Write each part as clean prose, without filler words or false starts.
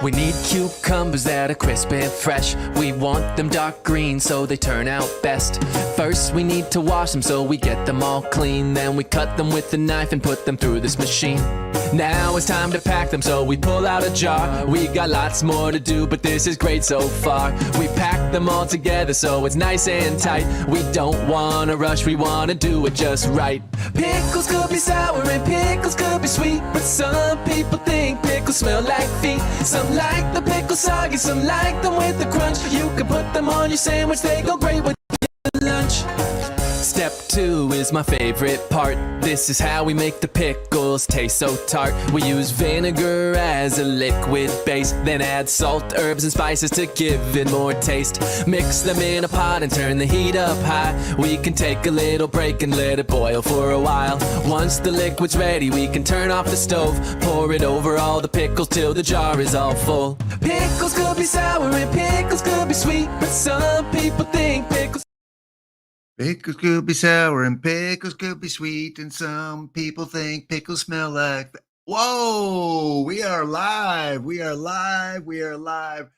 We need cucumbers that are crisp and fresh. We want them dark green so they turn out best. First we need to wash them so we get them all clean. Then we cut them with a knife and put them through this machine. Now it's time to pack them, so we pull out a jar. We got lots more to do, but this is great so far. We pack them all together so it's nice and tight. We don't wanna rush, we wanna do it just right. Pickles could be sour and pickles could be sweet, but some people think pickles smell like feet. Some like the pickles soggy, some like them with the crunch. You can put them on your sandwich, they go great with your lunch. Step 2 is my favorite part. This is how we make the pickles taste so tart. We use vinegar as a liquid base, then add salt, herbs, and spices to give it more taste. Mix them in a pot and turn the heat up high. We can take a little break and let it boil for a while. Once the liquid's ready, we can turn off the stove. Pour it over all the pickles till the jar is all full. Pickles could be sour and pickles could be sweet, but some people think pickles could be sour and pickles could be sweet, and some people think pickles smell like... Whoa, we are live. We are live. We are live.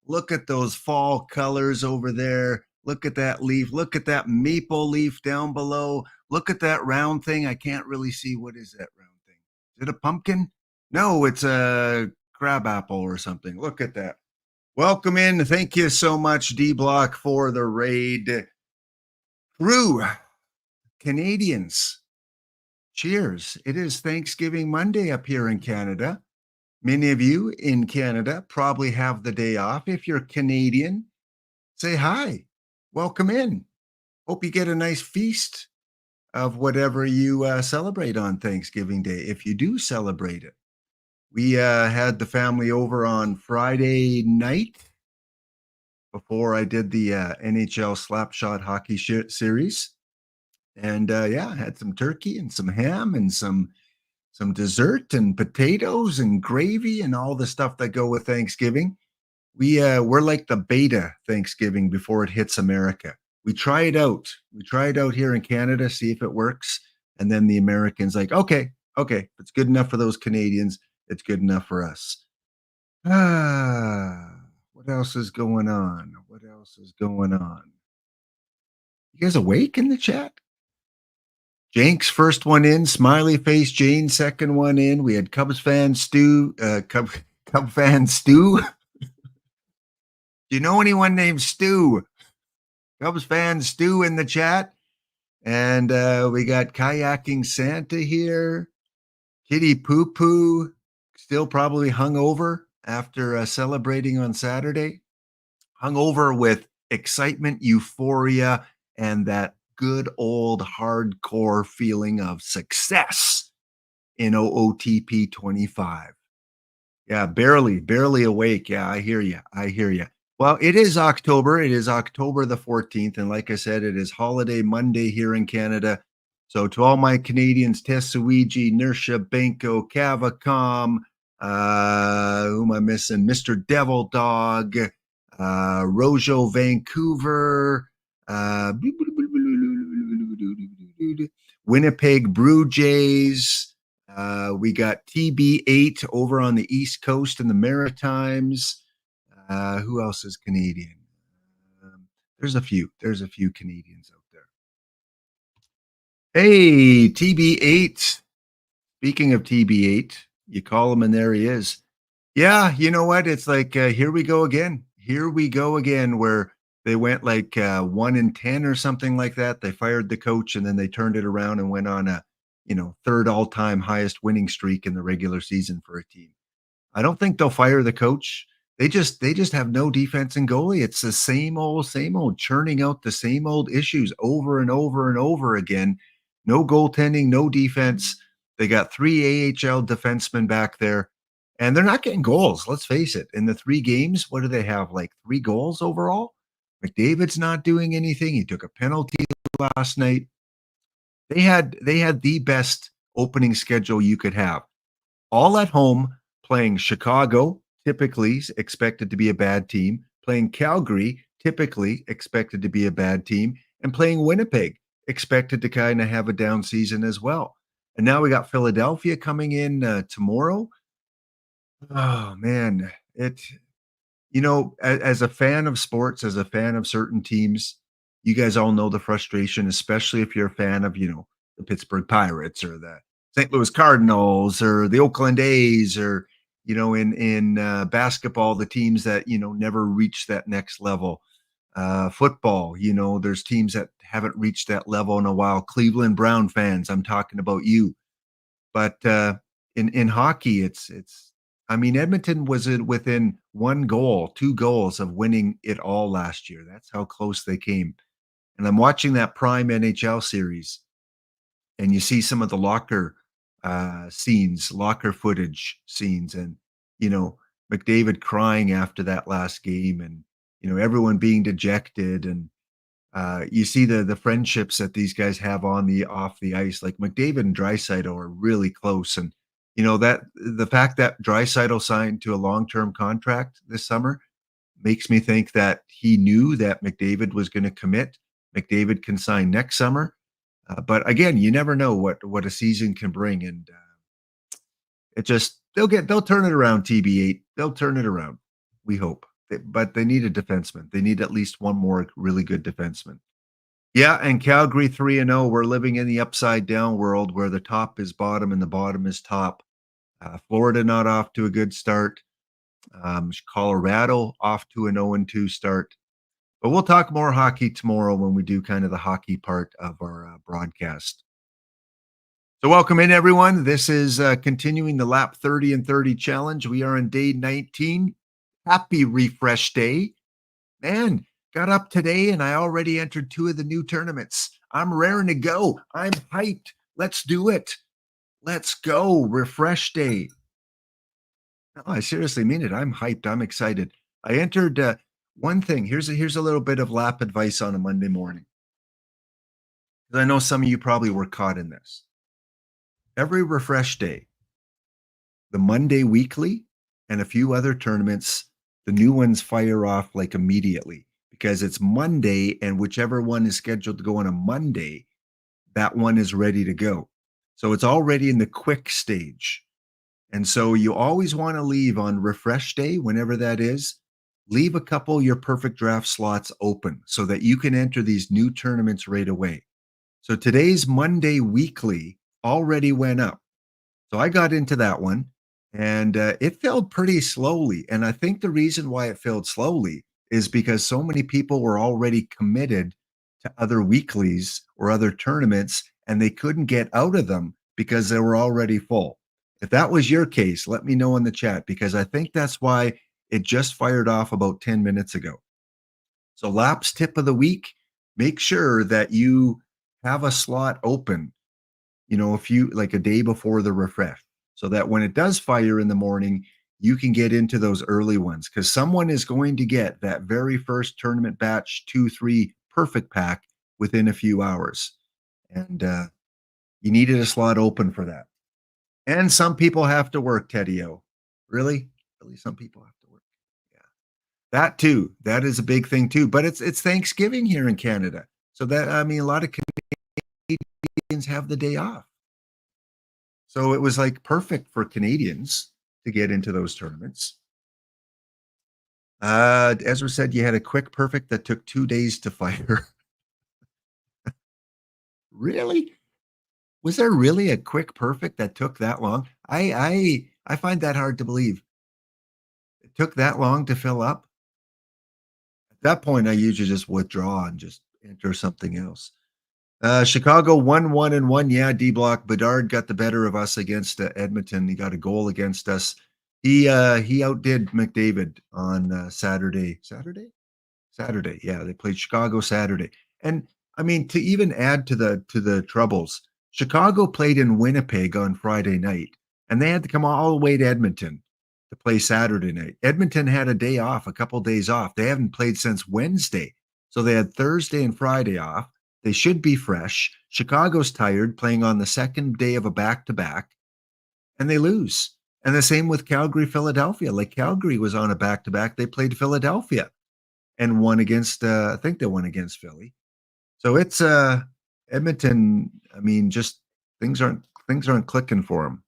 Look at those fall colors over there. Look at that leaf. Look at that maple leaf down below. Look at that round thing. I can't really see. What is that round thing? Is it a pumpkin? No, it's a crab apple or something. Look at that. Welcome in. Thank you so much, D-Block, for the raid. Crew, Canadians, cheers. It is Thanksgiving Monday up here in Canada. Many of you in Canada probably have the day off. If you're Canadian, say hi. Welcome in. Hope you get a nice feast of whatever you celebrate on Thanksgiving Day, if you do celebrate it. We had the family over on Friday night before I did the NHL Slapshot Hockey Series. And yeah, I had some turkey and some ham and some dessert and potatoes and gravy and all the stuff that go with Thanksgiving. We're like the beta Thanksgiving before it hits America. We try it out. We try it out here in Canada, see if it works. And then the Americans like, okay, if it's good enough for those Canadians, it's good enough for us. What else is going on? What else is going on? You guys awake in the chat? Jenks first one in, smiley face Jane second one in. We had Cubs fan Stu, Cub fan Stu. Do you know anyone named Stu? Cubs fan Stu in the chat. And we got kayaking Santa here. Kitty Poo Poo, still probably hungover after celebrating on Saturday. Hungover with excitement, euphoria, and that good old hardcore feeling of success in OOTP 25. Yeah, barely awake. Yeah, I hear you. Well, it is October. It is October the 14th. And like I said, it is holiday Monday here in Canada. So to all my Canadians, Tessuigi, Nersha, Benko, Cavacom, who am I missing? Mr. Devil Dog, Rojo Vancouver, Winnipeg Brew Jays. We got TB8 over on the East Coast in the Maritimes. Who else is Canadian? There's a few Canadians out there. Hey, TB8. Speaking of TB8, you call him and there he is. Yeah, you know what? It's like, here we go again. Where they went like 1-10 or something like that. They fired the coach and then they turned it around and went on a, third all-time highest winning streak in the regular season for a team. I don't think they'll fire the coach. They just have no defense and goalie. It's the same old, churning out the same old issues over and over and over again. No goaltending, no defense. They got 3 AHL defensemen back there, and they're not getting goals. Let's face it. In the 3 games, what do they have? Like 3 goals overall? McDavid's not doing anything. He took a penalty last night. They had the best opening schedule you could have. All at home, playing Chicago, typically expected to be a bad team, playing Calgary, typically expected to be a bad team, and playing Winnipeg, expected to kind of have a down season as well. And now we got Philadelphia coming in tomorrow. Oh, man. it as a fan of sports, as a fan of certain teams, you guys all know the frustration, especially if you're a fan of, the Pittsburgh Pirates or the St. Louis Cardinals or the Oakland A's or, in basketball, the teams that, never reach that next level. Football, there's teams that haven't reached that level in a while. Cleveland Brown fans, I'm talking about you. But in hockey, it's. I mean, Edmonton was within one goal, two goals of winning it all last year. That's how close they came. And I'm watching that Prime NHL series, and you see some of the locker scenes, locker footage scenes, and you know McDavid crying after that last game, and everyone being dejected, and you see the friendships that these guys have on the off the ice. Like McDavid and Draisaitl are really close, and that the fact that Draisaitl signed to a long-term contract this summer makes me think that he knew that McDavid was going to commit. McDavid can sign next summer, but again, you never know what a season can bring, and it just they'll turn it around. TB8, they'll turn it around. We hope, but they need a defenseman. They need at least one more really good defenseman. Yeah, and Calgary 3-0. We're living in the upside down world where the top is bottom and the bottom is top. Florida not off to a good start. Colorado off to an 0-2 start. But we'll talk more hockey tomorrow when we do kind of the hockey part of our broadcast. So welcome in, everyone. This is continuing the Lap 30 and 30 challenge. We are on day 19. Happy refresh day. Man, got up today and I already entered 2 of the new tournaments. I'm raring to go. I'm hyped. Let's do it. Let's go. Refresh day. No, I seriously mean it. I'm hyped. I'm excited. I entered one thing. Here's a little bit of lap advice on a Monday morning. Because I know some of you probably were caught in this. Every refresh day, the Monday weekly and a few other tournaments, the new ones fire off like immediately because it's Monday, and whichever one is scheduled to go on a Monday, that one is ready to go. So it's already in the quick stage. And so you always want to leave on refresh day, whenever that is, leave a couple of your perfect draft slots open so that you can enter these new tournaments right away. So today's Monday weekly already went up. So I got into that one, and it filled pretty slowly. And I think the reason why it filled slowly is because so many people were already committed to other weeklies or other tournaments, and they couldn't get out of them because they were already full. If that was your case, let me know in the chat, because I think that's why it just fired off about 10 minutes ago. So Laps tip of the week, make sure that you have a slot open, if you like a day before the refresh, so that when it does fire in the morning, you can get into those early ones, because someone is going to get that very first tournament batch 2-3 perfect pack within a few hours. And you needed a slot open for that. And some people have to work, Teddy-O. Really? Really, some people have to work. Yeah. That too. That is a big thing too. But it's Thanksgiving here in Canada. So that, I mean, a lot of Canadians have the day off. So it was like perfect for Canadians to get into those tournaments. Ezra said you had a quick perfect that took 2 days to fire. Really? Was there really a quick perfect that took that long? I find that hard to believe. It took that long to fill up. At that point, I usually just withdraw and just enter something else. Chicago 1-1-1. Yeah, D Block. Bedard got the better of us against Edmonton. He got a goal against us. He outdid McDavid on Saturday. Saturday. Yeah, they played Chicago Saturday. And I mean, to even add to the troubles, Chicago played in Winnipeg on Friday night, and they had to come all the way to Edmonton to play Saturday night. Edmonton had a day off, a couple days off. They haven't played since Wednesday. So they had Thursday and Friday off. They should be fresh. Chicago's tired, playing on the second day of a back-to-back, and they lose. And the same with Calgary, Philadelphia. Like Calgary was on a back-to-back. They played Philadelphia and won against, I think they won against Philly. So it's Edmonton. I mean, just things aren't clicking for them.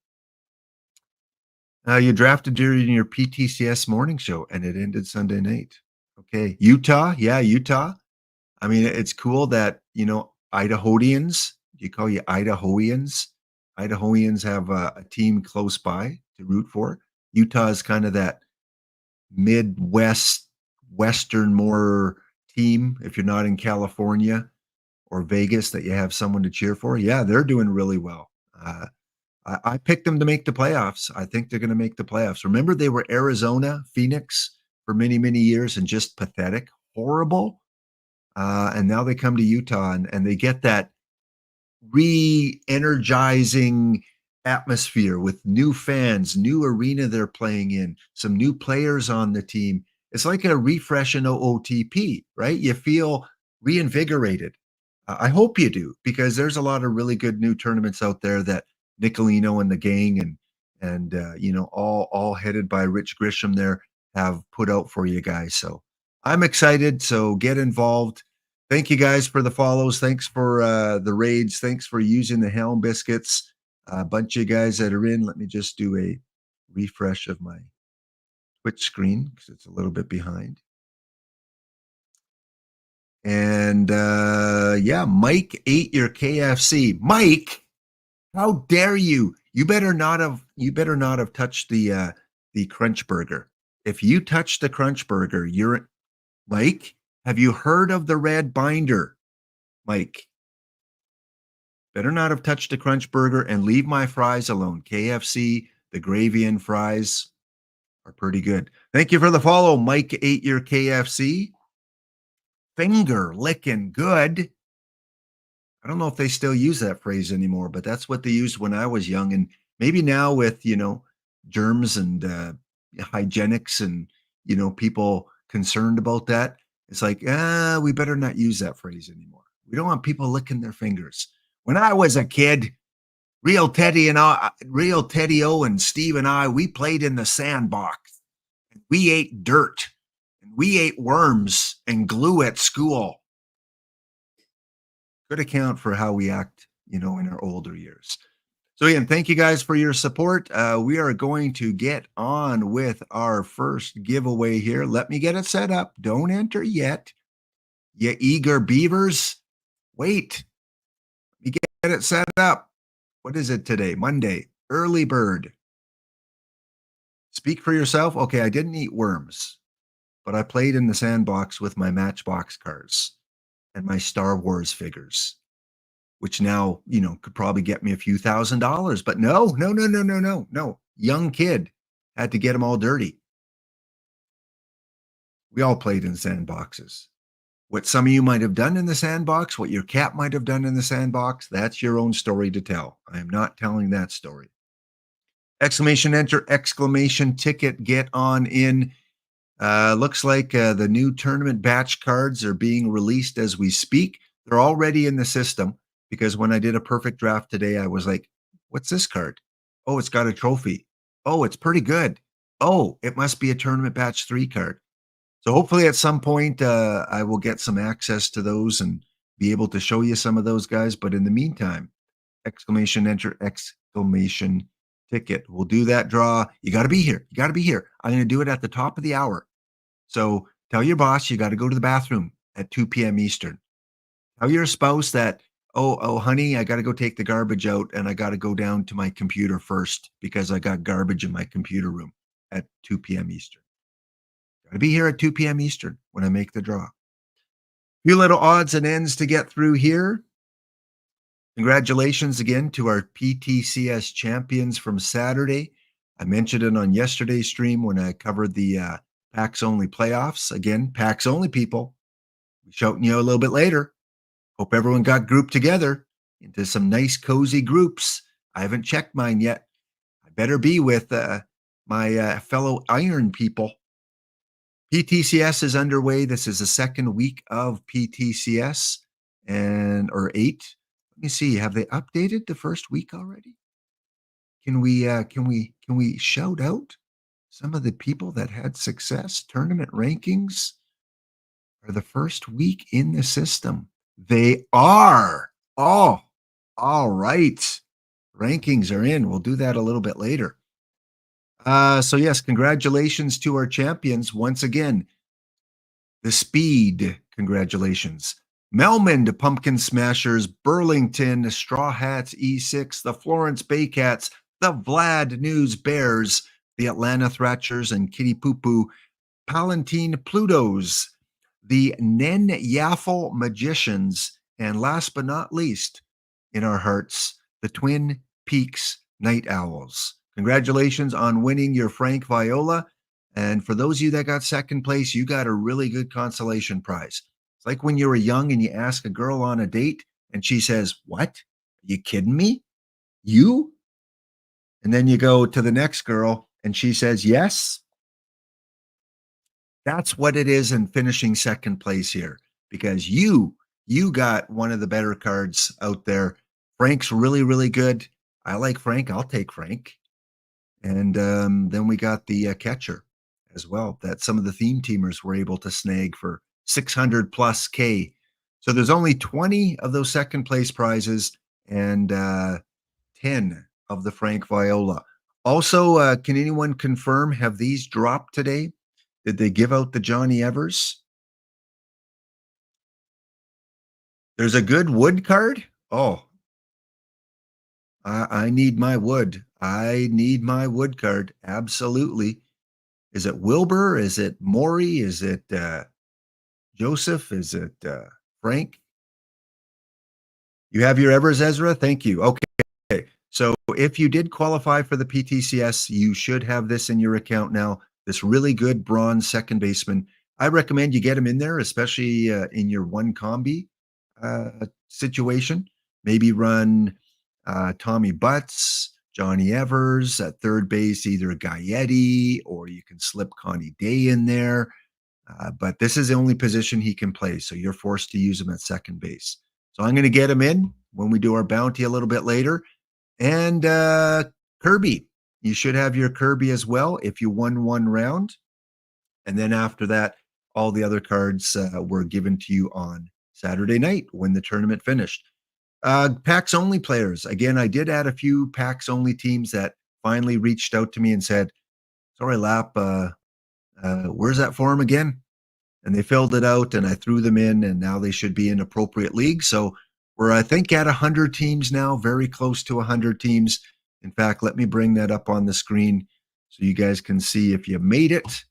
You drafted during your PTCS morning show, and it ended Sunday night. Okay, Utah, yeah, Utah. I mean, it's cool that Idahoans. Do you call you Idahoans? Idahoans have a team close by to root for. Utah is kind of that Midwest, Western more team. If you're not in California or Vegas, that you have someone to cheer for. Yeah, they're doing really well. I picked them to make the playoffs. I think they're going to make the playoffs. Remember, they were Arizona, Phoenix for many, many years and just pathetic, horrible. And now they come to Utah and they get that re-energizing atmosphere with new fans, new arena they're playing in, some new players on the team. It's like a refresh in OOTP, right? You feel reinvigorated. I hope you do, because there's a lot of really good new tournaments out there that Nicolino and the gang and all headed by Rich Grisham there have put out for you guys. So I'm excited. So get involved. Thank you guys for the follows. Thanks for the raids. Thanks for using the Helm Biscuits. A bunch of guys that are in. Let me just do a refresh of my Twitch screen because it's a little bit behind. And yeah, Mike ate your KFC. Mike, how dare you? You better not have touched the Crunch Burger. If you touch the Crunch Burger, you're Mike. Have you heard of the red binder? Mike, better not have touched the Crunch Burger and leave my fries alone. KFC, the gravy and fries are pretty good. Thank you for the follow. Mike ate your KFC. Finger licking good. I don't know if they still use that phrase anymore, but that's what they used when I was young. And maybe now with, germs and hygienics and, people concerned about that, it's like, we better not use that phrase anymore. We don't want people licking their fingers. When I was a kid, Real Teddy O and Steve and I, we played in the sandbox. We ate dirt. And we ate worms and glue at school. Good account for how we act, in our older years. So again, thank you guys for your support. We are going to get on with our first giveaway here. Let me get it set up. Don't enter yet. You eager beavers. Wait. Let me get it set up. What is it today? Monday. Early bird. Speak for yourself. Okay, I didn't eat worms, but I played in the sandbox with my Matchbox cars and my Star Wars figures, which now, could probably get me a few $1,000s. But no. Young kid had to get them all dirty. We all played in sandboxes. What some of you might have done in the sandbox, what your cat might have done in the sandbox, that's your own story to tell. I am not telling that story. Exclamation enter, exclamation ticket, get on in. Looks like the new tournament batch cards are being released as we speak. They're already in the system because when I did a perfect draft today, I was like, what's this card? Oh, it's got a trophy. Oh, it's pretty good. Oh, it must be a tournament batch 3 card. So hopefully at some point I will get some access to those and be able to show you some of those guys. But in the meantime, exclamation enter, exclamation ticket. We'll do that draw. You got to be here. You got to be here. I'm going to do it at the top of the hour. So tell your boss you got to go to the bathroom at 2 p.m. Eastern. Tell your spouse that, oh, honey, I got to go take the garbage out and I got to go down to my computer first because I got garbage in my computer room at 2 p.m. Eastern. Got to be here at 2 p.m. Eastern when I make the draw. A few little odds and ends to get through here. Congratulations again to our PTCS champions from Saturday. I mentioned it on yesterday's stream when I covered the PAX Only playoffs. Again, PAX Only people. We're shouting you a little bit later. Hope everyone got grouped together into some nice, cozy groups. I haven't checked mine yet. I better be with my fellow Iron people. PTCS is underway. This is the second week of PTCS or 8. Let me see. Have they updated the first week already? Can we shout out some of the people that had success? Tournament rankings are the first week in the system. They are. Oh, all right. Rankings are in. We'll do that a little bit later. So yes, congratulations to our champions once again. The Speed, congratulations. Melmond, the Pumpkin Smashers, Burlington, Straw Hats E6, the Florence Baycats, the Vlad News Bears, the Atlanta Thrashers, and Kitty Poo Poo, Palatine Plutos, the Nen Yaffle Magicians, and last but not least, in our hearts, the Twin Peaks Night Owls. Congratulations on winning your Frank Viola. And for those of you that got second place, you got a really good consolation prize. It's like when you were young and you ask a girl on a date and she says, "What? Are you kidding me? You?" And then you go to the next girl and she says, "Yes." That's what it is in finishing second place here, because you got one of the better cards out there. Frank's really, really good. I like Frank. I'll take Frank. And then we got the catcher as well that some of the theme teamers were able to snag for 600 plus K. So there's only 20 of those second place prizes and 10 of the Frank Viola. Also, can anyone confirm, have these dropped today? Did they give out the Johnny Evers? There's a good wood card. Oh, I need my wood. I need my wood card. Absolutely. Is it Wilbur? Is it Maury? Is it Joseph? Is it Frank? You have your Evers, Ezra? Thank you. Okay. So if you did qualify for the PTCS, you should have this in your account now. This really good bronze second baseman. I recommend you get him in there, especially in your one combi situation. Maybe run Tommy Butts, Johnny Evers at third base, either Gaetti, or you can slip Connie Day in there. But this is the only position he can play, so you're forced to use him at second base. So I'm going to get him in when we do our bounty a little bit later. And Kirby, you should have your Kirby as well if you won one round. And then after that, all the other cards were given to you on Saturday night when the tournament finished. PAX only players. Again, I did add a few PAX only teams that finally reached out to me and said, "Sorry, Lap, where's that form again?" And they filled it out and I threw them in, and now they should be in appropriate leagues. So we're, I think, at 100 teams now, very close to 100 teams. In fact, let me bring that up on the screen so you guys can see if you made it.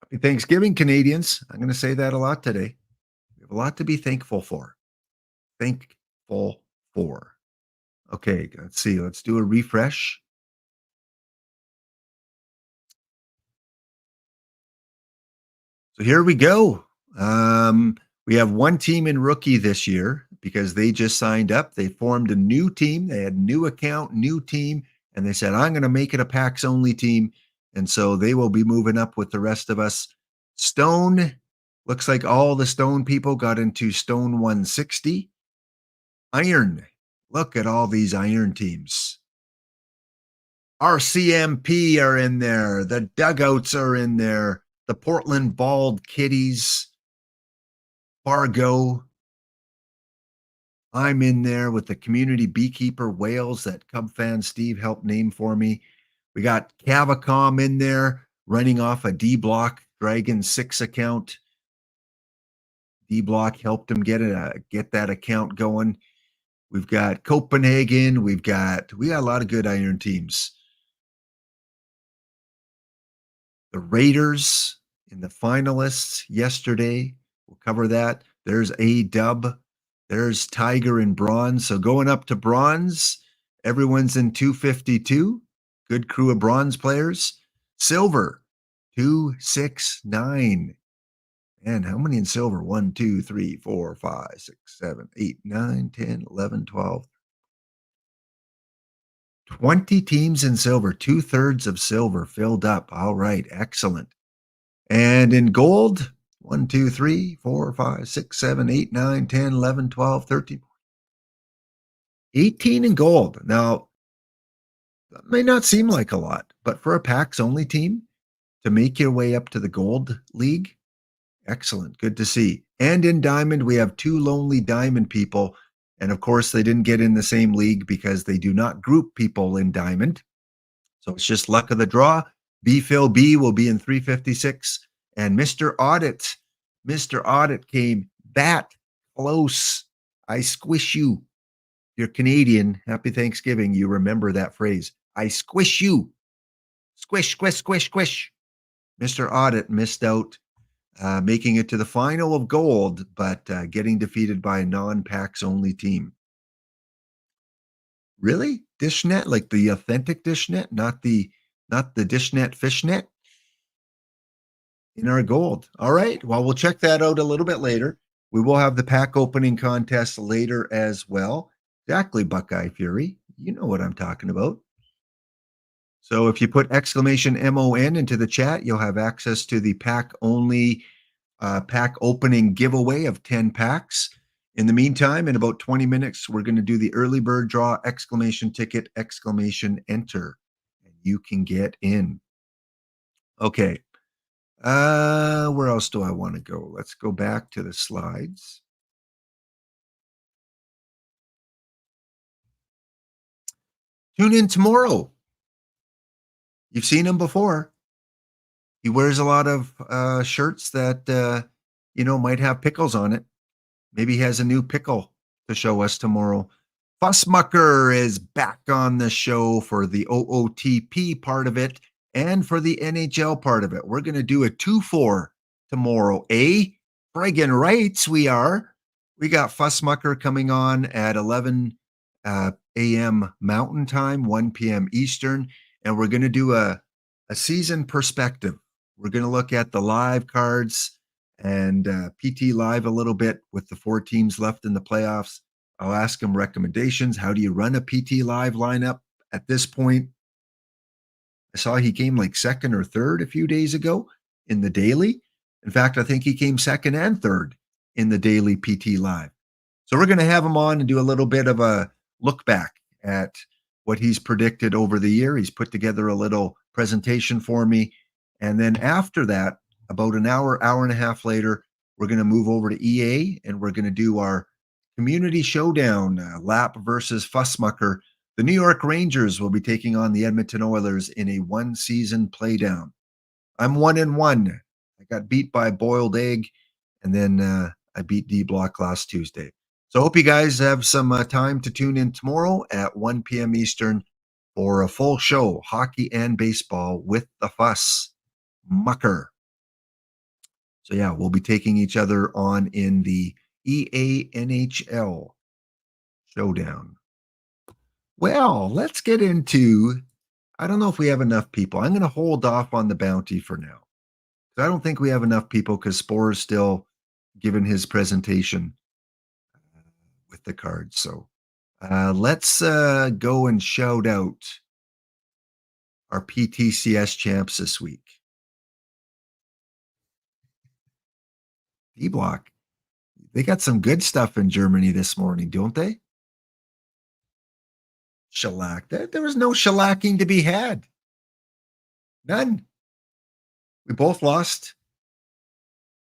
Happy Thanksgiving, Canadians. I'm going to say that a lot today. We have a lot to be thankful for. Thankful for. Okay, let's see. Let's do a refresh. So here we go. We have one team in rookie this year because they just signed up. They formed a new team. They had new account, new team, and they said, "I'm going to make it a PAX only team." And so they will be moving up with the rest of us. Stone, looks like all the Stone people got into Stone 160. Iron, look at all these Iron teams. RCMP are in there. The Dugouts are in there. The Portland Bald Kitties, Fargo. I'm in there with the Community Beekeeper Whales that Cub fan Steve helped name for me. We got Cavacom in there running off a D-Block Dragon 6 account. D-Block helped him get that account going. We've got Copenhagen. We got a lot of good Iron teams. The Raiders in the finalists yesterday. We'll cover that. There's A-Dub. There's Tiger in bronze. So going up to bronze, everyone's in 252. Good crew of bronze players. Silver, 269. And how many in silver? 1, 2, 3, 4, 5, 6, 7, 8, 9, 10, 11, 12. 20 teams in silver, 2/3 of silver filled up. All right, excellent. And in gold, 1, 2, 3, 4, 5, 6, 7, 8, 9, 10, 11, 12, 13, 18 in gold. Now, that may not seem like a lot, but for a PAX only team to make your way up to the gold league, excellent. Good to see. And in diamond, we have 2 lonely diamond people. And of course, they didn't get in the same league because they do not group people in diamond. So it's just luck of the draw. B Phil B will be in 356. And Mr. Audit came that close. I squish you. If you're Canadian, happy Thanksgiving. You remember that phrase. I squish you. Squish, squish, squish, squish. Mr. Audit missed out, making it to the final of gold, but getting defeated by a non-PAX only team. Really? Dishnet, like the authentic Dishnet, not the Dishnet fishnet in our gold. All right. Well, we'll check that out a little bit later. We will have the pack opening contest later as well. Exactly, Buckeye Fury. You know what I'm talking about. So if you put exclamation MON into the chat, you'll have access to the pack only pack opening giveaway of 10 packs. In the meantime, in about 20 minutes, we're going to do the early bird draw, exclamation ticket, exclamation enter. And you can get in. Okay. Where else do I want to go? Let's go back to the slides. Tune in tomorrow. You've seen him before. He wears a lot of shirts that, might have pickles on it. Maybe he has a new pickle to show us tomorrow. Fussmucker is back on the show for the OOTP part of it and for the NHL part of it. We're going to do a 2-4 tomorrow. Friggin' rights we are. We got Fussmucker coming on at 11 a.m. Mountain Time, 1 p.m. Eastern, and we're going to do a season perspective. We're going to look at the live cards and PT Live a little bit with the 4 teams left in the playoffs. I'll ask him recommendations. How do you run a PT Live lineup at this point? I saw he came like second or third a few days ago in the daily. In fact, I think he came second and third in the daily PT Live. So we're going to have him on and do a little bit of a look back at what he's predicted over the year. He's put together a little presentation for me. And then after that, about an hour and a half later, we're going to move over to EA and we're going to do our community showdown, Lap versus Fussmucker. The New York Rangers will be taking on the Edmonton Oilers in a 1-season playdown. I'm 1-1. I got beat by Boiled Egg, and then I beat D Block last Tuesday. So I hope you guys have some time to tune in tomorrow at 1 p.m. Eastern for a full show, hockey and baseball with the Fussmucker. So yeah, we'll be taking each other on in the EA NHL showdown. Well, let's get into, I don't know if we have enough people. I'm going to hold off on the bounty for now. I don't think we have enough people because Spore is still giving his presentation with the cards. So let's go and shout out our PTCS champs this week. D-Block. They got some good stuff in Germany this morning, don't they? Shellac. There was no shellacking to be had. None. We both lost.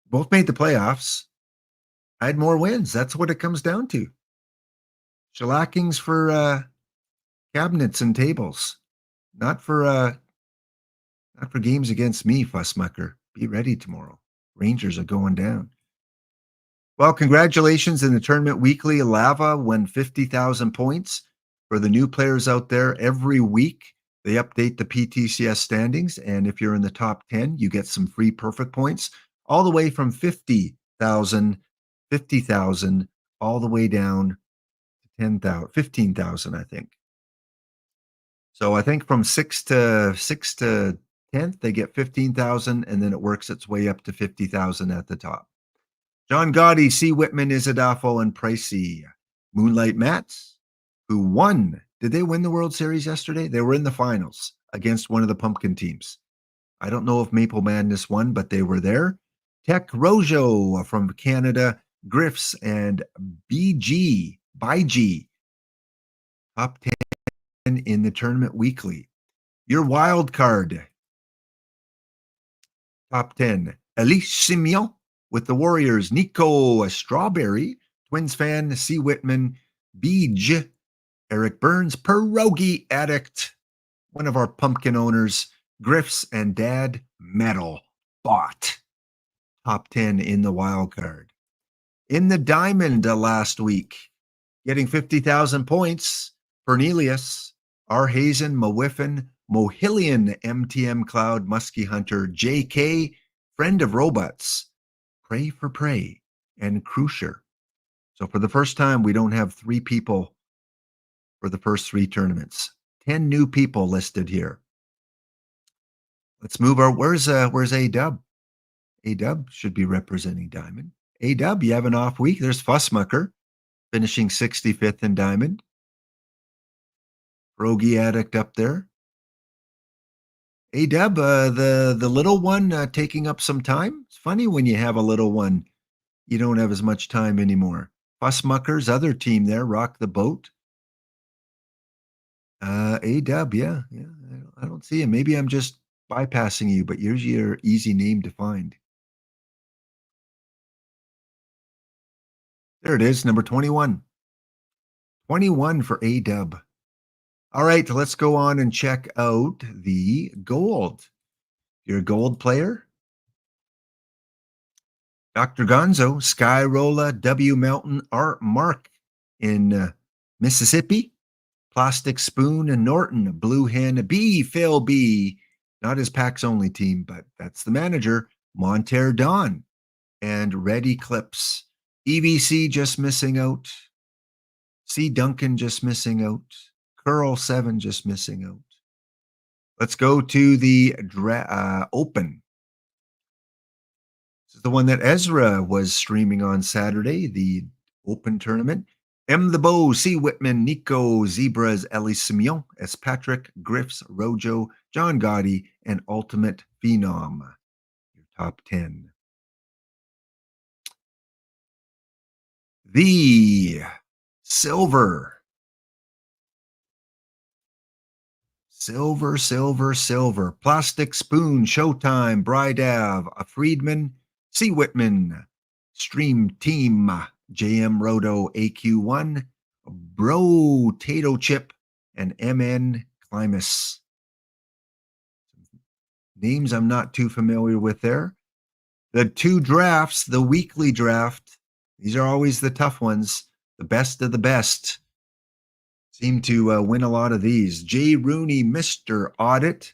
Both made the playoffs. I had more wins. That's what it comes down to. Shellackings for cabinets and tables. Not for games against me, Fussmucker. Be ready tomorrow. Rangers are going down. Well, congratulations in the Tournament Weekly. Lava won 50,000 points. For the new players out there, every week they update the PTCS standings. And if you're in the top 10, you get some free perfect points all the way from 50,000, all the way down to 10,000, 15,000, I think. So I think from 6 to 10th, they get 15,000, and then it works its way up to 50,000 at the top. John Gotti, C. Whitman, Isadafo, and Pricey. Moonlight Mats, who won. Did they win the World Series yesterday? They were in the finals against one of the Pumpkin teams. I don't know if Maple Madness won, but they were there. Tech Rojo from Canada, Griffs, and BG, top 10 in the Tournament Weekly. Your wild card, top 10. Elise Simeon with the Warriors, Nico Strawberry, Twins fan, C. Whitman, Beej, Eric Burns, Pierogi Addict, one of our pumpkin owners, Griff's and Dad Metal bought top 10 in the wild card. In the diamond last week, getting 50,000 points, Cornelius, R. Hazen, Mawiffin, Mohillian, MTM Cloud, Muskie Hunter, JK, Friend of Robots, Pray for Prey, and Crucier. So for the first time, we don't have 3 people for the first 3 tournaments. 10 new people listed here. Let's move our, where's A-Dub? A-Dub should be representing Diamond. A-Dub, you have an off week. There's Fussmucker, finishing 65th in Diamond. Rogie Addict up there. A-Dub, the little one taking up some time. It's funny when you have a little one, you don't have as much time anymore. Fussmucker's other team there, Rock the Boat. A-Dub, yeah. I don't see him. Maybe I'm just bypassing you, but here's your easy name to find. There it is, number 21. 21 for A-Dub. All right, let's go on and check out the gold. You're a gold player. Dr. Gonzo, Skyrolla, W Mountain, Art Mark in Mississippi. Plastic Spoon and Norton, Blue Hen, B, Phil B. Not his PAX Only team, but that's the manager. Monterre Don and Red Eclipse. EVC just missing out. C. Duncan just missing out. Curl 7 just missing out. Let's go to the Open. This is the one that Ezra was streaming on Saturday, the Open tournament. M. The Bow, C. Whitman, Nico, Zebras, Ellie Simeon, S. Patrick, Griffs, Rojo, John Gotti, and Ultimate Phenom. Your top 10. The Silver. Silver. Plastic Spoon, Showtime, Bride Ave, a Friedman, C. Whitman, Stream Team, JM Roto, AQ1, Bro Tato Chip, and MN Climus. Names I'm not too familiar with there. The 2 drafts, the weekly draft, these are always the tough ones. The best of the best seem to win a lot of these. J. Rooney, Mr. Audit,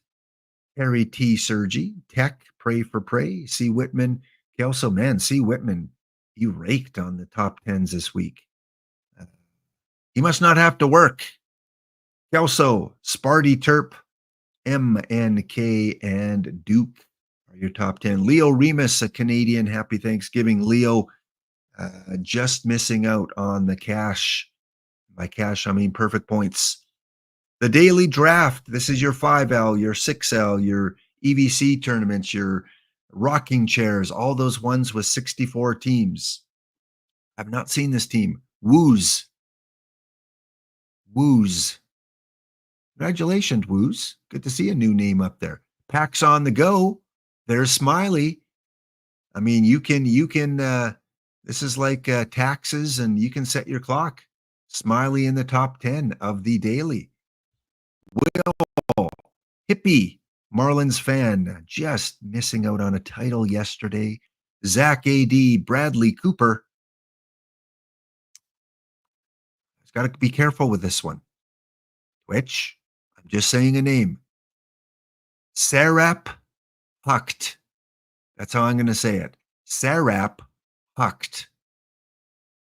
Harry T. Sergi, Tech, Pray for Prey, C. Whitman, Kelso. Man, C. Whitman, he raked on the top 10s this week. He must not have to work. Kelso, Sparty Terp, MNK, and Duke are your top 10. Leo Remus, a Canadian. Happy Thanksgiving. Leo, just missing out on the cash. By cash, I mean perfect points. The daily draft. This is your 5L, your 6L, your EVC tournaments, your rocking chairs, all those ones with 64 teams. I've not seen this team. Woos. Congratulations, Woos. Good to see a new name up there. PAX on the go. There's Smiley. I mean, you can, this is like taxes, and you can set your clock. Smiley in the top 10 of the daily. Will Hippie, Marlins fan, just missing out on a title yesterday. Zach AD, Bradley Cooper. He's got to be careful with this one. Twitch, I'm just saying a name. Sarap Hucht. That's how I'm going to say it. Sarap Hucht.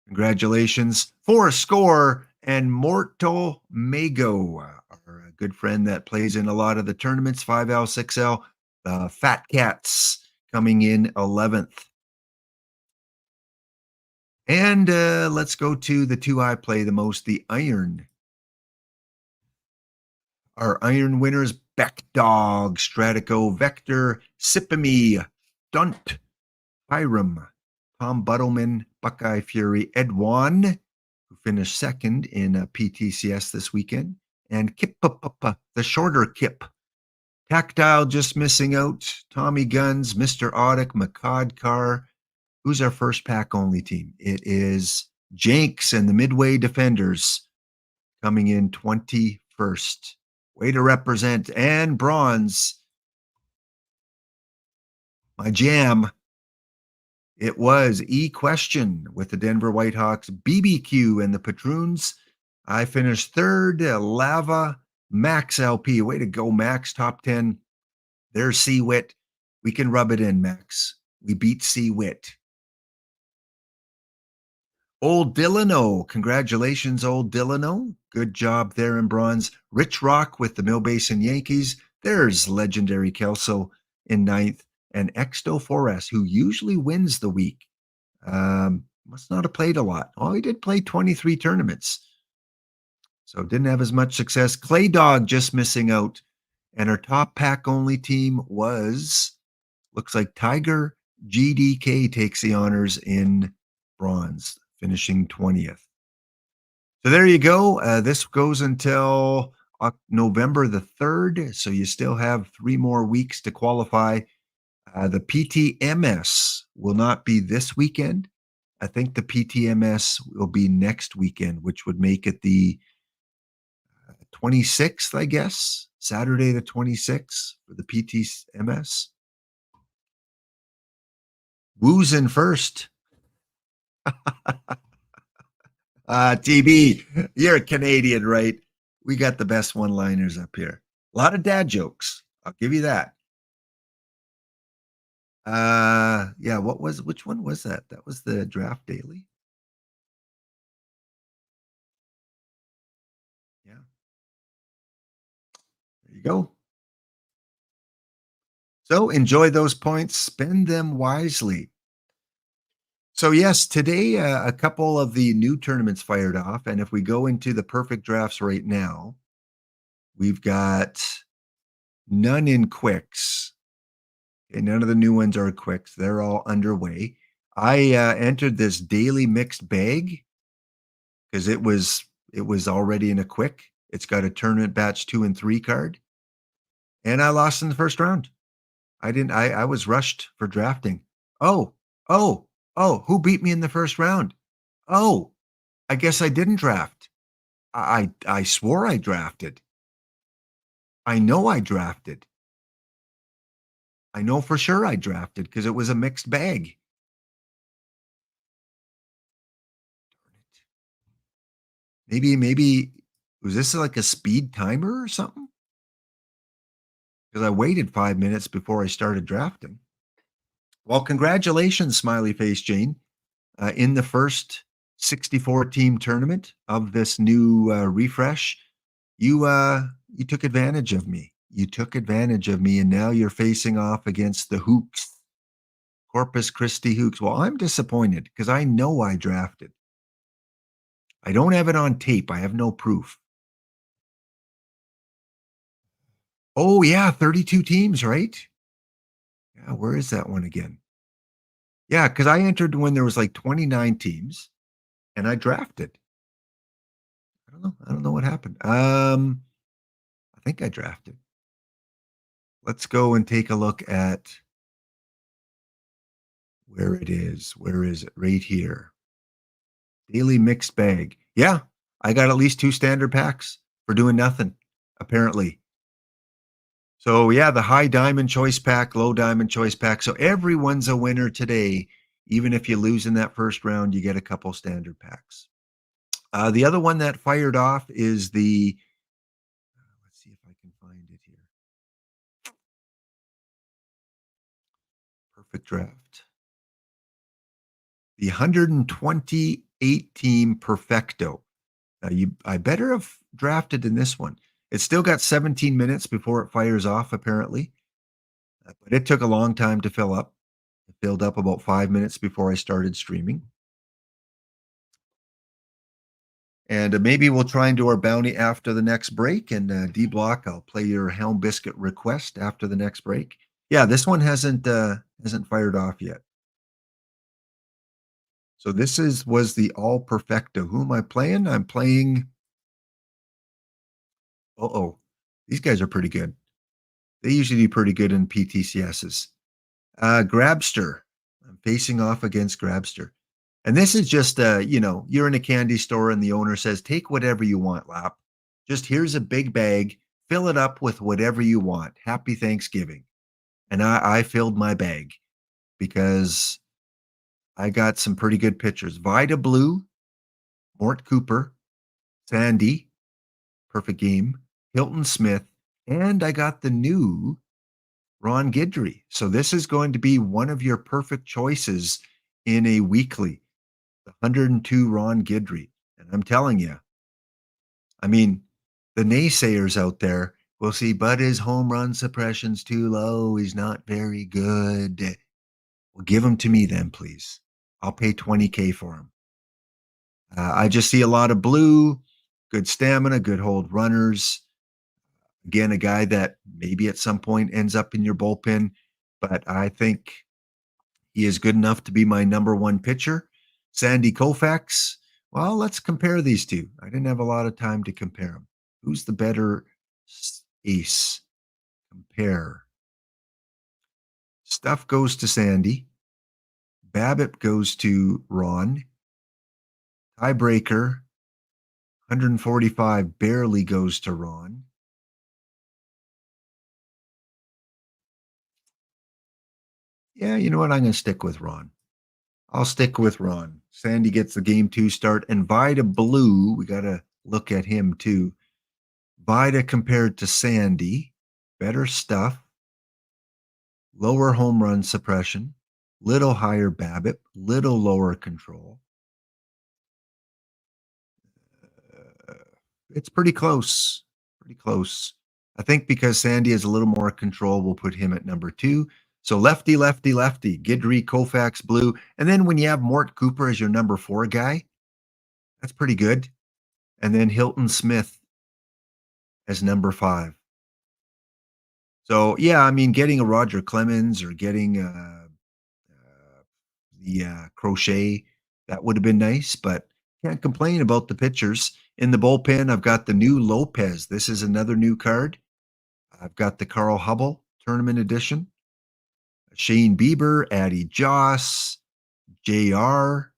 Congratulations. 4 score and Mortal Mago, our good friend that plays in a lot of the tournaments, 5L, 6L. Fat Cats coming in 11th. And let's go to the 2 I play the most, the Iron. Our Iron winners, Beck Dog, Stratico, Vector, Sipame, Stunt, Hiram, Tom Buttleman, Buckeye Fury, Edwan, who finished second in PTCS this weekend, and Kip, the shorter Kip. Tactile just missing out. Tommy Guns, Mr. Audic, McCod Car. Who's our first pack only team? It is Jenks and the Midway Defenders coming in 21st. Way to represent. And bronze. My jam. It was E-Question with the Denver Whitehawks, BBQ and the Patroons. I finished third, Lava, Max LP. Way to go, Max. Top 10. There's C-Wit. We can rub it in, Max. We beat C-Wit. Old Delano. Congratulations, Old Delano. Good job there in bronze. Rich Rock with the Mill Basin Yankees. There's legendary Kelso in ninth. And Exto 4S, who usually wins the week. Must not have played a lot. Oh, he did play 23 tournaments. So didn't have as much success. Clay Dog just missing out. And our top pack only team was, looks like Tiger GDK takes the honors in bronze, finishing 20th. So there you go. This goes until November the 3rd. So you still have 3 more weeks to qualify. The PTMS will not be this weekend. I think the PTMS will be next weekend, which would make it the 26th, I guess. Saturday the 26th for the PTMS. Woo's in first. TB, you're a Canadian, right? We got the best one-liners up here. A lot of dad jokes. I'll give you that. Yeah, which one was that? That was the Draft Daily. Yeah. There you go. So enjoy those points, spend them wisely. So yes, today a couple of the new tournaments fired off, and if we go into the perfect drafts right now, we've got none in quicks. Okay, none of the new ones are quicks. They're all underway. I entered this daily mixed bag because it was already in a quick. It's got a tournament batch 2 and 3 card, and I lost in the first round. I was rushed for drafting. Oh, who beat me in the first round? Oh, I guess I didn't draft. I swore I drafted. I know I drafted. I know for sure I drafted because it was a mixed bag. Maybe was this like a speed timer or something? Because I waited 5 minutes before I started drafting. Well, congratulations, Smiley Face Jane, in the first 64 team tournament of this new refresh. You took advantage of me. You took advantage of me, and now you're facing off against the Hooks, Corpus Christi Hooks. Well, I'm disappointed because I know I drafted. I don't have it on tape. I have no proof. Oh, yeah, 32 teams, right? Yeah, where is that one again? Yeah, because I entered when there was like 29 teams, and I drafted. I don't know what happened. I think I drafted. Let's go and take a look at where it is. Where is it? Right here. Daily mixed bag. Yeah, I got at least 2 standard packs for doing nothing, apparently. So yeah, the high diamond choice pack, low diamond choice pack. So everyone's a winner today. Even if you lose in that first round, you get a couple standard packs. The other one that fired off is the, let's see if I can find it here. Perfect draft. The 128 team Perfecto. I better have drafted in this one. It's still got 17 minutes before it fires off, apparently. But it took a long time to fill up. It filled up about 5 minutes before I started streaming. And maybe we'll try and do our bounty after the next break. And D-Block, I'll play your Helm Biscuit request after the next break. Yeah, this one hasn't fired off yet. So this was the All Perfecto. Who am I playing? I'm playing. These guys are pretty good. They usually do pretty good in PTCSs. Grabster. I'm facing off against Grabster. And this is just, you're in a candy store and the owner says, take whatever you want, Lap. Just here's a big bag, fill it up with whatever you want. Happy Thanksgiving. And I filled my bag because I got some pretty good pitchers. Vida Blue, Mort Cooper, Sandy, perfect game, Hilton Smith, and I got the new Ron Guidry. So this is going to be one of your perfect choices in a weekly, the 102 Ron Guidry. And I'm telling you, I mean, the naysayers out there will see, but his home run suppression's too low. He's not very good. Well, give him to me then, please. I'll pay 20K for him. I just see a lot of blue, good stamina, good hold runners. Again, a guy that maybe at some point ends up in your bullpen, but I think he is good enough to be my number one pitcher. Sandy Koufax. Well, let's compare these two. I didn't have a lot of time to compare them. Who's the better ace? Compare. Stuff goes to Sandy. Babbitt goes to Ron. Tiebreaker, 145 barely goes to Ron. Yeah, you know what? I'm going to stick with Ron. I'll stick with Ron. Sandy gets the game 2 start. And Vida Blue, we got to look at him too. Vida compared to Sandy, better stuff, lower home run suppression, little higher Babbitt, little lower control. It's pretty close. Pretty close. I think because Sandy has a little more control, we'll put him at number 2. So lefty, lefty, lefty, Guidry, Koufax, Blue. And then when you have Mort Cooper as your number 4 guy, that's pretty good. And then Hilton Smith as number 5. So, yeah, I mean, getting a Roger Clemens or getting the Crochet, that would have been nice, but can't complain about the pitchers. In the bullpen, I've got the new Lopez. This is another new card. I've got the Carl Hubble Tournament Edition. Shane Bieber, Addie Joss, JR,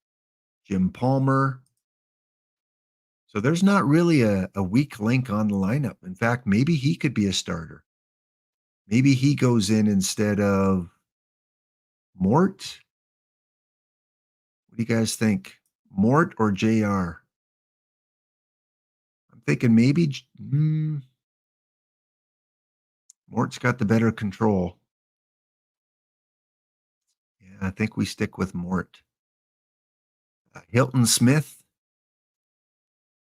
Jim Palmer. So there's not really a weak link on the lineup. In fact, maybe he could be a starter. Maybe he goes in instead of Mort. What do you guys think? Mort or JR? I'm thinking maybe Mort's got the better control. Yeah, I think we stick with Mort. Hilton Smith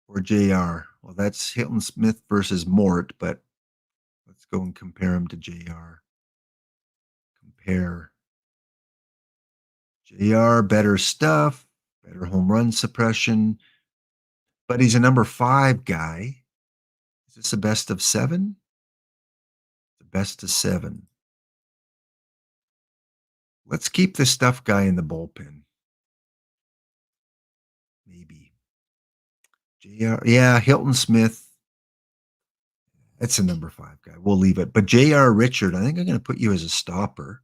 or JR? Well, that's Hilton Smith versus Mort, but let's go and compare him to JR. Compare. JR, better stuff, better home run suppression, but he's a number 5 guy. Is this a best of 7? The best of 7. Let's keep the stuff guy in the bullpen. Maybe. JR, yeah, Hilton Smith. That's a number 5 guy. We'll leave it. But JR Richard, I think I'm going to put you as a stopper.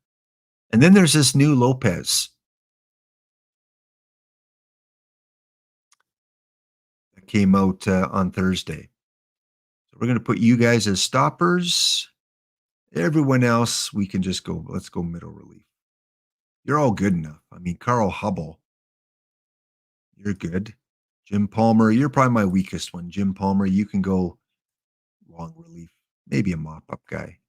And then there's this new Lopez that came out on Thursday. So we're going to put you guys as stoppers. Everyone else, we can just go, let's go middle relief. You're all good enough. I mean, Carl Hubble, you're good. Jim Palmer, you're probably my weakest one. Jim Palmer, you can go long relief, maybe a mop-up guy.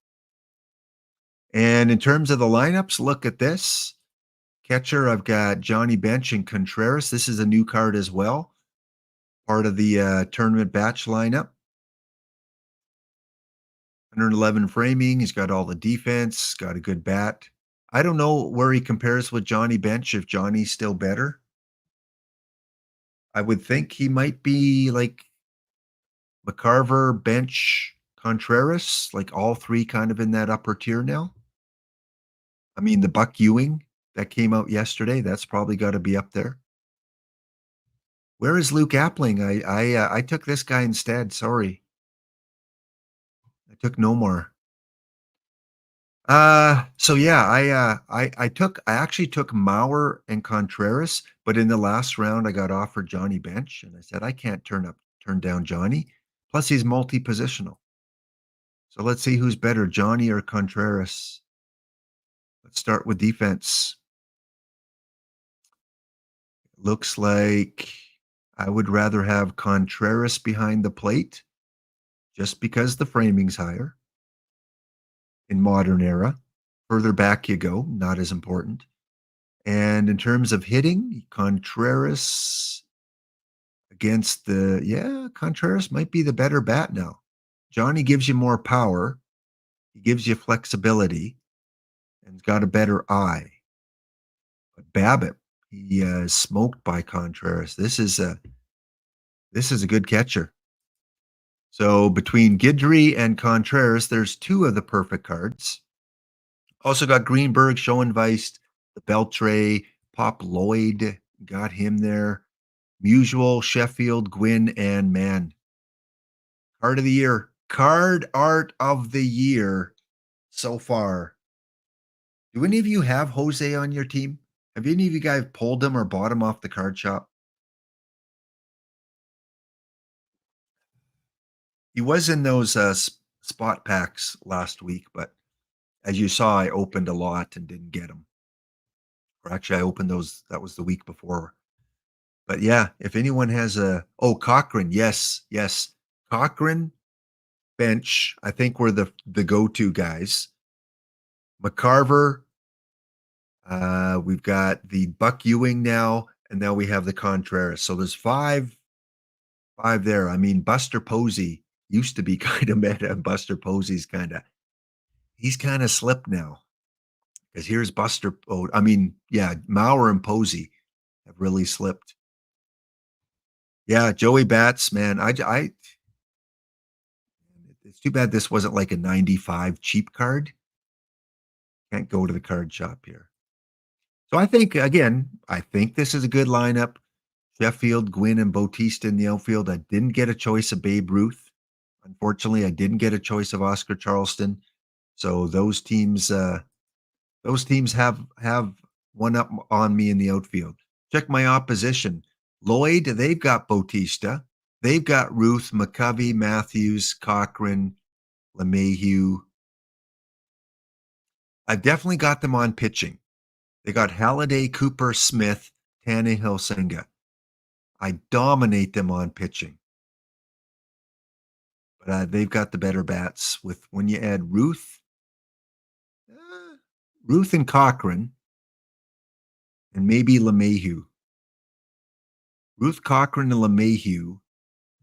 And in terms of the lineups, look at this. Catcher, I've got Johnny Bench and Contreras. This is a new card as well. Part of the tournament batch lineup. 111 framing. He's got all the defense, got a good bat. I don't know where he compares with Johnny Bench, if Johnny's still better. I would think he might be like McCarver, Bench, Contreras, like all 3 kind of in that upper tier now. I mean, the Buck Ewing that came out yesterday, that's probably got to be up there. Where is Luke Appling? I took this guy instead. Sorry. I took Nomar. So yeah, I actually took Mauer and Contreras, but in the last round I got offered Johnny Bench, and I said I can't turn down Johnny. Plus he's multi-positional. So let's see who's better, Johnny or Contreras. Let's start with defense. Looks like I would rather have Contreras behind the plate just because the framing's higher in modern era. Further back you go, not as important. And in terms of hitting, Contreras against Contreras might be the better bat now. Johnny gives you more power. He gives you flexibility and he's got a better eye. But Babbitt, he is smoked by Contreras. This is a good catcher. So between Guidry and Contreras, there's two of the perfect cards. Also got Greenberg, Schoenweist, the Beltre, Pop Lloyd, got him there. Musial, Sheffield, Gwynn, and Mann. Card of the year. Card art of the year so far. Do any of you have Jose on your team? Have any of you guys pulled him or bought him off the card shop? He was in those spot packs last week, but as you saw, I opened a lot and didn't get them. Or actually, I opened those. That was the week before. But yeah, if anyone has Cochran, yes, Cochran, bench. I think we're the go-to guys. McCarver. We've got the Buck Ewing now, and now we have the Contreras. So there's five there. I mean, Buster Posey used to be kind of meta. Buster Posey's he's kind of slipped now. Because here's Buster. Mauer and Posey have really slipped. Yeah, Joey Bats, man. It's too bad this wasn't like a 95 cheap card. Can't go to the card shop here. So I think this is a good lineup. Sheffield, Gwynn, and Bautista in the outfield. I didn't get a choice of Babe Ruth. Unfortunately, I didn't get a choice of Oscar Charleston. So those teams have one up on me in the outfield. Check my opposition. Lloyd, they've got Bautista. They've got Ruth, McCovey, Matthews, Cochran, LeMahieu. I've definitely got them on pitching. They got Halliday, Cooper, Smith, Tannehill, Senga. I dominate them on pitching. But they've got the better bats with when you add Ruth and Cochran, and maybe LeMahieu. Ruth, Cochran, and LeMahieu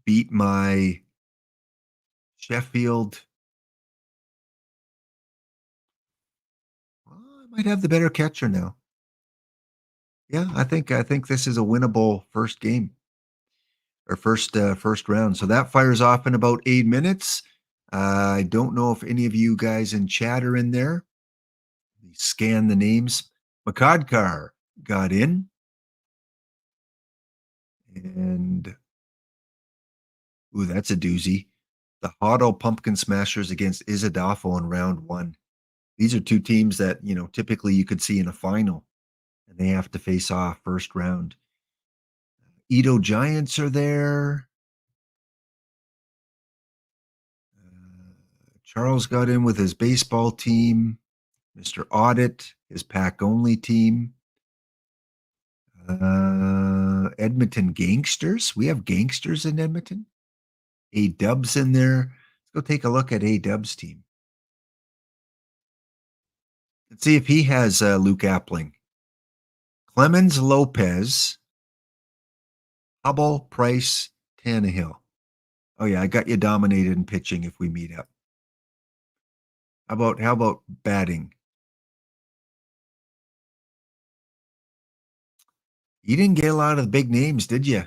beat my Sheffield. Well, I might have the better catcher now. Yeah, I think this is a winnable first game or first round. So that fires off in about 8 minutes. I don't know if any of you guys in chat are in there. Scan the names. Makadkar got in. And that's a doozy. The Hotto Pumpkin Smashers against Isadafo in round 1. These are two teams that, typically you could see in a final. And they have to face off first round. Edo Giants are there. Charles got in with his baseball team. Mr. Audit, his pack only team. Edmonton Gangsters. We have Gangsters in Edmonton. A-Dub's in there. Let's go take a look at A-Dub's team. Let's see if he has Luke Appling. Clemens, Lopez, Hubble, Price, Tannehill. Oh yeah, I got you dominated in pitching if we meet up. How about batting? You didn't get a lot of the big names, did you?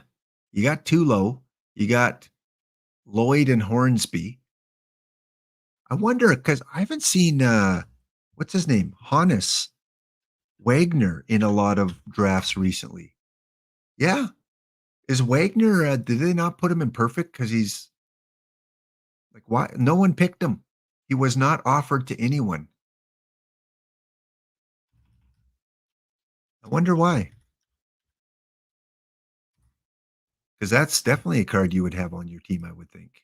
You got Tulo. You got Lloyd and Hornsby. I wonder, because I haven't seen, what's his name? Hannes Wagner in a lot of drafts recently. Yeah. Is Wagner, did they not put him in perfect? Because he's like, why? No one picked him. He was not offered to anyone. I wonder why. Because that's definitely a card you would have on your team, I would think.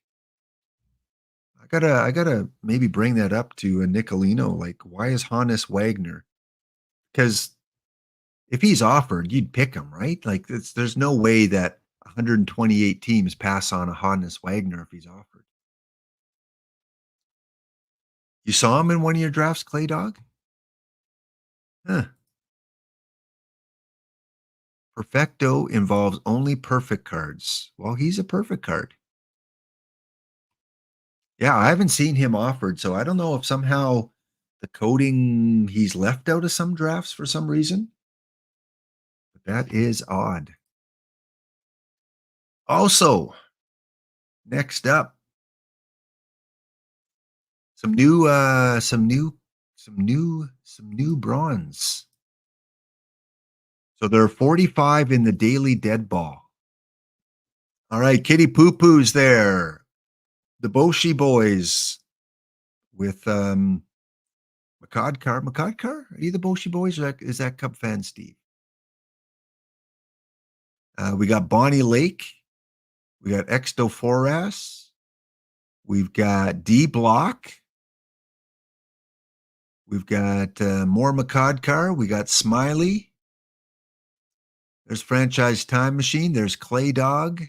I gotta maybe bring that up to Nicolino. Like, why is Hannes Wagner? Because if he's offered, you'd pick him, right? Like, there's no way that 128 teams pass on a Hannes Wagner if he's offered. You saw him in one of your drafts, Clay Dog? Huh. Perfecto involves only perfect cards. Well, he's a perfect card. Yeah, I haven't seen him offered, so I don't know if somehow the coding he's left out of some drafts for some reason. But that is odd. Also, next up, some new bronze. So there are 45 in the daily dead ball. All right, Kitty Poo Poo's there. The Boshi boys with Makadkar. Makadkar? Are you the Boshi boys, or is that Cub fan Steve? We got Bonnie Lake. We got Extoforas. We've got D Block. We've got more Makadkar. We got Smiley. There's Franchise Time Machine. There's Clay Dog.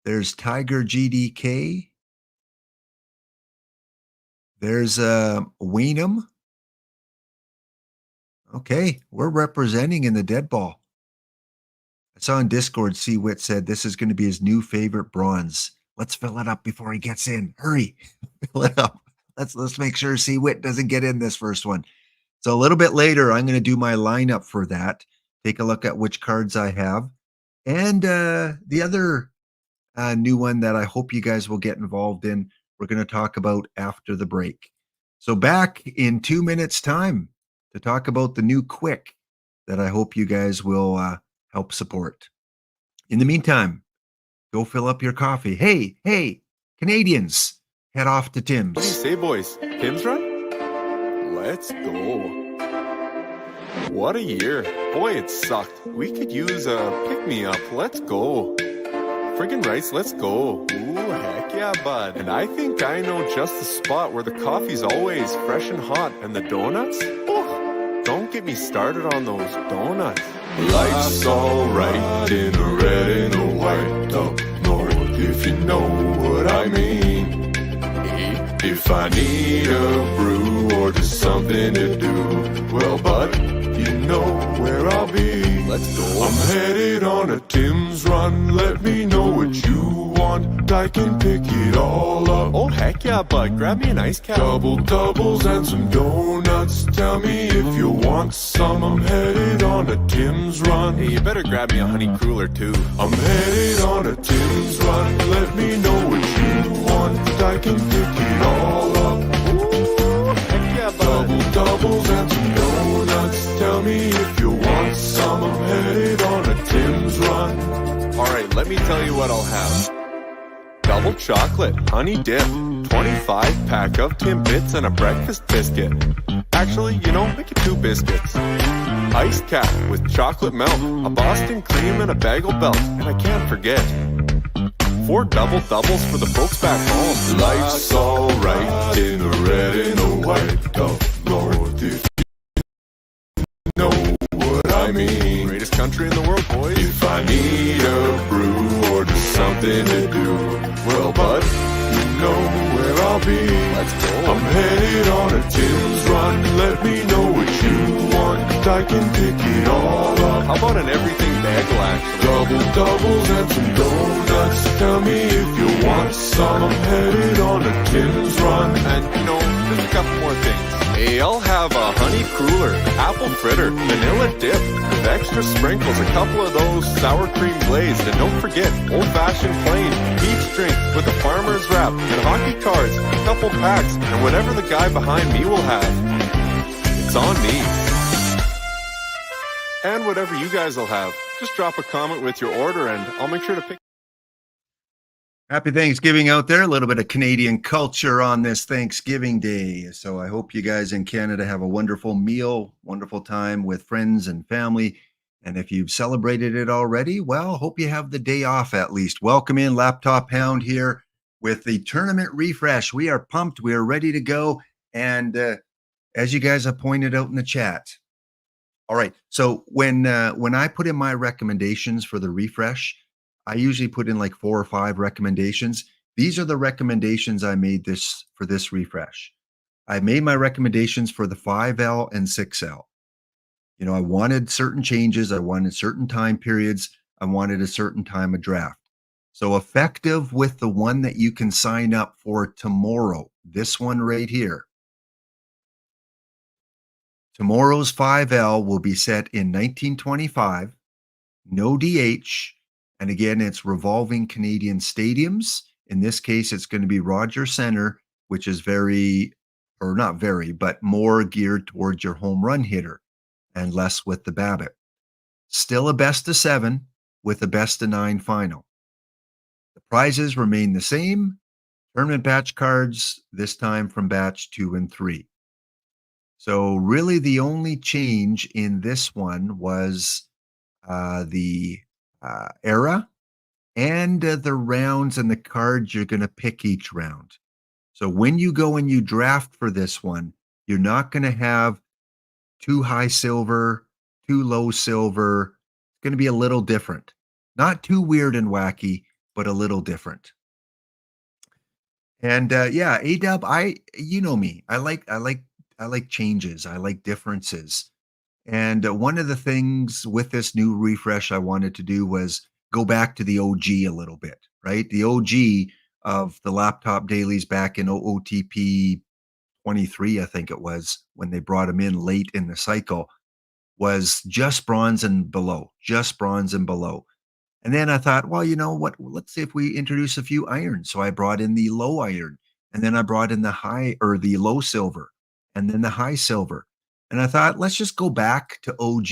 There's Tiger GDK. There's Weenum. Okay, we're representing in the dead ball. I saw in Discord, C. Witt said this is going to be his new favorite bronze. Let's fill it up before he gets in. Hurry, fill it up. Let's make sure C. Witt doesn't get in this first one. So a little bit later, I'm going to do my lineup for that. Take a look at which cards I have. And the other new one that I hope you guys will get involved in, we're going to talk about after the break. So back in 2 minutes' time to talk about the new Quick that I hope you guys will help support. In the meantime, go fill up your coffee. Hey, Canadians, head off to Tim's. What do you say, boys? Tim's run? Let's go. What a year. Boy, it sucked. We could use a pick-me-up. Let's go. Friggin' rice, let's go. Ooh, heck yeah, bud. And I think I know just the spot where the coffee's always fresh and hot. And the donuts? Oh, don't get me started on those donuts. Life's alright in a red and a white up north, if you know what I mean. If I need a brew or just something to do, well, bud, you know where I'll be. Let's go. I'm headed on a Tim's run. Let me know what you want. I can pick it all up. Oh, heck yeah, bud. Grab me an ice cap. Double doubles and some donuts. Tell me if you want some. I'm headed on a Tim's run. Hey, you better grab me a honey cruller, too. I'm headed on a Tim's run. Let me know what you want. I can pick it all up. Ooh, heck yeah, bud. Double doubles and some donuts. Tell me if you want some. I'm headed on a Tim's run. Alright, let me tell you what I'll have. Double chocolate, honey dip, 25 pack of Timbits and a breakfast biscuit. Actually, you know, make it 2 biscuits. Ice cap with chocolate melt, a Boston cream and a bagel belt. And I can't forget 4 double doubles for the folks back home. Life's alright in a red and a white up north, if you know what I mean. Greatest country in the world, boys. If I need a brew or just something to do, well, bud, you know where I'll be. Let's go. I'm headed on a Tim's run. Let me know what you want. I can pick it all up. How about an everything bagel, actually? Double doubles and some donuts. Tell me if you want some. I'm headed on a Tim's run. And, you know, there's a couple more things. Hey, I'll have a honey cruller, apple fritter, vanilla dip, with extra sprinkles, a couple of those sour cream glazed, and don't forget, old-fashioned plain, peach drink with a farmer's wrap, and hockey cards, a couple packs, and whatever the guy behind me will have. It's on me. And whatever you guys will have. Just drop a comment with your order, and I'll make sure to pick. Happy Thanksgiving out there. A little bit of Canadian culture on this Thanksgiving Day. So I hope you guys in Canada have a wonderful meal, wonderful time with friends and family. And if you've celebrated it already, well, hope you have the day off at least. Welcome in, Laptop Hound here with the tournament refresh. We are pumped. We are ready to go. And as you guys have pointed out in the chat, all right. So when I put in my recommendations for the refresh, I usually put in like 4 or 5 recommendations. These are the recommendations I made for this refresh. I made my recommendations for the 5L and 6L. You know, I wanted certain changes. I wanted certain time periods. I wanted a certain time of draft. So effective with the one that you can sign up for tomorrow, this one right here. Tomorrow's 5L will be set in 1925, no DH, and again, it's revolving Canadian stadiums. In this case, it's going to be Rogers Centre, which is not very, but more geared towards your home run hitter and less with the Babbitt. Still a best of 7 with a best of 9 final. The prizes remain the same. Tournament batch cards, this time from batch 2 and 3. So really the only change in this one was the era and the rounds and the cards you're going to pick each round. So when you go and you draft for this one, you're not going to have too high silver, too low silver. It's going to be a little different. Not too weird and wacky, but a little different. And yeah, AW, you know me. I like changes. I like differences. And one of the things with this new refresh I wanted to do was go back to the OG a little bit, right? The OG of the laptop dailies back in OOTP 23, I think it was, when they brought them in late in the cycle, was just bronze and below, just bronze and below. And then I thought, well, you know what? Let's see if we introduce a few irons. So I brought in the low iron, and then I brought in the low silver, and then the high silver. And I thought, let's just go back to OG,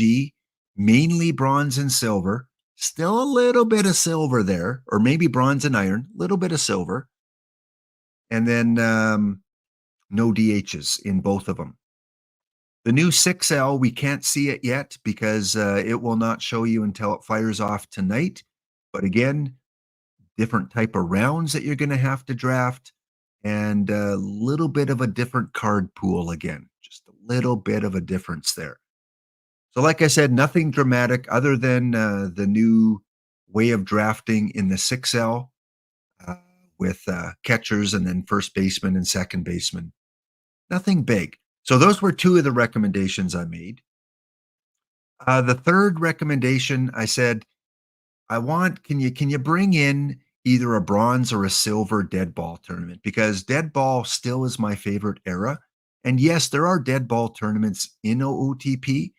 mainly bronze and silver, still a little bit of silver there, or maybe bronze and iron, a little bit of silver. And then no DHs in both of them. The new 6L, we can't see it yet because it will not show you until it fires off tonight. But again, different type of rounds that you're going to have to draft and a little bit of a different card pool again. Just a little bit of a difference there. So like I said, nothing dramatic other than the new way of drafting in the 6L with catchers and then first baseman and second baseman. Nothing big. So those were 2 of the recommendations I made. The third recommendation, I said, can you bring in either a bronze or a silver dead ball tournament? Because dead ball still is my favorite era. And yes, there are dead ball tournaments in OOTP,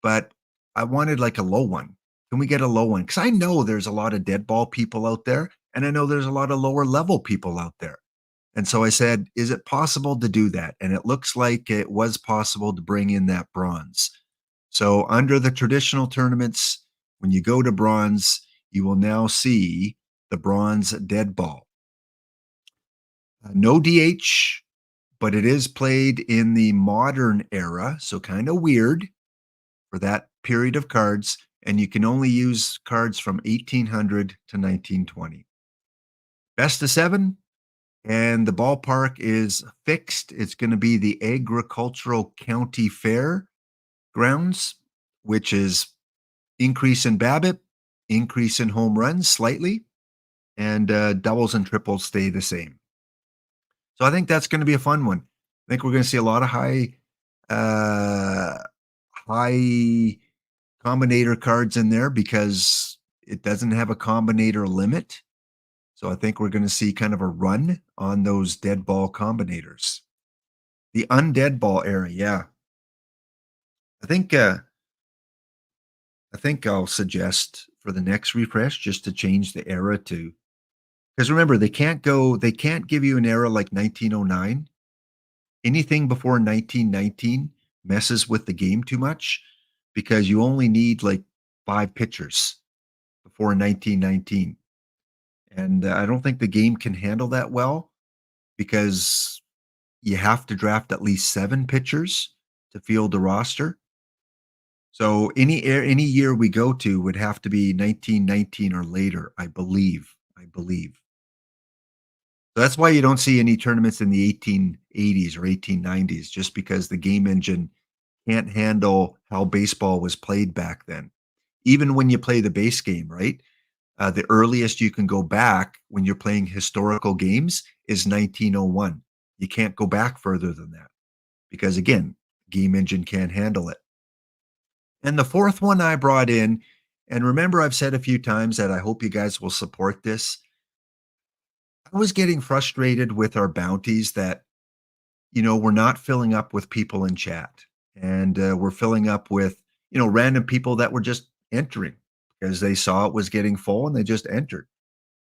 but I wanted like a low one. Can we get a low one? Because I know there's a lot of dead ball people out there, and I know there's a lot of lower level people out there. And so I said, is it possible to do that? And it looks like it was possible to bring in that bronze. So under the traditional tournaments, when you go to bronze, you will now see the bronze dead ball. No DH, but it is played in the modern era. So kind of weird for that period of cards. And you can only use cards from 1800 to 1920. Best of 7. And the ballpark is fixed. It's going to be the Agricultural County Fair grounds, which is increase in Babbitt, increase in home runs slightly, and doubles and triples stay the same. So I think that's going to be a fun one. I think we're going to see a lot of high combinator cards in there because it doesn't have a combinator limit. So I think we're going to see kind of a run on those dead ball combinators. The undead ball era, yeah. I think I'll suggest for the next refresh just to change the era to, because remember they can't give you an era like 1909. Anything before 1919 messes with the game too much because you only need like 5 pitchers before 1919. And I don't think the game can handle that well because you have to draft at least 7 pitchers to field the roster. So any year we go to would have to be 1919 or later, I believe. So that's why you don't see any tournaments in the 1880s or 1890s, just because the game engine can't handle how baseball was played back then. Even when you play the base game, right? The earliest you can go back when you're playing historical games is 1901. You can't go back further than that because, again, game engine can't handle it. And the fourth one I brought in, and remember, I've said a few times that I hope you guys will support this. I was getting frustrated with our bounties that, we're not filling up with people in chat. And we're filling up with, random people that were just entering because they saw it was getting full and they just entered.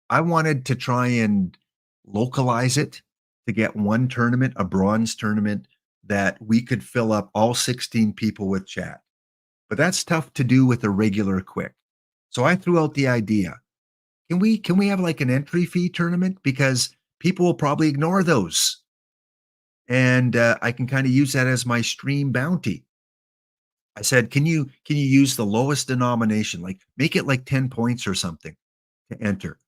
I wanted to try and localize it to get one tournament, a bronze tournament, that we could fill up all 16 people with chat. But that's tough to do with a regular quick. So I threw out the idea. Can we have like an entry fee tournament? Because people will probably ignore those. And I can kind of use that as my stream bounty. I said, can you use the lowest denomination? Like make it like 10 points or something to enter.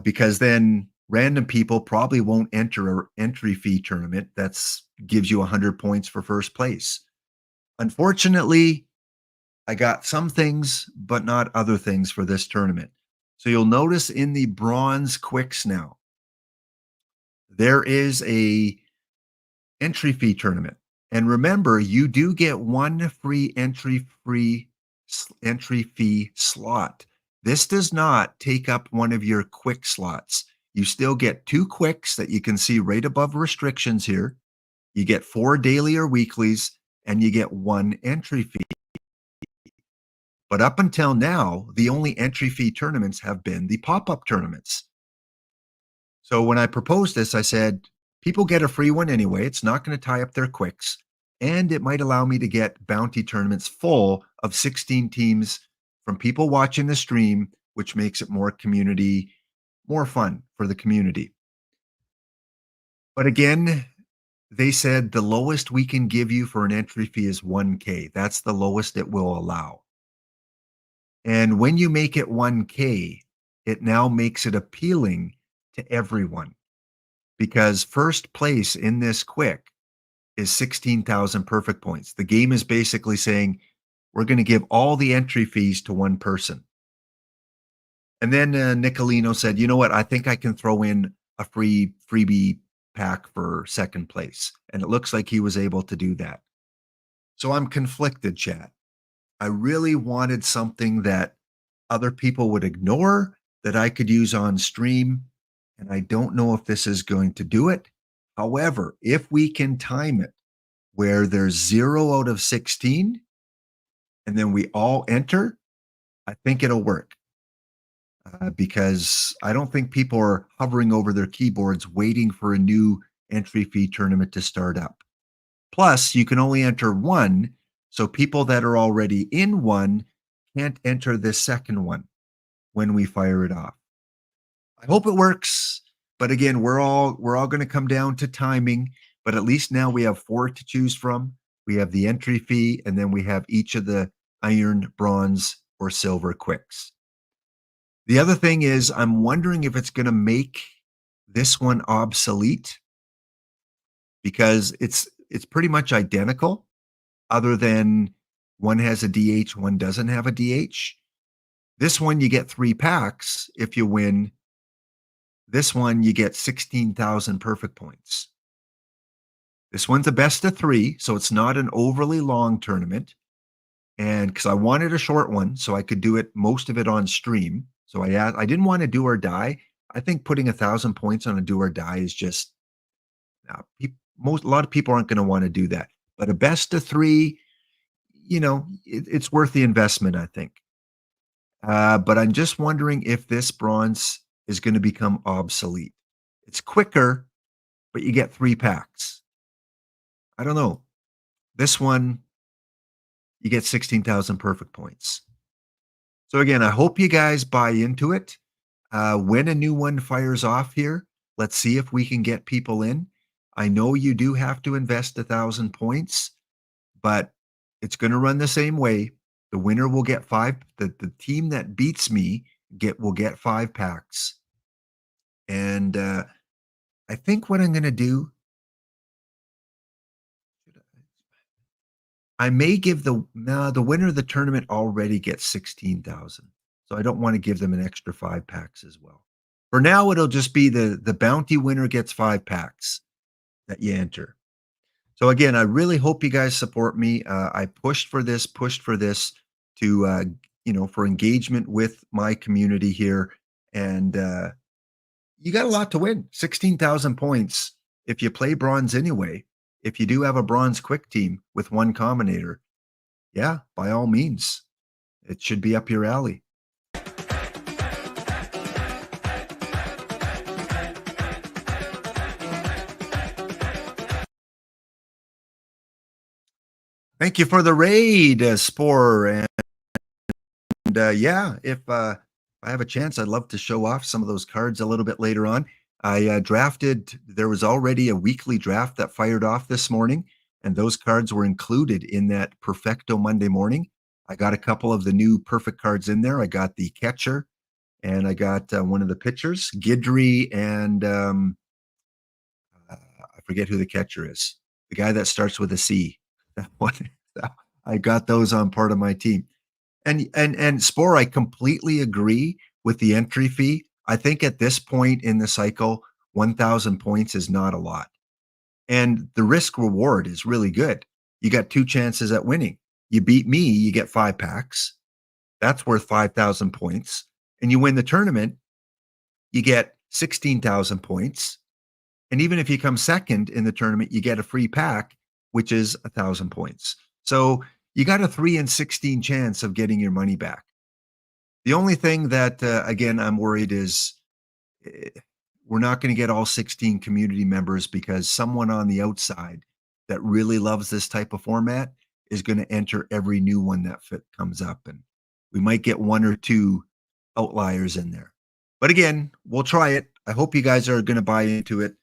Because then random people probably won't enter an entry fee tournament that's gives you 100 points for first place. Unfortunately, I got some things, but not other things for this tournament. So you'll notice in the bronze quicks now, there is a entry fee tournament. And remember, you do get one free entry fee slot. This does not take up one of your quick slots. You still get 2 quicks that you can see right above restrictions here. You get 4 daily or weeklies, and you get 1 entry fee. But up until now, the only entry fee tournaments have been the pop-up tournaments. So when I proposed this, I said, people get a free one anyway. It's not going to tie up their quicks. And it might allow me to get bounty tournaments full of 16 teams from people watching the stream, which makes it more fun for the community. But again, they said the lowest we can give you for an entry fee is 1K. That's the lowest it will allow. And when you make it 1K, it now makes it appealing to everyone because first place in this quick is 16,000 perfect points. The game is basically saying, we're going to give all the entry fees to one person. And then Nicolino said, you know what? I think I can throw in a freebie pack for second place. And it looks like he was able to do that. So I'm conflicted, chat. I really wanted something that other people would ignore that I could use on stream. And I don't know if this is going to do it. However, if we can time it where there's 0 out of 16 and then we all enter, I think it'll work. Because I don't think people are hovering over their keyboards waiting for a new entry fee tournament to start up. Plus, you can only enter one, so people that are already in one can't enter this second one when we fire it off. I hope it works, but again, we're all going to come down to timing, but at least now we have 4 to choose from. We have the entry fee, and then we have each of the iron, bronze, or silver quicks. The other thing is, I'm wondering if it's going to make this one obsolete because it's pretty much identical, other than one has a DH, one doesn't have a DH. This one, you get 3 packs if you win. This one, you get 16,000 perfect points. This one's a best of 3, so it's not an overly long tournament. And because I wanted a short one, so I could do it most of it on stream. So I didn't want to do or die. I think putting 1,000 points on a do or die is just a lot of people aren't going to want to do that. But a best of 3, it's worth the investment, I think. But I'm just wondering if this bronze is going to become obsolete. It's quicker, but you get 3 packs. I don't know. This one, you get 16,000 perfect points. So again, I hope you guys buy into it. When a new one fires off here, let's see if we can get people in. I know you do have to invest 1,000 points, but it's going to run the same way. The winner will get 5. The team that beats me will get 5 packs. And I think what I'm going to do, I may give the winner of the tournament already gets 16,000. So I don't want to give them an extra 5 packs as well. For now, it'll just be the bounty winner gets 5 packs that you enter. So again, I really hope you guys support me. I pushed for this to for engagement with my community here, and you got a lot to win. 16,000 points if you play bronze anyway. If you do have a bronze quick team with one combinator, yeah, by all means, it should be up your alley. Thank you for the raid, Spore. And yeah, if I have a chance, I'd love to show off some of those cards a little bit later on. I drafted, there was already a weekly draft that fired off this morning, and those cards were included in that Perfecto Monday morning. I got a couple of the new perfect cards in there. I got the catcher, and I got one of the pitchers, Gidry, and I forget who the catcher is. The guy that starts with a C. That one. I got those on part of my team. And Spore, I completely agree with the entry fee. I think at this point in the cycle, 1,000 points is not a lot. And the risk reward is really good. You got 2 chances at winning. You beat me, you get 5 packs. That's worth 5,000 points. And you win the tournament, you get 16,000 points. And even if you come second in the tournament, you get a free pack, which is 1,000 points. So you got a 3 in 16 chance of getting your money back. The only thing that, again, I'm worried is we're not going to get all 16 community members because someone on the outside that really loves this type of format is going to enter every new one that comes up. And we might get 1 or 2 outliers in there. But again, we'll try it. I hope you guys are going to buy into it.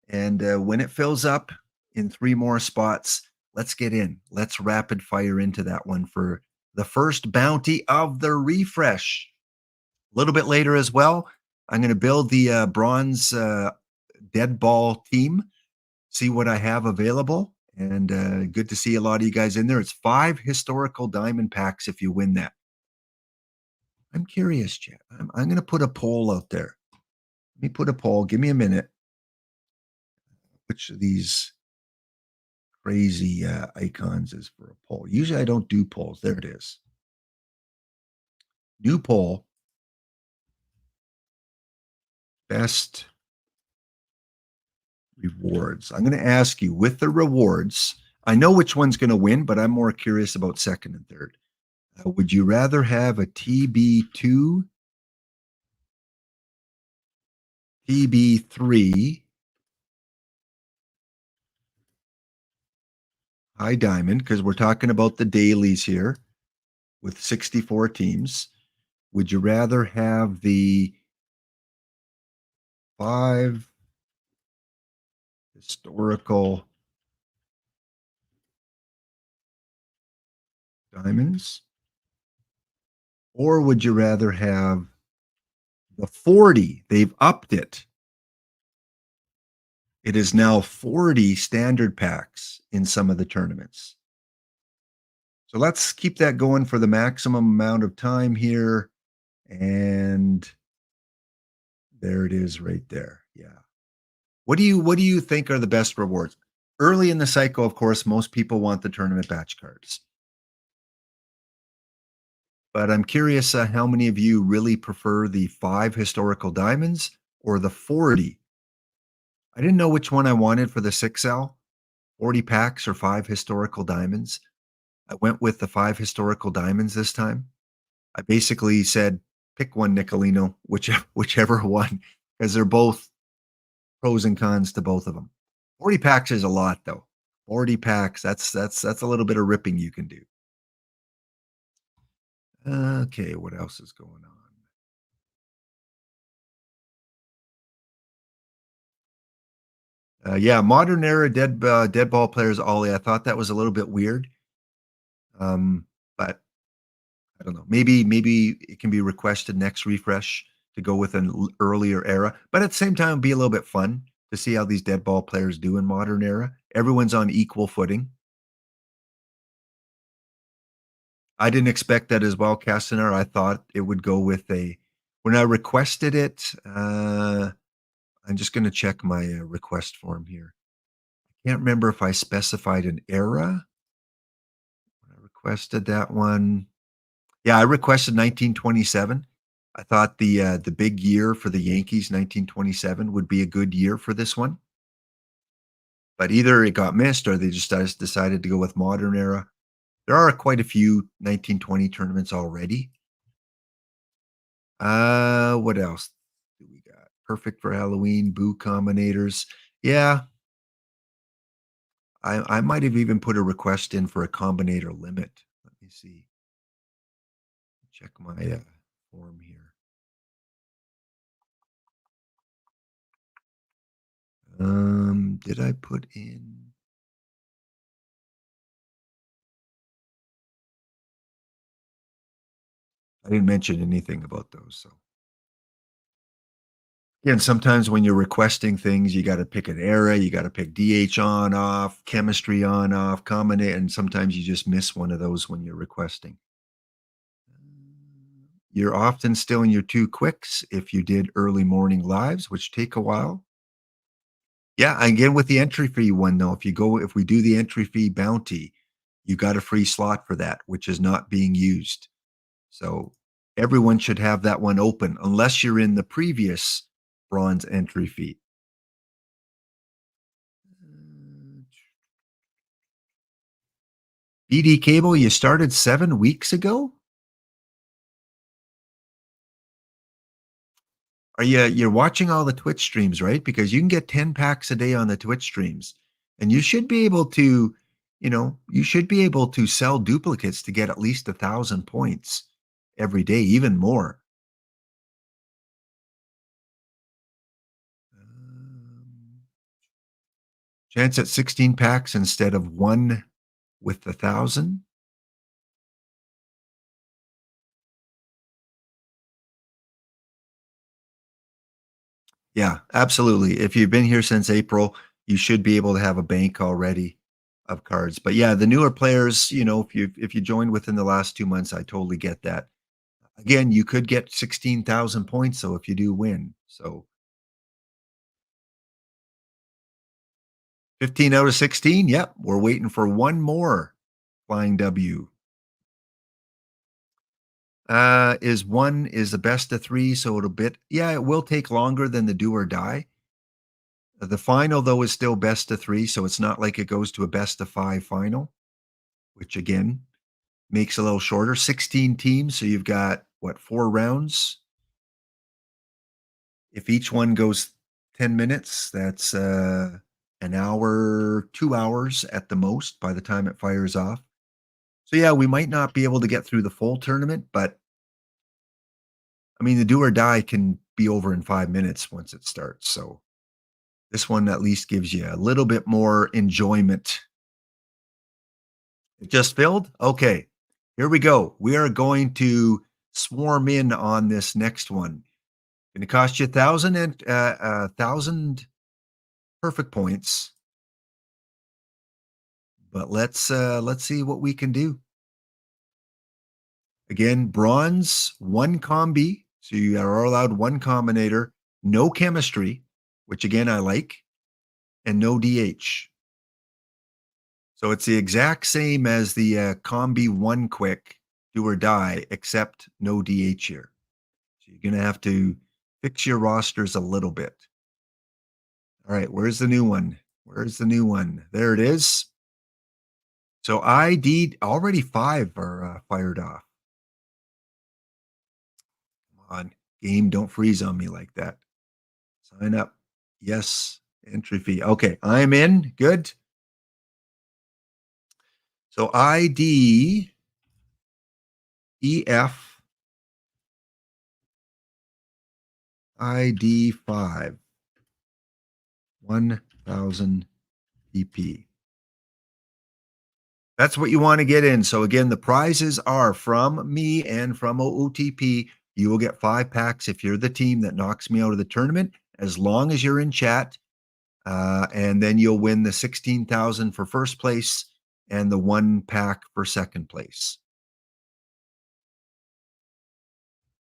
And when it fills up in 3 more spots, let's get in. Let's rapid fire into that one for the first bounty of the refresh. A little bit later as well, I'm going to build the bronze dead ball team, see what I have available. And good to see a lot of you guys in there. It's 5 historical diamond packs if you win that. I'm curious, chat. I'm going to put a poll out there. Let me put a poll. Give me a minute. Which of these crazy icons is for a poll? Usually I don't do polls. There it is. New poll. Best rewards. I'm going to ask you with the rewards. I know which one's going to win, but I'm more curious about second and third. Would you rather have a TB2, TB3, high diamond, because we're talking about the dailies here with 64 teams. Would you rather have the 5 historical diamonds? Or would you rather have the 40? They've upped it. It is now 40 standard packs in some of the tournaments. So let's keep that going for the maximum amount of time here. And there it is right there. Yeah. What do you think are the best rewards? Early in the cycle, of course, most people want the tournament batch cards. But I'm curious how many of you really prefer the 5 historical diamonds or the 40. I didn't know which one I wanted for the 6L, 40 packs or 5 historical diamonds. I went with the 5 historical diamonds this time. I basically said, pick one, Nicolino, whichever one, because they're both pros and cons to both of them. 40 packs is a lot, though. 40 packs, that's a little bit of ripping you can do. Okay, what else is going on? Yeah, modern era dead ball players, Ollie. I thought that was a little bit weird. But I don't know. Maybe it can be requested next refresh to go with an earlier era. But at the same time, it'd be a little bit fun to see how these dead ball players do in modern era. Everyone's on equal footing. I didn't expect that as well, Castaner. I thought it would go with when I requested it, I'm just going to check my request form here. I can't remember if I specified an era. When I requested that one. Yeah, I requested 1927. I thought the big year for the Yankees, 1927, would be a good year for this one. But either it got missed or they just decided to go with modern era. There are quite a few 1920 tournaments already. What else do we got? Perfect for Halloween, Boo Combinators. Yeah. I might have even put a request in for a combinator limit. Let me see. Check my form here. Did I put in? I didn't mention anything about those. So again, sometimes when you're requesting things, you got to pick an era, you got to pick DH on, off, chemistry on, off, combinate, and sometimes you just miss one of those when you're requesting. You're often still in your 2 quicks if you did early morning lives, which take a while. Yeah, again with the entry fee one though, if we do the entry fee bounty, you got a free slot for that, which is not being used. So everyone should have that one open unless you're in the previous bronze entry fee. BD Cable, you started 7 weeks ago? You're watching all the Twitch streams, right? Because you can get 10 packs a day on the Twitch streams. And you should be able to, sell duplicates to get at least 1,000 points every day, even more. Chance at 16 packs instead of 1 with 1,000. Yeah, absolutely. If you've been here since April, you should be able to have a bank already of cards. But yeah, the newer players, if you joined within the last 2 months, I totally get that. Again, you could get 16,000 points though if you do win. So 15 out of 16. Yep, we're waiting for one more flying W. Is the best of 3, so it will take longer than the do or die. The final though is still best of 3, so it's not like it goes to a best of 5 final, which again makes it a little shorter. 16 teams, so you've got 4 rounds. If each one goes 10 minutes, that's an hour, 2 hours at the most by the time it fires off. So yeah, we might not be able to get through the full tournament, but I mean, the do or die can be over in 5 minutes once it starts. So this one at least gives you a little bit more enjoyment. It just filled? Okay, here we go. We are going to swarm in on this next one. Going to cost you 1,000 perfect points. But let's see what we can do. Again, bronze, 1 combi. So you are allowed 1 combinator, no chemistry, which again I like, and no DH. So it's the exact same as the combi 1 quick do or die, except no DH here. So you're going to have to fix your rosters a little bit. All right, where's the new one? Where's the new one? There it is. So ID already 5 are fired off. Come on, game, don't freeze on me like that. Sign up. Yes, entry fee. Okay, I'm in. Good. So ID EF ID 5 1,000 EP. That's what you want to get in. So again, the prizes are from me and from OOTP You will get 5 packs if you're the team that knocks me out of the tournament, as long as you're in chat. And then you'll win the 16,000 for first place and the 1 pack for second place.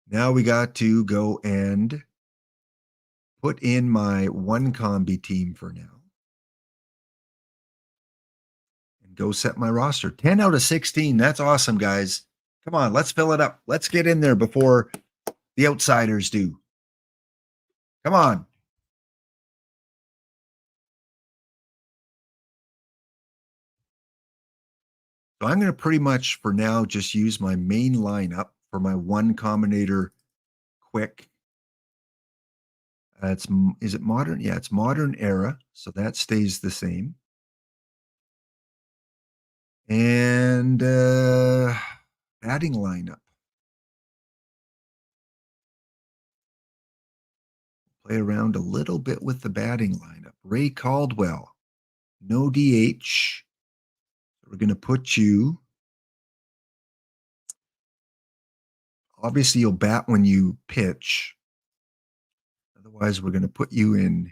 Now we got to go and put in my 1 combi team for now. And go set my roster. 10 out of 16. That's awesome, guys. Come on, let's fill it up. Let's get in there before the outsiders do. Come on. So I'm going to pretty much for now just use my main lineup for my 1 combinator quick. Is it modern? Yeah, it's modern era. So that stays the same. And batting lineup. Play around a little bit with the batting lineup. Ray Caldwell, no DH. We're going to put you. Obviously, you'll bat when you pitch. Otherwise, we're going to put you in.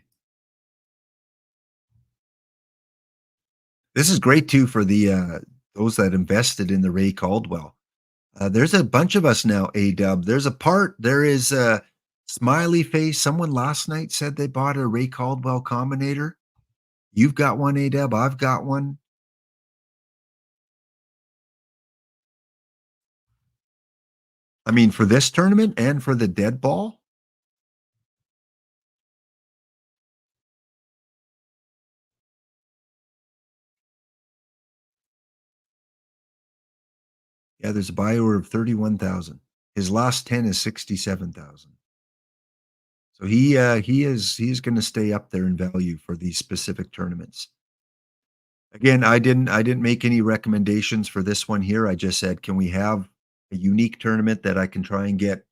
This is great too for the those that invested in the Ray Caldwell. There's a bunch of us now, A-Dub. There is a smiley face. Someone last night said they bought a Ray Caldwell combinator. You've got one, A-Dub. I've got one. I mean, for this tournament and for the dead ball. Yeah, there's a buy order of 31,000. His last 10 is 67,000. So he's going to stay up there in value for these specific tournaments. Again, I didn't make any recommendations for this one here. I just said, can we have a unique tournament that I can try and get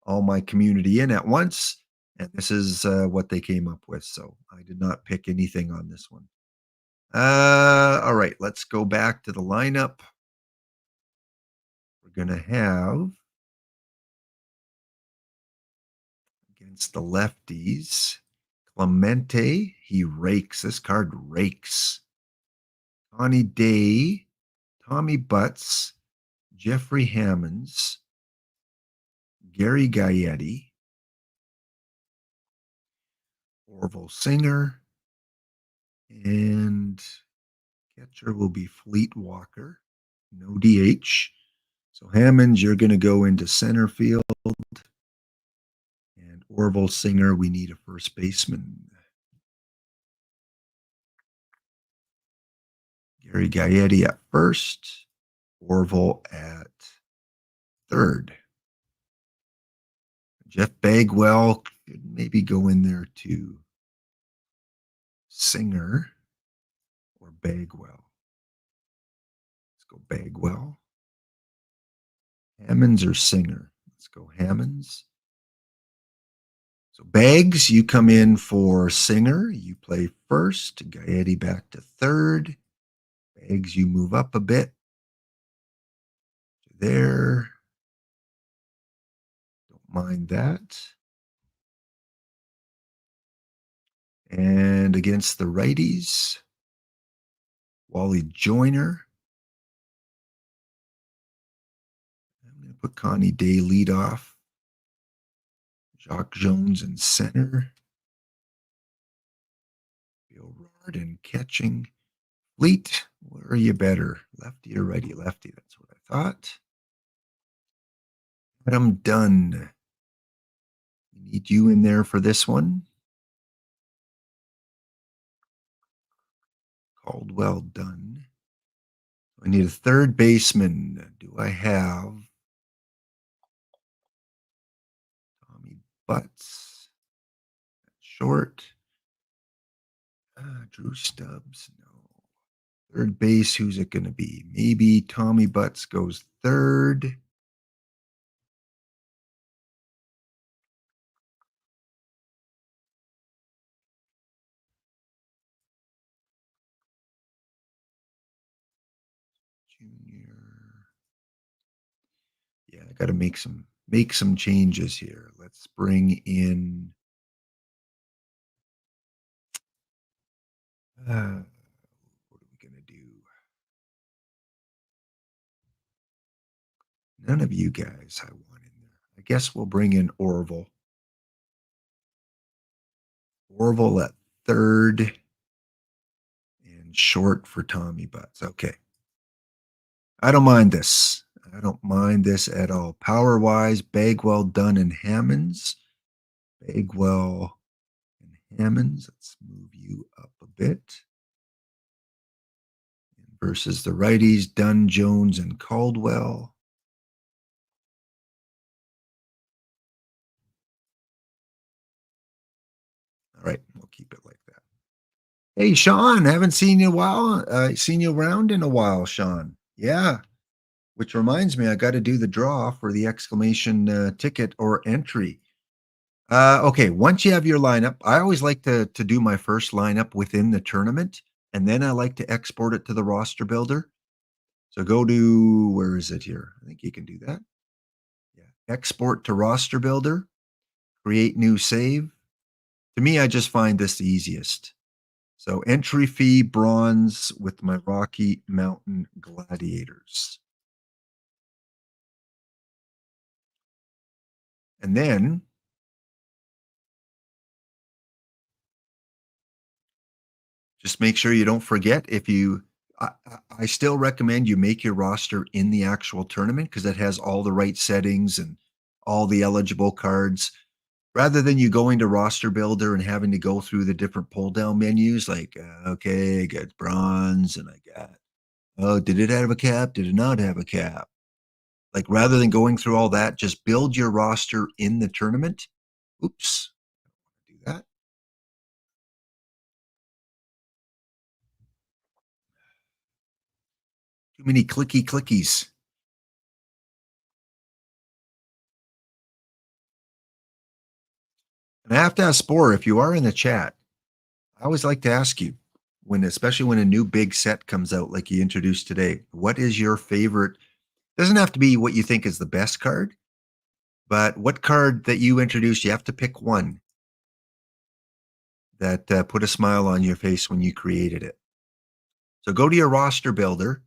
all my community in at once? And this is what they came up with. So I did not pick anything on this one. All right, let's go back to the lineup. We're going to have against the lefties, Clemente. He rakes. This card rakes. Connie Day, Tommy Butts, Jeffrey Hammonds, Gary Gaetti, Orville Singer, and catcher will be Fleet Walker. No DH. So Hammonds, you're going to go into center field. And Orville Singer, we need a first baseman. Gary Gaetti at first. Orville at third. Jeff Bagwell could maybe go in there too. Singer or Bagwell. Let's go Bagwell. Hammonds or Singer? Let's go Hammonds. So Bags, you come in for Singer. You play first. Gaetti back to third. Bags, you move up a bit. There. Don't mind that. And against the righties, Wally Joyner. I'm going to put Connie Day lead off. Jacques Jones in center. Bill Rardin catching. Fleet, where are you better? Lefty or righty? Lefty, that's what I thought. Adam Dunn. We need you in there for this one. Caldwell Dunn. I need a third baseman. Do I have Tommy Butts? Short. Drew Stubbs. No. Third base, who's it going to be? Maybe Tommy Butts goes third. Junior. Yeah, I got to make some make some changes here. Let's bring in what are we going to do? None of you guys I want in there. I guess we'll bring in Orville. Orville at third and short for Tommy Butts. Okay. I don't mind this. I don't mind this at all. Power-wise, Bagwell, Dunn, and Hammonds. Bagwell and Hammonds. Let's move you up a bit. Versus the righties, Dunn, Jones, and Caldwell. All right, we'll keep it like that. Hey, Sean, haven't seen you a while. Seen you around in a while, Sean. Yeah. Which reminds me, I got to do the draw for the exclamation ticket or entry. Okay, once you have your lineup, I always like to do my first lineup within the tournament, and then I like to export it to the roster builder. So go to, where is it here? I think you can do that. Yeah, export to roster builder, create new save. To me, I just find this the easiest. So entry fee bronze with my Rocky Mountain Gladiators. And then just make sure you don't forget if you, I still recommend you make your roster in the actual tournament because it has all the right settings and all the eligible cards. Rather than you going to roster builder and having to go through the different pull down menus, like, okay, I got bronze and I got, oh, did it have a cap? Did it not have a cap? Like, rather than going through all that, just build your roster in the tournament. Oops, do that. Too many clicky clickies. And I have to ask Spore, if you are in the chat, I always like to ask you, especially when a new big set comes out like you introduced today, what is your favorite? Doesn't have to be what you think is the best card, but what card that you introduced, you have to pick one that put a smile on your face when you created it. So go to your roster builder.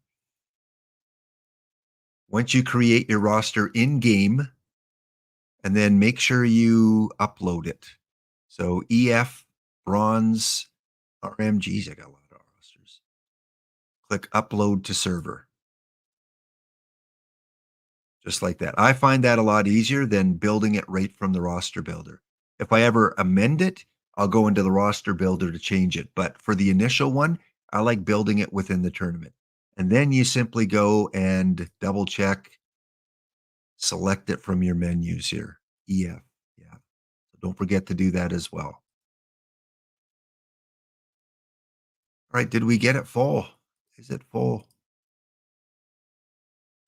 Once you create your roster in game, and then make sure you upload it. So EF, bronze, RMGs, I got a lot of rosters. Click upload to server. Just like that. I find that a lot easier than building it right from the roster builder. If I ever amend it, I'll go into the roster builder to change it. But for the initial one, I like building it within the tournament. And then you simply go and double check, select it from your menus here. EF. Yeah. So don't forget to do that as well. All right. Did we get it full? Is it full?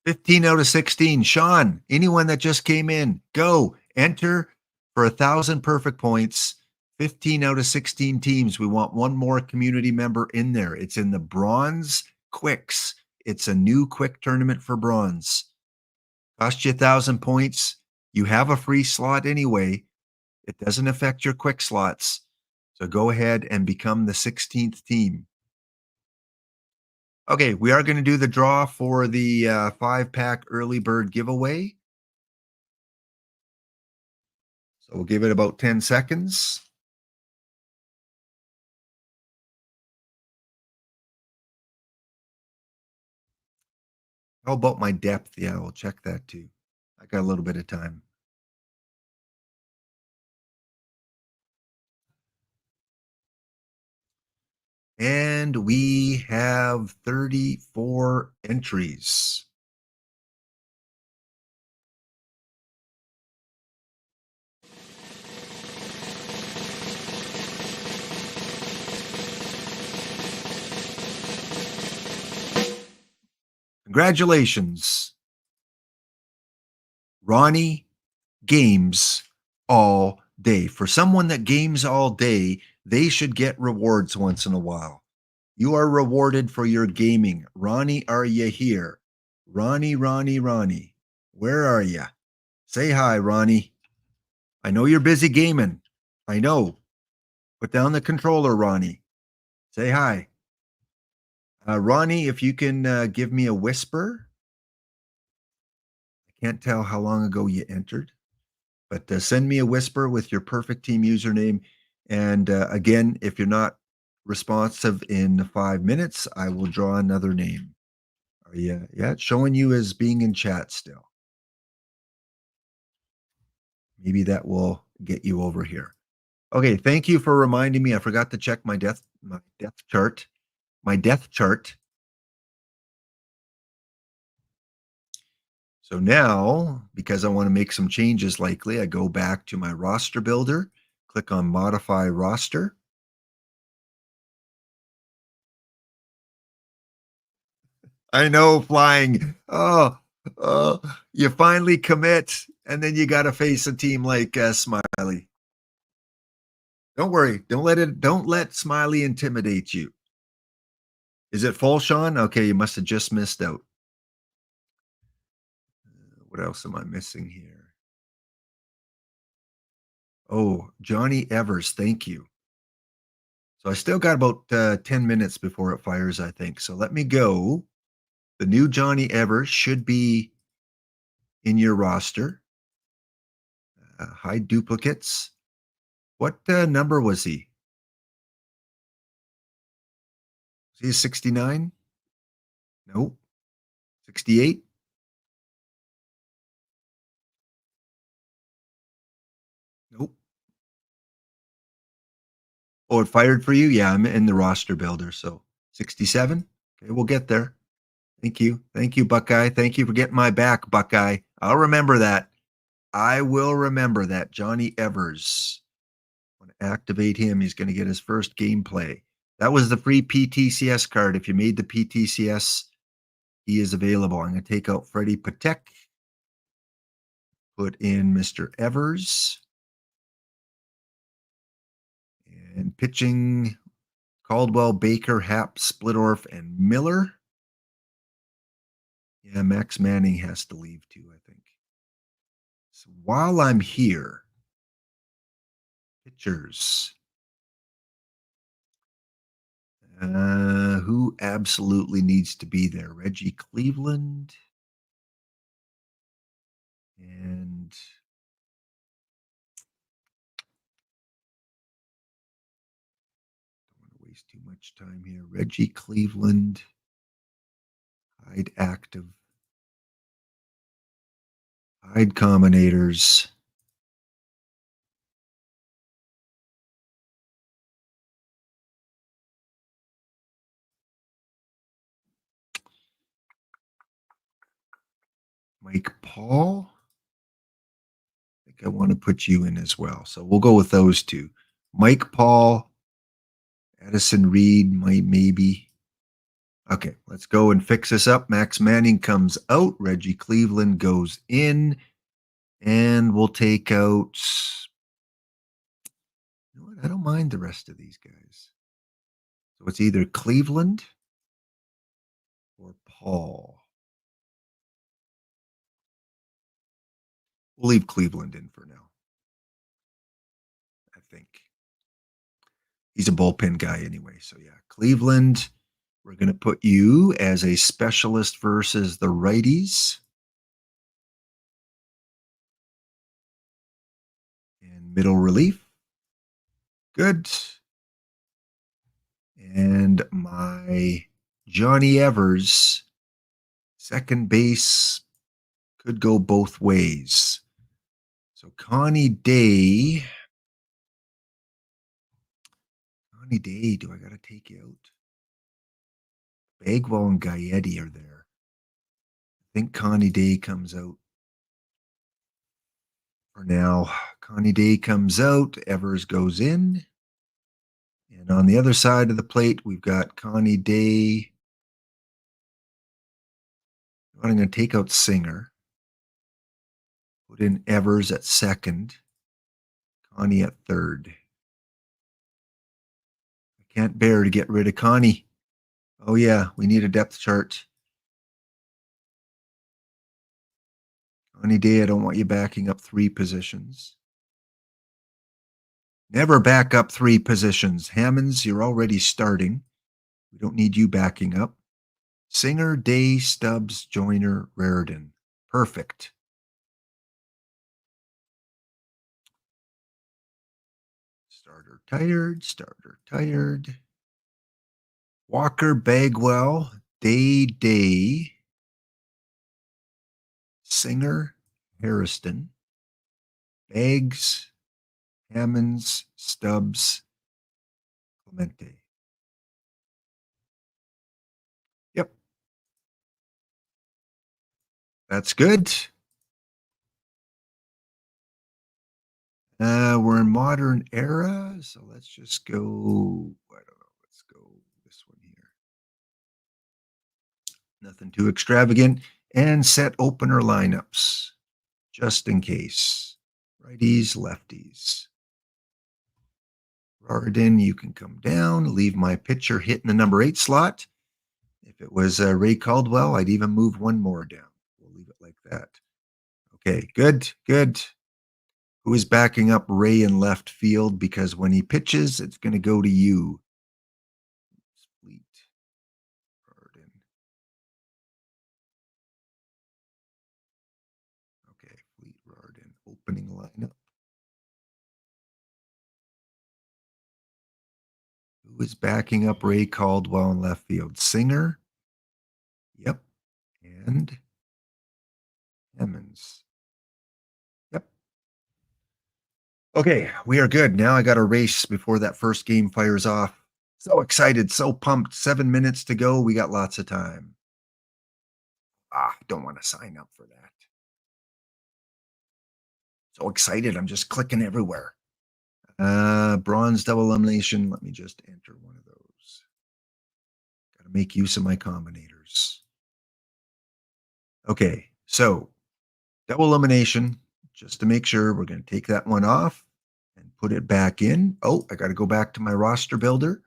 15 out of 16. Sean, anyone that just came in, go enter for 1,000 perfect points. 15 out of 16 teams. We want one more community member in there. It's in the bronze quicks. It's a new quick tournament for bronze. Cost you 1,000 points. You have a free slot anyway. It doesn't affect your quick slots. So go ahead and become the 16th team. Okay, we are going to do the draw for the 5-pack early bird giveaway. So we'll give it about 10 seconds. How about my depth? Yeah, we'll check that too. I got a little bit of time. And we have 34 entries. Congratulations. Ronnie games all day. For someone that games all day, they should get rewards once in a while. You are rewarded for your gaming. Ronnie, are you here? Ronnie, Ronnie, Ronnie. Where are you? Say hi, Ronnie. I know you're busy gaming. I know. Put down the controller, Ronnie. Say hi. Ronnie, if you can give me a whisper. I can't tell how long ago you entered, but send me a whisper with your perfect team username. And again, if you're not responsive in 5 minutes, I will draw another name. Are you? Yeah, it's showing you as being in chat still. Maybe that will get you over here. Okay, thank you for reminding me. I forgot to check my death chart. My death chart. So now, because I want to make some changes likely, I go back to my roster builder, click on modify roster. I know, flying. Oh, you finally commit, and then you got to face a team like Smiley. Don't worry. Don't let Smiley intimidate you. Is it full, Sean? Okay, you must have just missed out. What else am I missing here? Oh, Johnny Evers, thank you. So I still got about 10 minutes before it fires, I think. So let me go. The new Johnny Evers should be in your roster. Hide duplicates. What number was he? Was he 69? Nope. 68? Nope. Oh, it fired for you? Yeah, I'm in the roster builder. So 67? Okay, we'll get there. Thank you. Thank you, Buckeye. Thank you for getting my back, Buckeye. I'll remember that. I will remember that. Johnny Evers. I want to activate him. He's going to get his first gameplay. That was the free PTCS card. If you made the PTCS, he is available. I'm going to take out Freddie Patek. Put in Mr. Evers. And pitching Caldwell, Baker, Happ, Splittorf, and Miller. Yeah, Max Manning has to leave too, I think. So while I'm here, pitchers. Who absolutely needs to be there? Reggie Cleveland. And don't want to waste too much time here. Reggie Cleveland. Hide active. Hide combinators. Mike Paul. I think I want to put you in as well. So we'll go with those two. Mike Paul, Addison Reed, maybe. Okay, let's go and fix this up. Max Manning comes out. Reggie Cleveland goes in. And we'll take out. You know what? I don't mind the rest of these guys. So it's either Cleveland or Paul. We'll leave Cleveland in for now. I think he's a bullpen guy anyway. So yeah, Cleveland. We're going to put you as a specialist versus the righties. And middle relief. Good. And my Johnny Evers, second base, could go both ways. So Connie Day. Connie Day, do I got to take you out? Bagwell and Gaetti are there. I think Connie Day comes out for now. Connie Day comes out. Evers goes in. And on the other side of the plate, we've got Connie Day. I'm going to take out Singer. Put in Evers at second. Connie at third. I can't bear to get rid of Connie. Oh, yeah, we need a depth chart. Any day, I don't want you backing up 3 positions. Never back up 3 positions. Hammonds, you're already starting. We don't need you backing up. Singer, Day, Stubbs, Joyner, Raritan. Perfect. Starter tired, starter tired. Walker, Bagwell, Day, Singer, Harrison, Baggs, Hammonds, Stubbs, Clemente. Yep. That's good. We're in modern era, so let's just go, I don't know, let's go this one here. Nothing too extravagant. And set opener lineups, just in case. Righties, lefties. Rardin, you can come down, leave my pitcher hitting the number 8 slot. If it was Ray Caldwell, I'd even move one more down. We'll leave it like that. Okay, good, good. Who is backing up Ray in left field? Because when he pitches, it's going to go to you. Fleet. Rardin. Okay, Fleet Rardin. Opening lineup. Who is backing up Ray Caldwell in left field? Singer. Yep. And Emmons. Yep. Okay, we are good. Now I got a race before that first game fires off. So excited, so pumped. 7 minutes to go. We got lots of time. Don't want to sign up for that. So excited. I'm just clicking everywhere. Bronze double elimination. Let me just enter one of those. Got to make use of my combinators. Okay, so double elimination. Just to make sure, we're going to take that one off and put it back in. Oh, I got to go back to my roster builder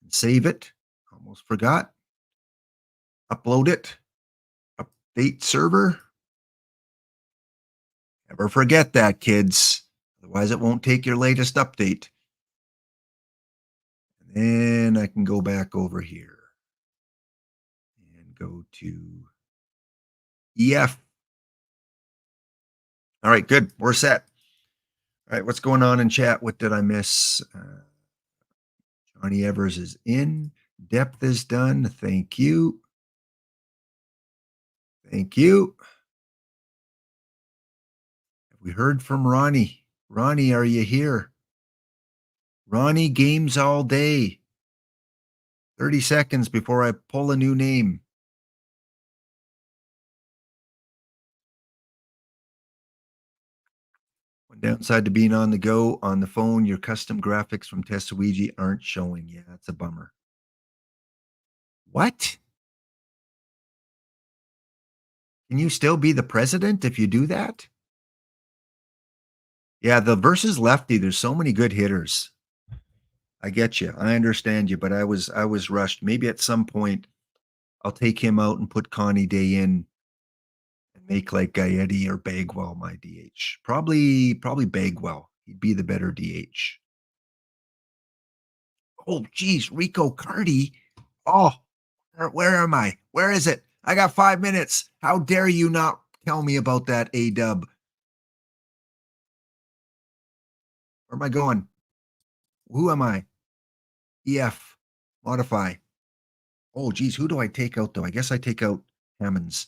and save it. Almost forgot. Upload it. Update server. Never forget that, kids. Otherwise, it won't take your latest update. And then I can go back over here and go to EF. All right, good. We're set. All right, what's going on in chat? What did I miss? Johnny Evers is in. Depth is done. Thank you. Thank you. Have we heard from Ronnie? Ronnie, are you here? Ronnie, games all day. 30 seconds before I pull a new name. One downside to being on the go on the phone, your custom graphics from Testuigi aren't showing. Yeah, that's a bummer. What? Can you still be the president if you do that? Yeah, the versus lefty, there's so many good hitters. I get you. I understand you, but I was rushed. Maybe at some point I'll take him out and put Connie Day in and make like Gaetti or Bagwell my DH. Probably Bagwell. He'd be the better DH. Oh, geez, Rico Cardi. Oh, where am I? Where is it? I got 5 minutes. How dare you not tell me about that, A-dub? Where am I going? Who am I? EF. Modify. Oh, geez, who do I take out, though? I guess I take out Hammonds.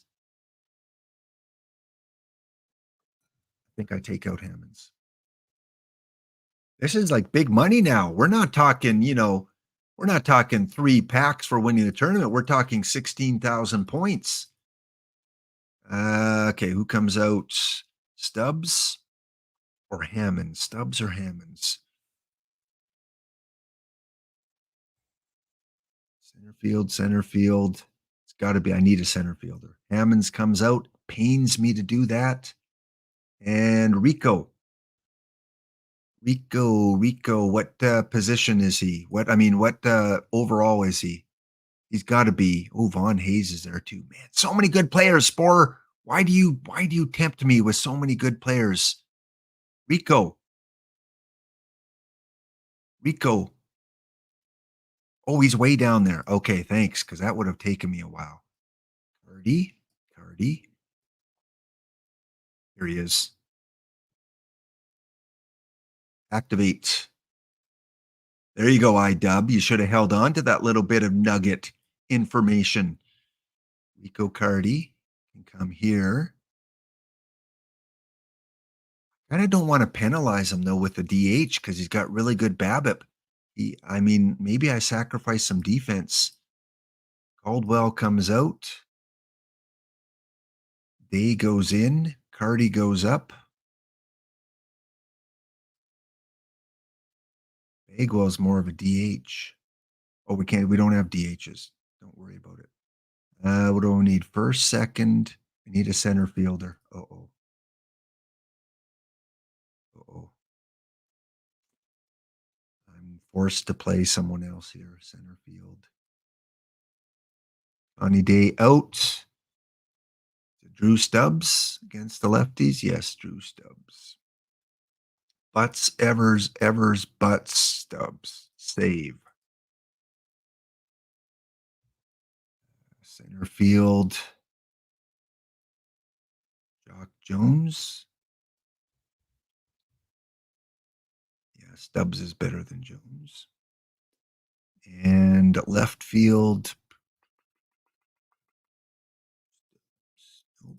I think I take out Hammonds. This is like big money now. We're not talking, we're not talking 3 packs for winning the tournament. We're talking 16,000 points. Okay, who comes out? Stubbs or Hammonds? Stubbs or Hammonds? Center field. It's got to be, I need a center fielder. Hammonds comes out. Pains me to do that. And Rico. What position is he? What overall is he? He's got to be. Oh, Vaughn Hayes is there too. Man, so many good players. Spore, Why do you tempt me with so many good players? Rico. Oh, he's way down there. Okay, thanks, because that would have taken me a while. Cardi. Here he is. Activate. There you go, iDub. You should have held on to that little bit of nugget information. Rico Cardi can come here. Kind of don't want to penalize him, though, with the DH because he's got really good BABIP. Maybe I sacrifice some defense. Caldwell comes out. Day goes in. Cardi goes up. Bagwell's more of a DH. Oh, we don't have DHs. Don't worry about it. What do we need? First, second. We need a center fielder. Uh-oh. I'm forced to play someone else here. Center field. Johnny Day out. Drew Stubbs against the lefties? Yes, Drew Stubbs. Butts, Evers, Butts, Stubbs. Save. Center field. Jock Jones. Yeah, Stubbs is better than Jones. And left field. Nope.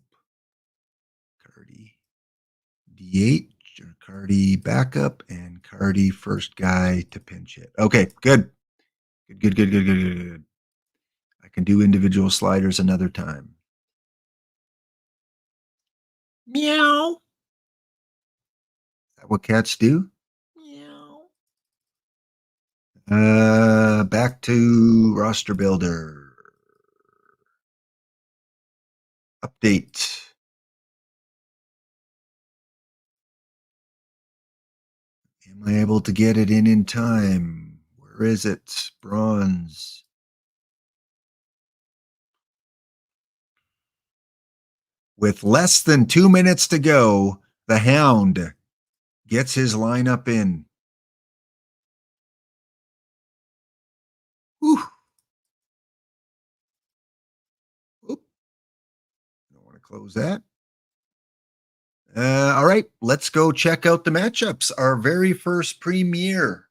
Cardi. DH. Cardi backup and Cardi first guy to pinch hit. Okay, good. Good. I can do individual sliders another time. Meow. Is that what cats do? Meow. Back to roster builder. Update. Am I able to get it in time? Where is it? Bronze. With less than 2 minutes to go, the Hound gets his lineup in. Whew. Oop. Don't want to close that. All right, let's go check out the matchups. Our very first premier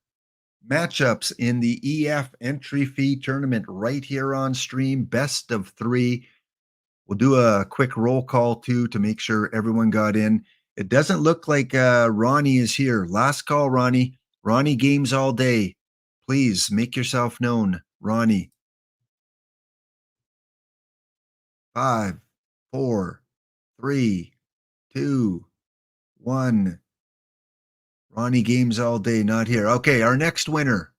matchups in the EF entry fee tournament right here on stream, best of 3. We'll do a quick roll call too to make sure everyone got in. It doesn't look like Ronnie is here. Last call, Ronnie. Ronnie games all day. Please make yourself known, Ronnie. 5, 4, 3, 2, 1. Ronnie games all day, not here. Okay, our next winner.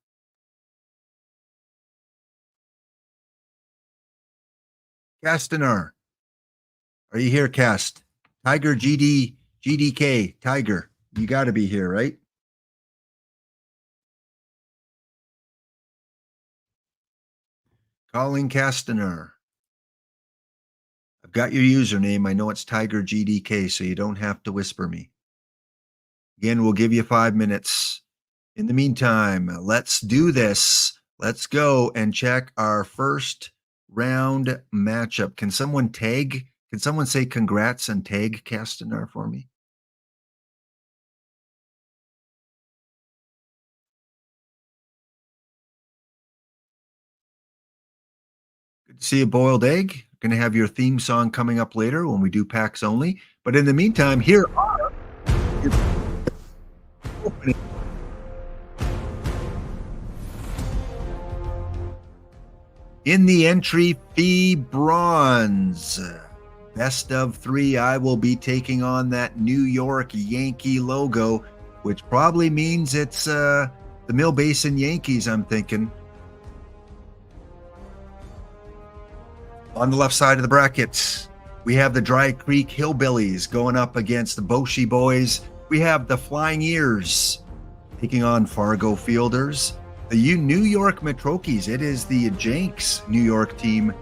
Castanar. Are you here, Cast? Tiger GDK. Tiger. You got to be here, right? Calling Castanar. I've got your username. I know it's Tiger GDK, so you don't have to whisper me. Again, we'll give you 5 minutes. In the meantime, let's do this. Let's go and check our first round matchup. Can someone tag? Can someone say congrats and tag Castanar for me? Good to see you, Boiled Egg. Going to have your theme song coming up later when we do packs only. But in the meantime, here are your opening. In the entry fee bronze, best of 3, I will be taking on that New York Yankee logo, which probably means it's the Mill Basin Yankees, I'm thinking. On the left side of the brackets, we have the Dry Creek Hillbillies going up against the Boshi Boys. We have the Flying Ears taking on Fargo Fielders. The New York Metrokies, it is the Jenks New York team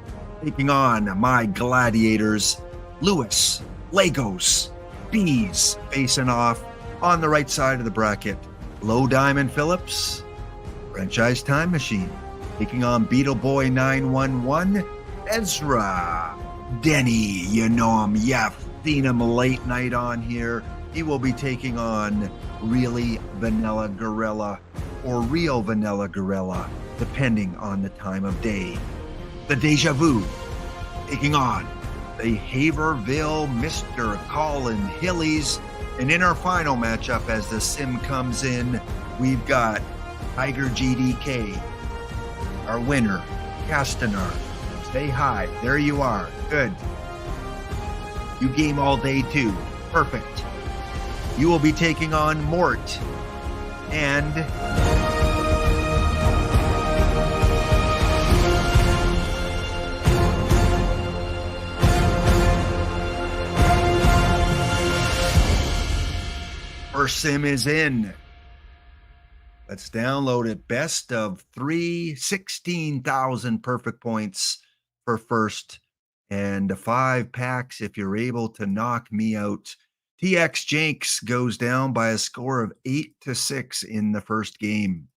taking on my Gladiators. Lewis, Lagos, Bees facing off on the right side of the bracket. Low Diamond Phillips, Franchise Time Machine, taking on Beetle Boy 911, Ezra, Denny, you know him, you've seen him late night on here. He will be taking on Really Vanilla Gorilla or Real Vanilla Gorilla, depending on the time of day. The Deja Vu taking on the Haverville Mr. Colin Hillies. And in our final matchup, as the sim comes in, we've got Tiger GDK, our winner, Castanar. Stay high. There you are. Good. You game all day too. Perfect. You will be taking on Mort and first sim is in. Let's download it. Best of 3, 16,000 perfect points for first, and 5 packs if you're able to knock me out. TX Jenks goes down by a score of 8-6 in the first game.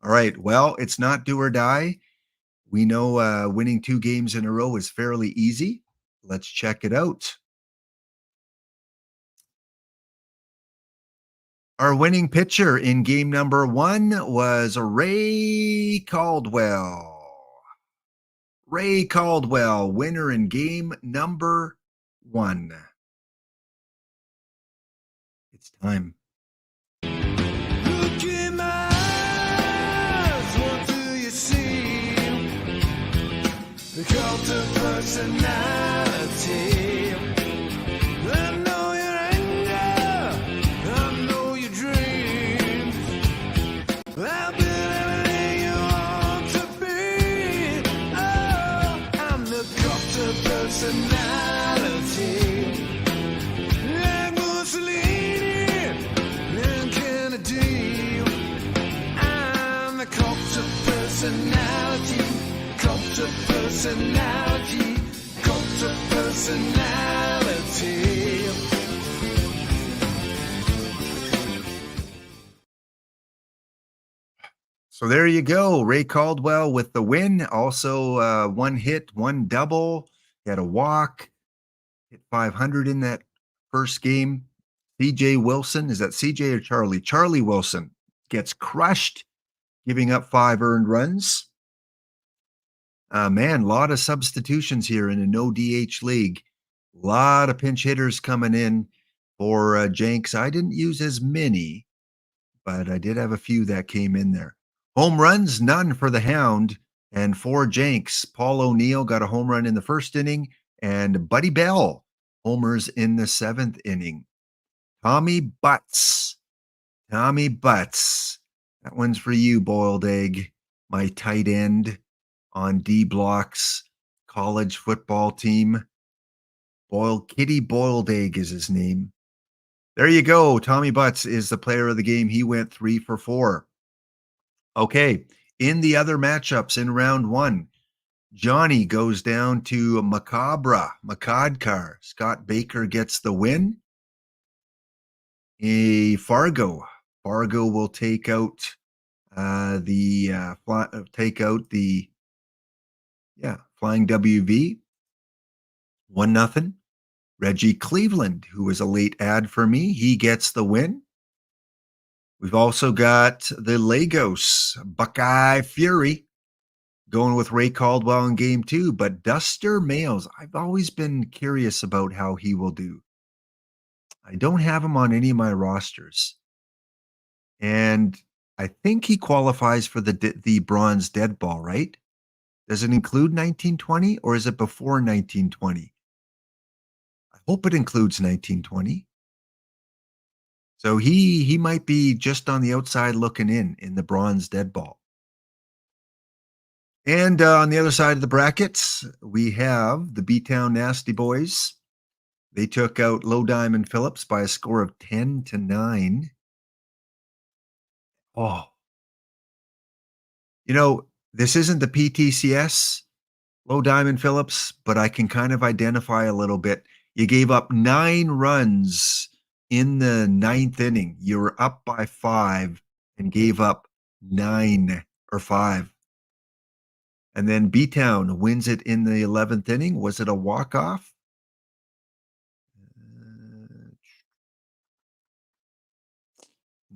All right, well, it's not do or die. We know winning 2 games in a row is fairly easy. Let's check it out. Our winning pitcher in game number 1 was Ray Caldwell. Ray Caldwell, winner in game number 1. It's time. Look in my eyes, what do you see? The cult of personality. I know your anger, I know your dreams. I've been everything you want to be. Oh, I'm the cult of personality. And Mussolini and Kennedy. I'm the cult of personality. Cult of personality. Cult of personality. So there you go. Ray Caldwell with the win. Also 1 hit, 1 double. He had a walk. Hit 500 in that first game. CJ Wilson, is that CJ or Charlie? Charlie Wilson gets crushed, giving up 5 earned runs. Man, a lot of substitutions here in a no DH league. A lot of pinch hitters coming in for Jenks. I didn't use as many, but I did have a few that came in there. Home runs, none for the Hound, and 4 Jenks. Paul O'Neill got a home run in the first inning, and Buddy Bell homers in the 7th inning. Tommy Butts. Tommy Butts. That one's for you, Boiled Egg, my tight end on D Block's college football team. Kitty Boiled Egg is his name. There you go. Tommy Butts is the player of the game. He went 3 for 4. Okay, in the other matchups in round 1, Johnny goes down to Macadkar. Scott Baker gets the win. Fargo will take out Flying WV 1-0. Reggie Cleveland, who was a late ad for me, he gets the win. We've also got the Lagos Buckeye Fury going with Ray Caldwell in game 2, but Duster Males, I've always been curious about how he will do. I don't have him on any of my rosters. And I think he qualifies for the bronze dead ball, right? Does it include 1920 or is it before 1920? I hope it includes 1920. So he might be just on the outside looking in the bronze dead ball. And on the other side of the brackets, we have the B-Town Nasty Boys. They took out Low Diamond Phillips by a score of 10-9. Oh. You know, this isn't the PTCS, Low Diamond Phillips, but I can kind of identify a little bit. You gave up 9 runs in the 9th inning. You were up by 5 and gave up 9 or 5. And then B-Town wins it in the 11th inning. Was it a walk-off?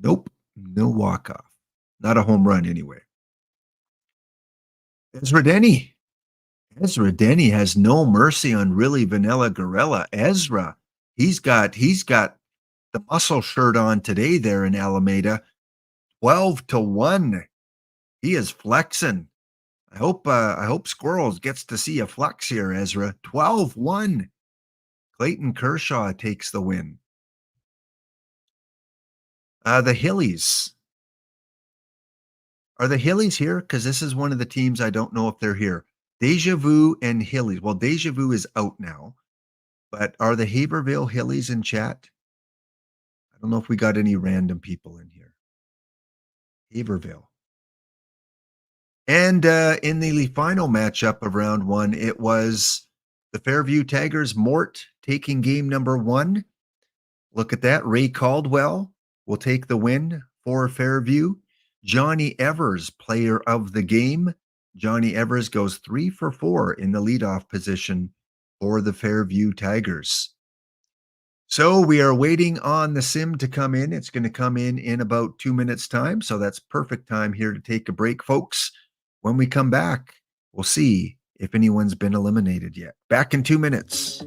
Nope, no walk-off. Not a home run anyway. Ezra Denny. Ezra Denny has no mercy on really vanilla gorilla. Ezra, he's got the muscle shirt on today there in Alameda. 12-1. He is flexing. I hope Squirrels gets to see a flex here, Ezra. 12-1. Clayton Kershaw takes the win. The Hillies. Are the Hillies here? Because this is one of the teams I don't know if they're here. Deja Vu and Hillies. Well, Deja Vu is out now, but are the Haverville Hillies in chat? I don't know if we got any random people in here. Haverville. And in the final matchup of round 1, it was the Fairview Tigers, Mort taking game number 1. Look at that. Ray Caldwell will take the win for Fairview. Johnny Evers, player of the game. Johnny Evers goes 3 for 4 in the leadoff position for the Fairview Tigers. So we are waiting on the sim to come in. It's going to come in about 2 minutes time. So that's perfect time here to take a break, folks. When we come back, we'll see if anyone's been eliminated yet. Back in 2 minutes.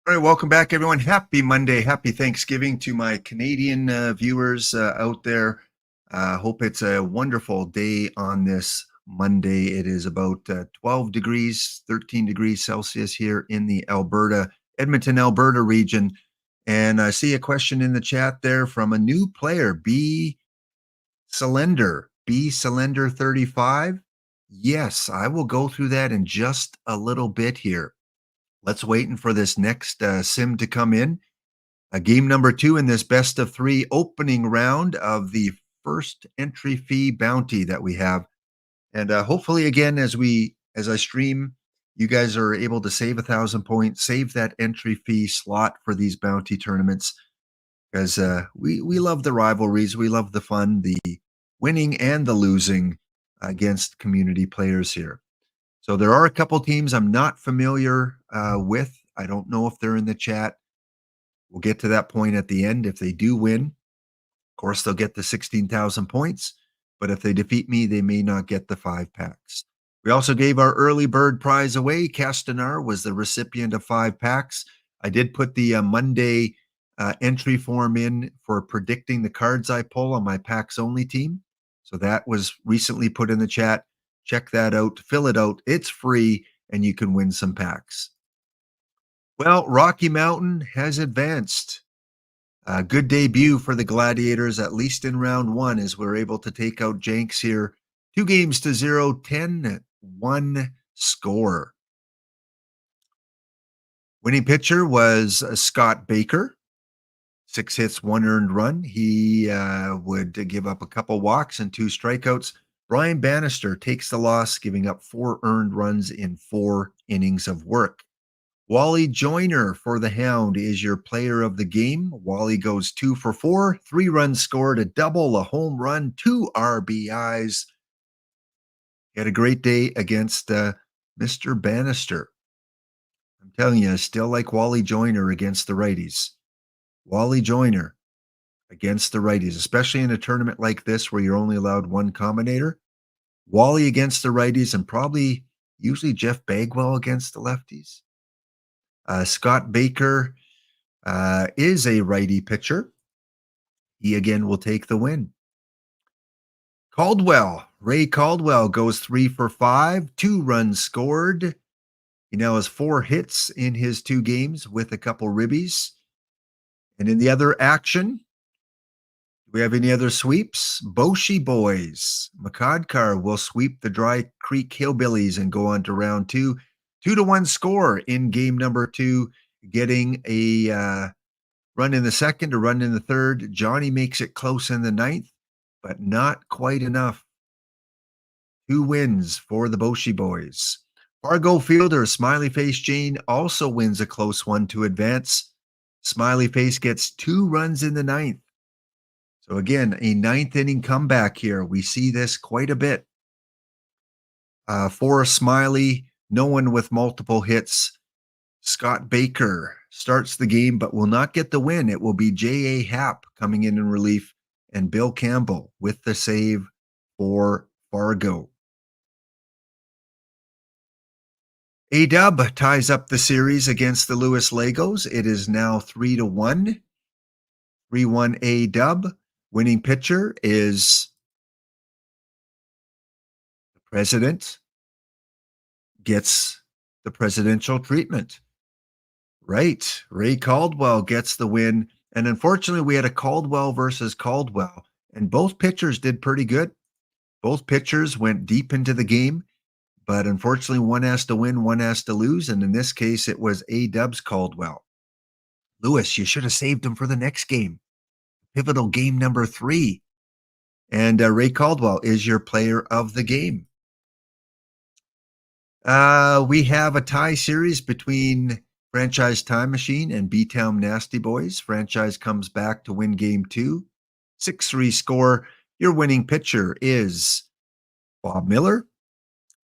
All right, welcome back, everyone. Happy Monday. Happy Thanksgiving to my Canadian viewers out there. Hope it's a wonderful day on this Monday. It is about 12 degrees, 13 degrees Celsius here in the Edmonton, Alberta region. And I see a question in the chat there from a new player, B Cylinder 35. Yes, I will go through that in just a little bit here. Let's wait for this next sim to come in. Game number 2 in this best of 3 opening round of the first entry fee bounty that we have. And hopefully, again, as I stream, you guys are able to save 1,000 points, save that entry fee slot for these bounty tournaments, because we love the rivalries, we love the fun, the winning and the losing against community players here. So there are a couple teams I'm not familiar with. I don't know if they're in the chat. We'll get to that point at the end. If they do win, of course, they'll get the 16,000 points. But if they defeat me, they may not get the 5 packs. We also gave our early bird prize away. Castanar was the recipient of 5 packs. I did put the Monday entry form in for predicting the cards I pull on my packs only team. So that was recently put in the chat. Check that out. Fill it out. It's free, and you can win some packs. Well, Rocky Mountain has advanced. A good debut for the Gladiators, at least in round 1, as we're able to take out Jenks here. 2-0, 10-1 score. Winning pitcher was Scott Baker. 6 hits, 1 earned run. He would give up a couple walks and 2 strikeouts. Brian Bannister takes the loss, giving up 4 earned runs in 4 innings of work. Wally Joyner for the Hound is your player of the game. Wally goes 2 for 4, 3 runs scored, a double, a home run, 2 RBIs. He had a great day against Mr. Bannister. I'm telling you, I still like Wally Joyner against the righties. Wally Joyner against the righties, especially in a tournament like this where you're only allowed 1 combinator. Wally against the righties, and probably usually Jeff Bagwell against the lefties. Scott Baker is a righty pitcher. He again will take the win. Ray Caldwell goes 3 for 5, 2 runs scored. He now has 4 hits in his 2 games with a couple ribbies. And in the other action, do we have any other sweeps? Boshi Boys. Makadkar will sweep the Dry Creek Hillbillies and go on to round 2. 2-1 score in game number 2, getting a run in the second, a run in the third. Johnny makes it close in the 9th, but not quite enough. 2 wins for the Boshi Boys. Fargo fielder Smiley Face Jane also wins a close one to advance. Smiley Face gets 2 runs in the 9th. So again, a 9th inning comeback here. We see this quite a bit. For Smiley, no one with multiple hits. Scott Baker starts the game but will not get the win. It will be J.A. Happ coming in relief, and Bill Campbell with the save for Fargo. A-Dub ties up the series against the Lewis Legos. It is now 3-1. 3-1 A-Dub. Winning pitcher is the president. Gets the presidential treatment. Right. Ray Caldwell gets the win. And unfortunately, we had a Caldwell versus Caldwell. And both pitchers did pretty good. Both pitchers went deep into the game. But unfortunately, one has to win, one has to lose. And in this case, it was A-Dub's Caldwell. Lewis, you should have saved him for the next game. Pivotal game number 3. And Ray Caldwell is your player of the game. We have a tie series between Franchise Time Machine and B-Town Nasty Boys. Franchise comes back to win game 2. 6-3 score. Your winning pitcher is Bob Miller.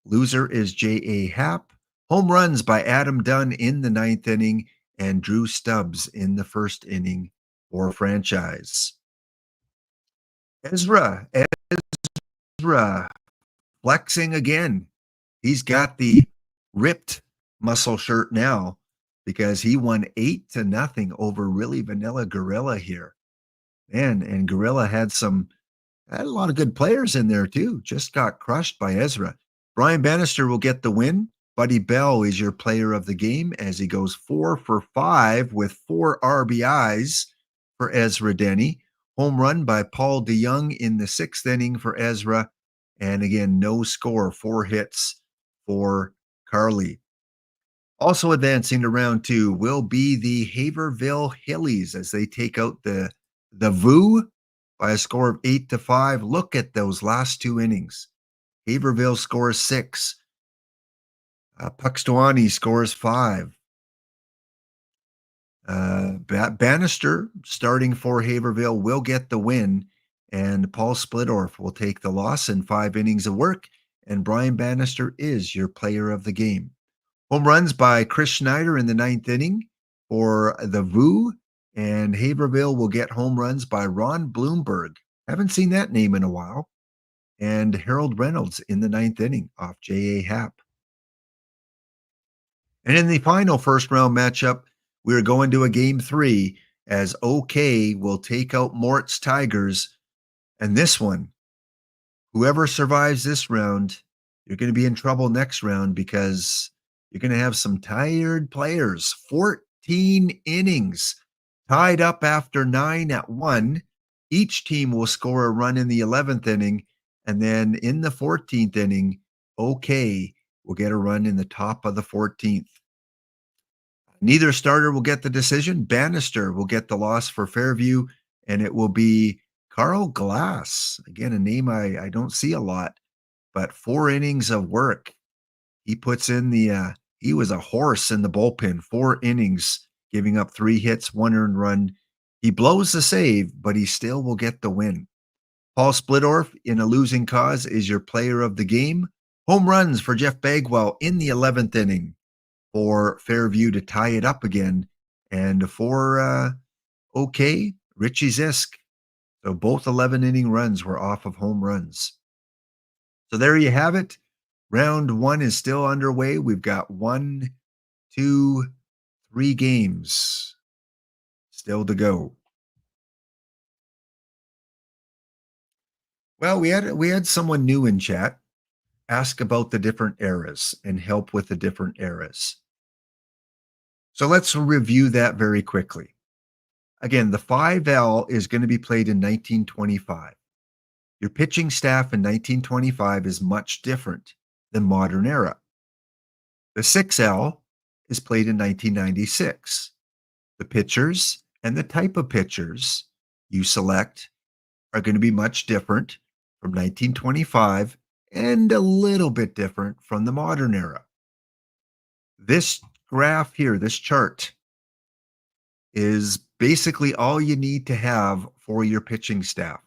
Loser is J.A. Happ. Home runs by Adam Dunn in the 9th inning and Drew Stubbs in the 1st inning for Franchise. Ezra flexing again. He's got the ripped muscle shirt now because he won 8-0 over Really Vanilla Gorilla here. Man, and Gorilla had a lot of good players in there too. Just got crushed by Ezra. Brian Bannister will get the win. Buddy Bell is your player of the game as he goes 4 for 5 with 4 RBIs for Ezra Denny. Home run by Paul DeYoung in the 6th inning for Ezra. And again, no score, 4 hits for Carly. Also advancing to round 2 will be the Haverville Hillies as they take out the VU by a score of 8-5. Look at those last 2 innings. Haverville scores 6. Puxtawani scores 5. Bannister, starting for Haverville, will get the win, and Paul Splittorff will take the loss in 5 innings of work, and Brian Bannister is your player of the game. Home runs by Chris Schneider in the 9th inning for the VU, and Haverville will get home runs by Ron Bloomberg. Haven't seen that name in a while. And Harold Reynolds in the 9th inning off J.A. Happ. And in the final first round matchup, we're going to a game 3 as OK will take out Mort's Tigers. And this one, whoever survives this round, you're going to be in trouble next round because you're going to have some tired players. 14 innings tied up after 9 at 1. Each team will score a run in the 11th inning. And then in the 14th inning, OK will get a run in the top of the 14th. Neither starter will get the decision. Bannister will get the loss for Fairview, and it will be Carl Glass. Again, a name I don't see a lot, but 4 innings of work. He puts in he was a horse in the bullpen, 4 innings, giving up 3 hits, 1 earned run. He blows the save, but he still will get the win. Paul Splittorff, in a losing cause, is your player of the game. Home runs for Jeff Bagwell in the 11th inning for Fairview to tie it up again. And for OK, Richie Zisk. So both 11-inning runs were off of home runs. So there you have it. Round 1 is still underway. We've got 1, 2, 3 games still to go. Well, we had someone new in chat ask about the different eras and help with the different eras. So let's review that very quickly. Again, the 5L is going to be played in 1925. Your pitching staff in 1925 is much different than modern era. The 6L is played in 1996. The pitchers and the type of pitchers you select are going to be much different from 1925 and a little bit different from the modern era. This graph here, this chart, is basically all you need to have for your pitching staff.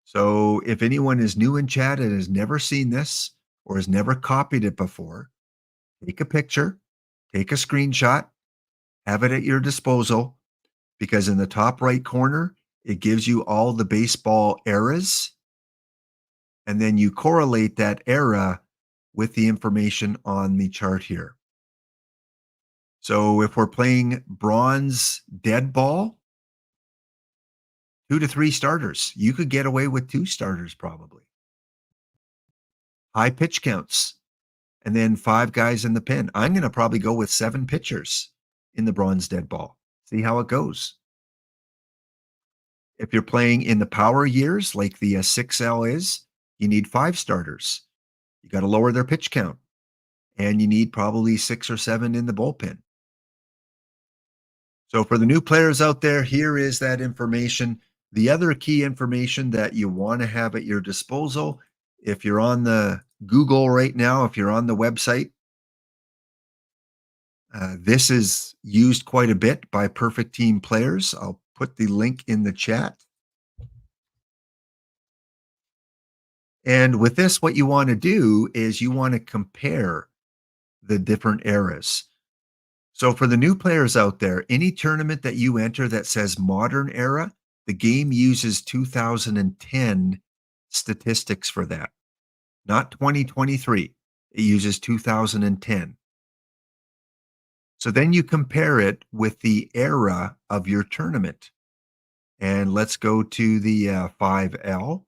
So if anyone is new in chat and has never seen this or has never copied it before, take a picture, take a screenshot, have it at your disposal, because in the top right corner, it gives you all the baseball eras, and then you correlate that era with the information on the chart here. So if we're playing bronze dead ball, 2 to 3 starters. You could get away with 2 starters probably. High pitch counts, and then 5 guys in the pen. I'm going to probably go with 7 pitchers in the bronze dead ball. See how it goes. If you're playing in the power years, like the 6L is, you need 5 starters. You got to lower their pitch count, and you need probably 6 or 7 in the bullpen. So for the new players out there, here is that information. The other key information that you want to have at your disposal, if you're on the Google right now, if you're on the website, this is used quite a bit by Perfect Team players. I'll put the link in the chat. And with this, what you want to do is you want to compare the different eras. So for the new players out there, any tournament that you enter that says modern era, the game uses 2010 statistics for that, not 2023. It uses 2010. So then you compare it with the era of your tournament. And let's go to the 5L,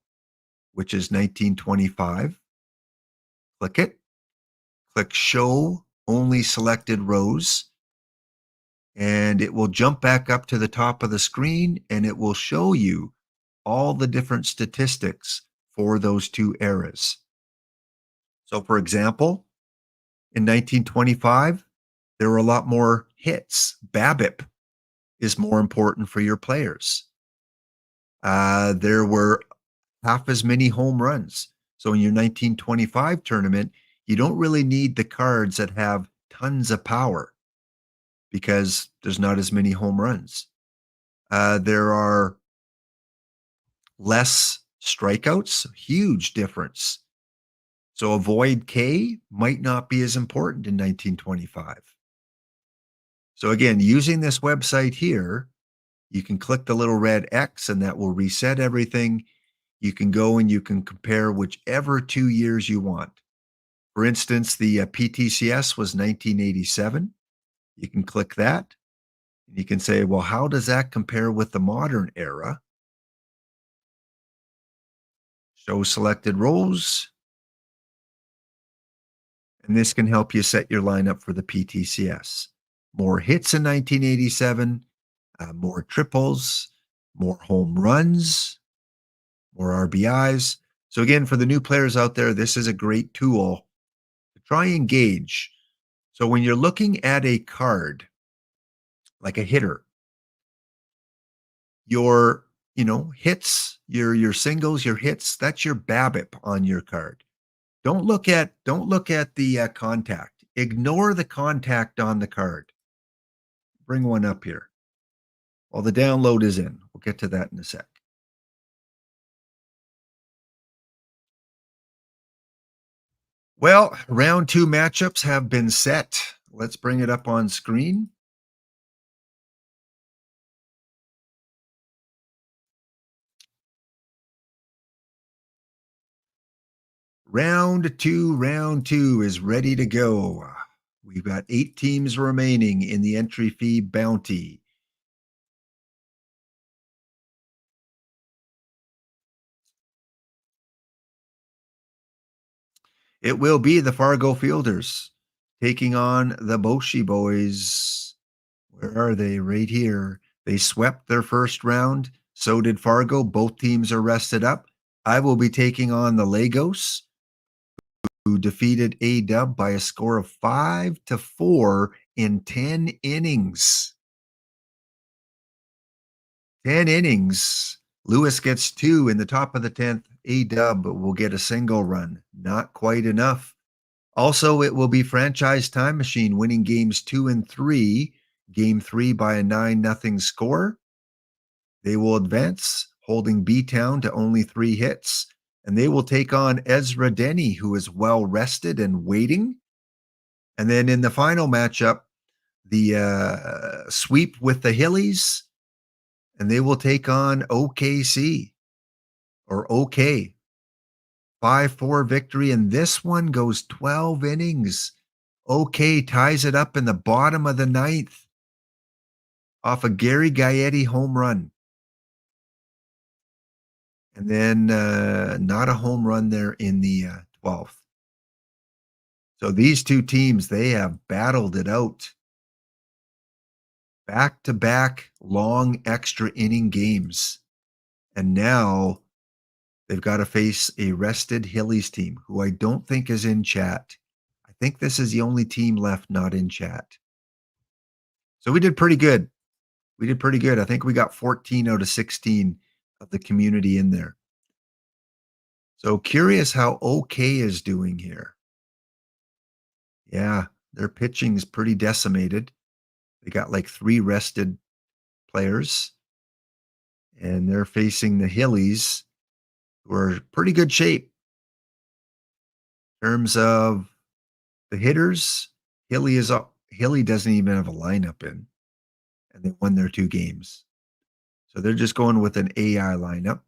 which is 1925. Click it. Click Show Only Selected Rows. And it will jump back up to the top of the screen, and it will show you all the different statistics for those 2 eras. So for example, in 1925, there were a lot more hits. BABIP is more important for your players. There were half as many home runs. So in your 1925 tournament, you don't really need the cards that have tons of power because there's not as many home runs. There are less strikeouts, huge difference. So avoid K might not be as important in 1925. So again, using this website here, you can click the little red X and that will reset everything. You can go and you can compare whichever 2 years you want. For instance, the PTCS was 1987. You can click that. And you can say, well, how does that compare with the modern era? Show selected rows. And this can help you set your lineup for the PTCS. More hits in 1987, more triples, more home runs, more RBIs. So again, for the new players out there, this is a great tool to try and gauge. So when you're looking at a card, like a hitter, your hits, your singles, your hits, that's your BABIP on your card. Don't look at the contact. Ignore the contact on the card. Bring one up here. Well, the download is in. We'll get to that in a sec. Well, round 2 matchups have been set. Let's bring it up on screen. Round two is ready to go. We've got 8 teams remaining in the entry fee bounty. It will be the Fargo Fielders taking on the Boshi boys. Where are they? Right here. They swept their first round. So did Fargo. Both teams are rested up. I will be taking on the Lagos, who defeated A-Dub by a score of 5-4 in 10 innings. 10 innings. Lewis gets 2 in the top of the 10th. A-Dub will get a single run. Not quite enough. Also, it will be Franchise Time Machine winning games 2 and 3. Game 3 by a 9-0 score. They will advance, holding B-Town to only 3 hits. And they will take on Ezra Denny, who is well rested and waiting. And then in the final matchup, the sweep with the Hillies, and they will take on OKC or OK. 5-4 victory, and this one goes 12 innings. OK ties it up in the bottom of the 9th off a Gary Gaetti home run. And then not a home run there in the 12th. So these two teams, they have battled it out. Back-to-back long extra inning games. And now they've got to face a rested Hillies team, who I don't think is in chat. I think this is the only team left not in chat. So we did pretty good. I think we got 14 out of 16 of the community in there. So curious how OK is doing here. Yeah, their pitching is pretty decimated. They got like 3 rested players. And they're facing the Hillies, who are pretty good shape. In terms of the hitters, Hilly is up. Hilly doesn't even have a lineup in. And they won their 2 games. So they're just going with an AI lineup.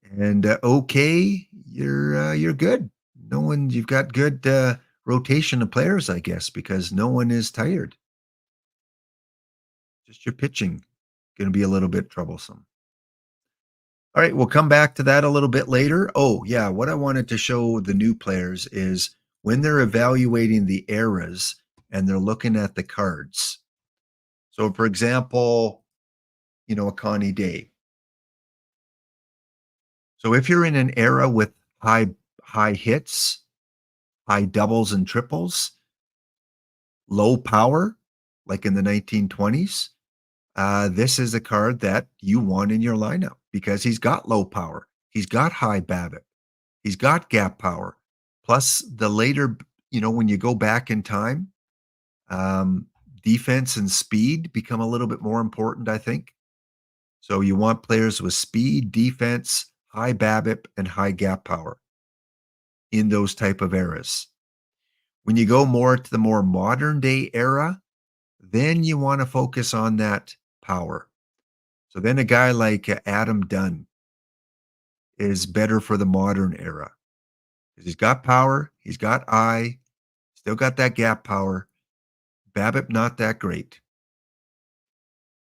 And OK, you're good. You've got good rotation of players, I guess, because no one is tired. Just your pitching going to be a little bit troublesome. All right, we'll come back to that a little bit later. Oh, yeah, what I wanted to show the new players is when they're evaluating the eras and they're looking at the cards. So, for example, a Connie Day. So if you're in an era with high hits, high doubles and triples, low power, like in the 1920s, this is a card that you want in your lineup because he's got low power. He's got high BABIP. He's got gap power. Plus, the later, when you go back in time, defense and speed become a little bit more important, I think. So you want players with speed, defense, high BABIP, and high gap power in those type of eras. When you go more to the more modern day era, then you want to focus on that power. So then a guy like Adam Dunn is better for the modern era because he's got power, he's got eye, still got that gap power. BABIP not that great.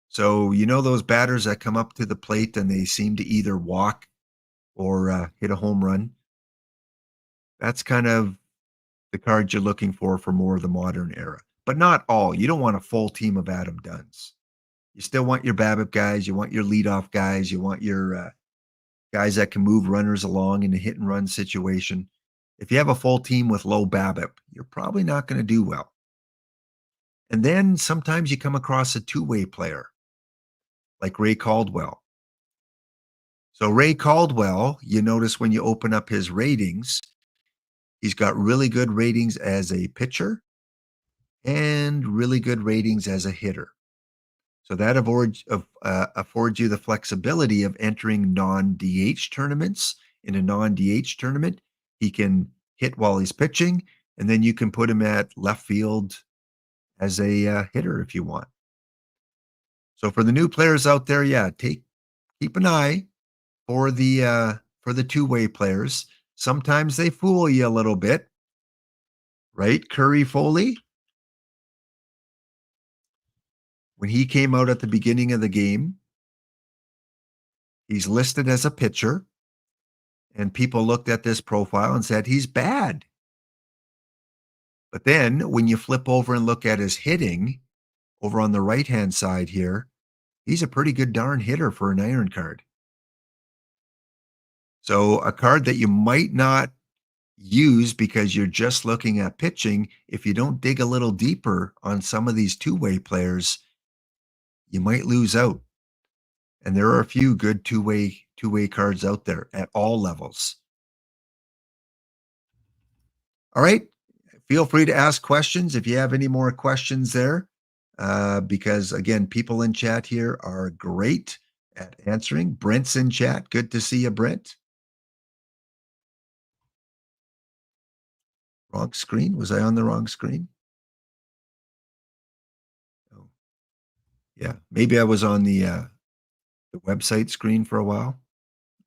So those batters that come up to the plate and they seem to either walk or hit a home run. That's kind of the card you're looking for more of the modern era, but not all. You don't want a full team of Adam Dunns. You still want your BABIP guys. You want your leadoff guys. You want your guys that can move runners along in a hit and run situation. If you have a full team with low BABIP, you're probably not going to do well. And then sometimes you come across a two-way player like Ray Caldwell. So Ray Caldwell, you notice when you open up his ratings, he's got really good ratings as a pitcher and really good ratings as a hitter. So that affords you the flexibility of entering non-DH tournaments. In a non-DH tournament, he can hit while he's pitching, and then you can put him at left field as a hitter if you want. So for the new players out there, keep an eye for the two-way players. Sometimes they fool you a little bit, right? Curry Foley, when he came out at the beginning of the game, he's listed as a pitcher, and people looked at this profile and said he's bad. But then when you flip over and look at his hitting over on the right-hand side here, he's a pretty good darn hitter for an iron card. So a card that you might not use because you're just looking at pitching, if you don't dig a little deeper on some of these two-way players, you might lose out. And there are a few good two-way cards out there at all levels. All right. Feel free to ask questions if you have any more questions there, because again, people in chat here are great at answering. Brent's in chat. Good to see you, Brent. Wrong screen? Was I on the wrong screen? Oh, yeah. Maybe I was on the website screen for a while.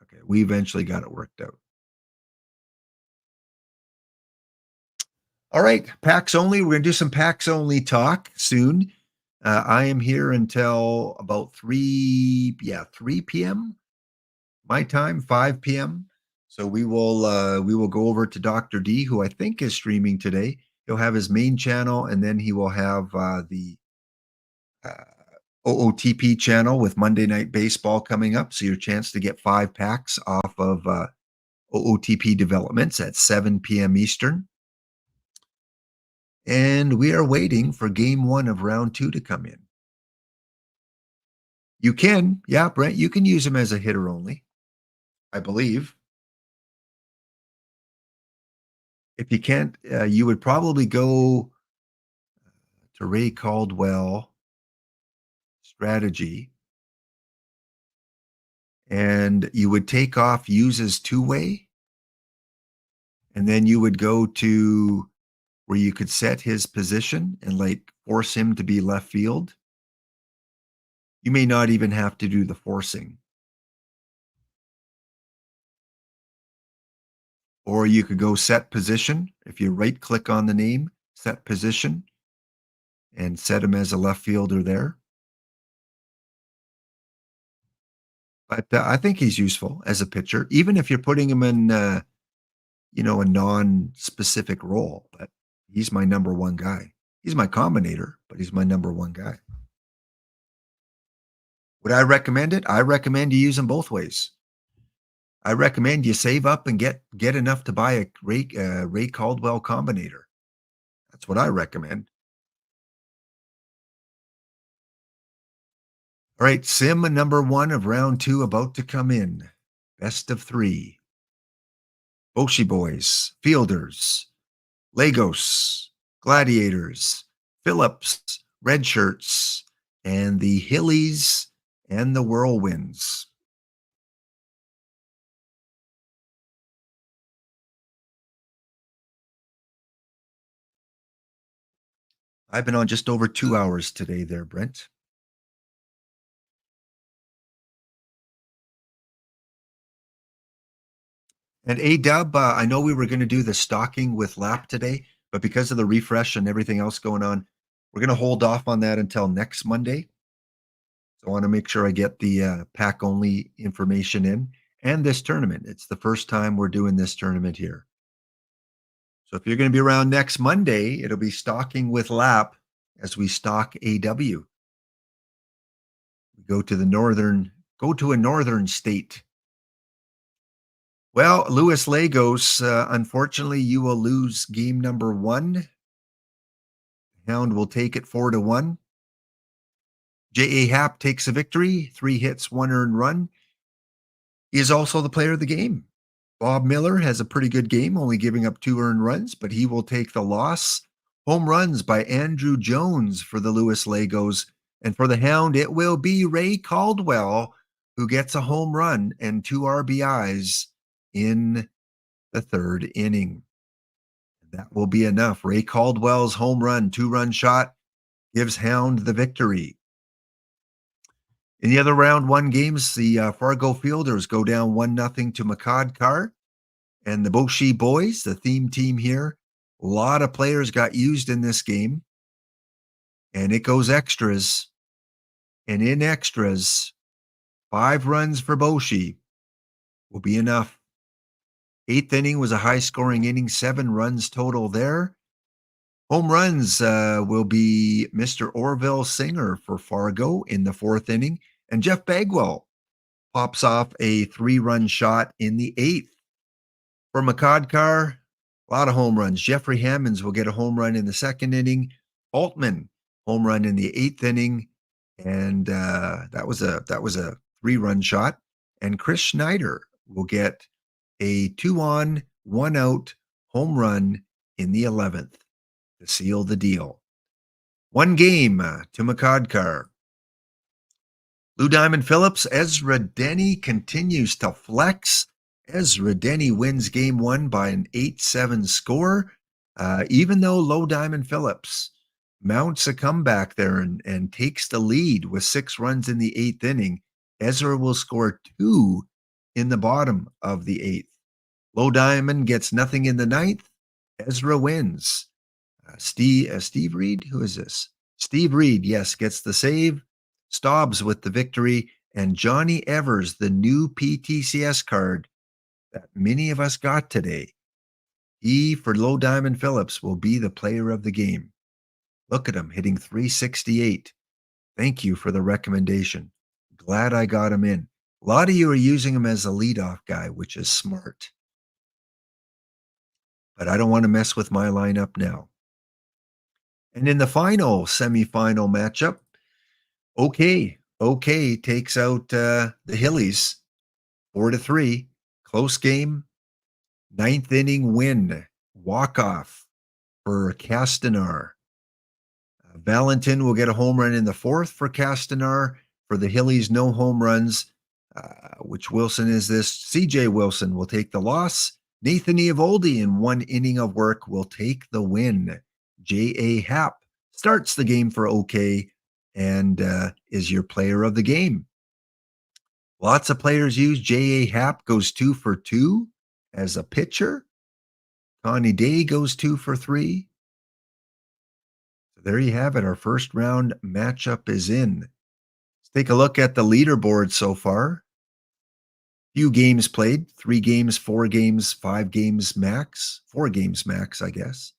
Okay, we eventually got it worked out. All right, PAX only. We're going to do some PAX only talk soon. I am here until about 3 p.m. my time, 5 p.m. So we will go over to Dr. D, who I think is streaming today. He'll have his main channel, and then he will have the OOTP channel with Monday Night Baseball coming up. So your chance to get 5 packs off of OOTP developments at 7 p.m. Eastern. And we are waiting for game 1 of round 2 to come in. You can, Brent, you can use him as a hitter only, I believe. If you can't, you would probably go to Ray Caldwell strategy, and you would take off uses two-way, and then you would go to where you could set his position and force him to be left field. You may not even have to do the forcing. Or you could go set position. If you right click on the name, set position, and set him as a left fielder there. But I think he's useful as a pitcher, even if you're putting him in, a non-specific role. But he's my number one guy. He's my combinator, but he's my number one guy. Would I recommend it? I recommend you use him both ways. I recommend you save up and get enough to buy a Ray Caldwell combinator. That's what I recommend. All right, sim number 1 of round 2 about to come in. Best of 3. Boshi Boys, Fielders, Lagos, Gladiators, Phillips, Red Shirts, and the Hillies and the Whirlwinds. I've been on just over 2 hours today there, Brent. And A-Dub, I know we were going to do the stocking with Lap today, but because of the refresh and everything else going on, we're going to hold off on that until next Monday. So I want to make sure I get the pack only information in and this tournament. It's the first time we're doing this tournament here. So if you're going to be around next Monday, it'll be stocking with Lap as we stock AW. We go to a northern state. Well, Louis Lagos, unfortunately, you will lose game number 1. Hound will take it 4-1. J.A. Happ takes a victory, 3 hits, 1 earned run. He is also the player of the game. Bob Miller has a pretty good game, only giving up 2 earned runs, but he will take the loss. Home runs by Andrew Jones for the Louis Lagos. And for the Hound, it will be Ray Caldwell, who gets a home run and 2 RBIs in the 3rd inning. That will be enough. Ray Caldwell's home run, 2-run shot, gives Hound the victory. In the other round 1 games, the Fargo Fielders go down 1-0 to Makadkar. And the Boshi Boys, the theme team here, a lot of players got used in this game. And it goes extras. And in extras, 5 runs for Boshi will be enough. 8th inning was a high-scoring inning, 7 runs total there. Home runs will be Mr. Orville Singer for Fargo in the 4th inning. And Jeff Bagwell pops off a 3-run shot in the 8th. For Makadkar, a lot of home runs. Jeffrey Hammonds will get a home run in the 2nd inning. Altman, home run in the 8th inning. And that was a 3-run shot. And Chris Schneider will get a 2-on, 1-out home run in the 11th to seal the deal. 1 game to Makadkar. Lou Diamond Phillips, Ezra Denny continues to flex. Ezra Denny wins game 1 by an 8-7 score. Even though Lou Diamond Phillips mounts a comeback there and takes the lead with 6 runs in the 8th inning, Ezra will score 2 in the bottom of the 8th. Lou Diamond gets nothing in the 9th. Ezra wins. Steve Reed? Who is this? Steve Reed, yes, gets the save. Stobbs with the victory. And Johnny Evers, the new PTCS card that many of us got today. He, for Lou Diamond Phillips, will be the player of the game. Look at him hitting 368. Thank you for the recommendation. Glad I got him in. A lot of you are using him as a leadoff guy, which is smart. But I don't want to mess with my lineup now. And in the final semifinal matchup, OK takes out the Hillies 4-3. Close game. 9th inning win. Walk-off for Castanar. Valentin will get a home run in the 4th for Castanar. For the Hillies, no home runs. Which Wilson is this? CJ Wilson will take the loss. Nathan Eovaldi in 1 inning of work will take the win. J.A. Happ starts the game for OK and is your player of the game. Lots of players use J.A. Happ, goes 2 for 2 as a pitcher. Connie Day goes 2 for 3. So there you have it. Our first round matchup is in. Let's take a look at the leaderboard so far. Few games played, 3 games, 4 games, 5 games max, 4 games max, I guess.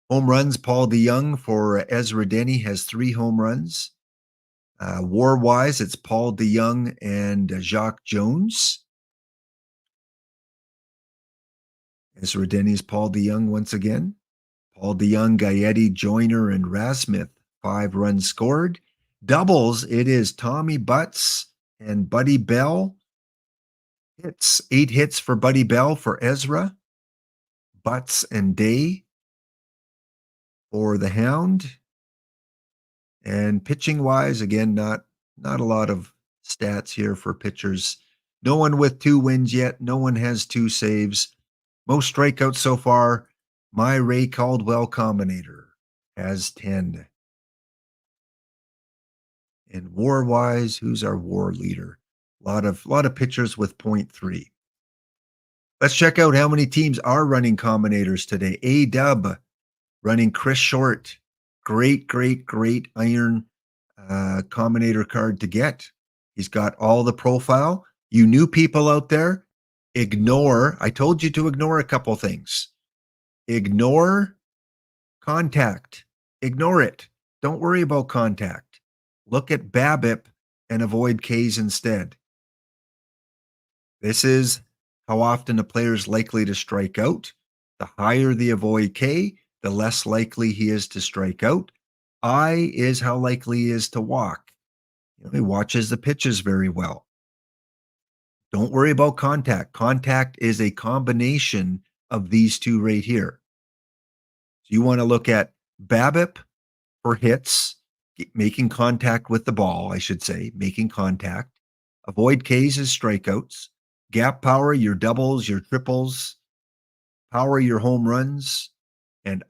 Home runs, Paul DeYoung for Ezra Denny has 3 home runs. War-wise, it's Paul DeYoung and Jacques Jones. Ezra Denny's Paul DeYoung once again. Paul DeYoung, Gaetti, Joyner, and Rasmuth, 5 runs scored. Doubles, it is Tommy Butts and Buddy Bell. Hits, 8 hits for Buddy Bell for Ezra. Butts and Day for the Hound. And pitching wise, again, not a lot of stats here for pitchers. No one with 2 wins yet. No one has 2 saves. Most strikeouts so far. My Ray Caldwell Combinator has 10. And war wise, who's our war leader? A lot of pitchers with 0.3. Let's check out how many teams are running combinators today. A-Dub running Chris Short. Great iron combinator card to get. He's got all the profile. You new people out there, ignore. I told you to ignore a couple things. Ignore contact. Ignore it. Don't worry about contact. Look at BABIP and avoid Ks instead. This is how often a player is likely to strike out. The higher the avoid K, the less likely he is to strike out. I is how likely he is to walk. He watches the pitches very well. Don't worry about contact. Contact is a combination of these two right here. So you want to look at BABIP for hits, making contact with the ball, I should say, making contact. Avoid Ks is strikeouts. Gap power, your doubles, your triples. Power, your home runs. And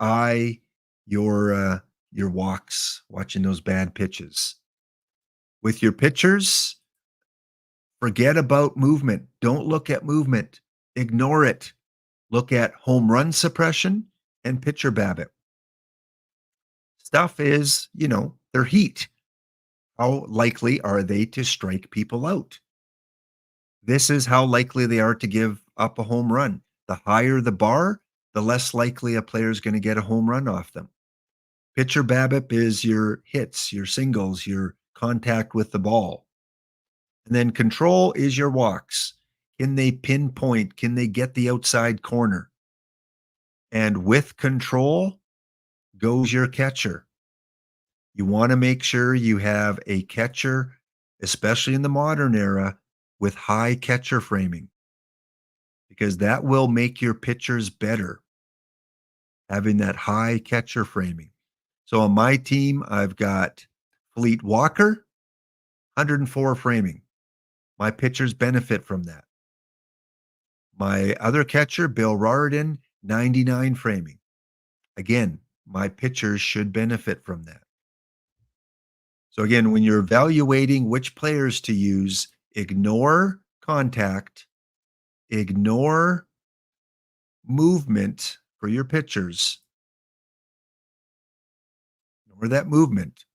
your walks, watching those bad pitches. With your pitchers, forget about movement. Don't look at movement. Ignore it. Look at home run suppression and pitcher BABIP. Stuff is, their heat. How likely are they to strike people out? This is how likely they are to give up a home run. The higher the bar, the less likely a player is going to get a home run off them. Pitcher BABIP is your hits, your singles, your contact with the ball. And then control is your walks. Can they pinpoint? Can they get the outside corner? And with control goes your catcher. You want to make sure you have a catcher, especially in the modern era, with high catcher framing, because that will make your pitchers better, having that high catcher framing. So on my team, I've got Fleet Walker, 104 framing. My pitchers benefit from that. My other catcher, Bill Raridan, 99 framing. Again, my pitchers should benefit from that. So again, when you're evaluating which players to use, ignore contact, ignore movement for your pitchers. Ignore that movement.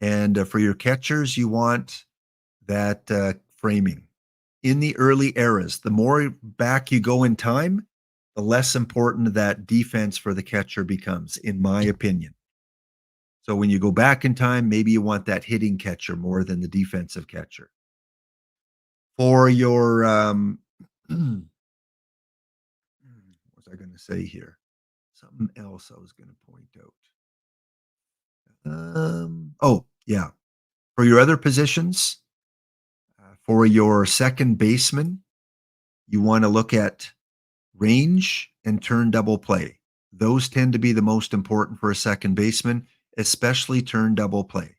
And for your catchers, you want that framing. In the early eras, the more back you go in time, the less important that defense for the catcher becomes, in my opinion. So when you go back in time, maybe you want that hitting catcher more than the defensive catcher. For your, what was I going to say here? Something else I was going to point out. For your other positions, for your second baseman, you want to look at range and turn double play. Those tend to be the most important for a second baseman, especially turn double play.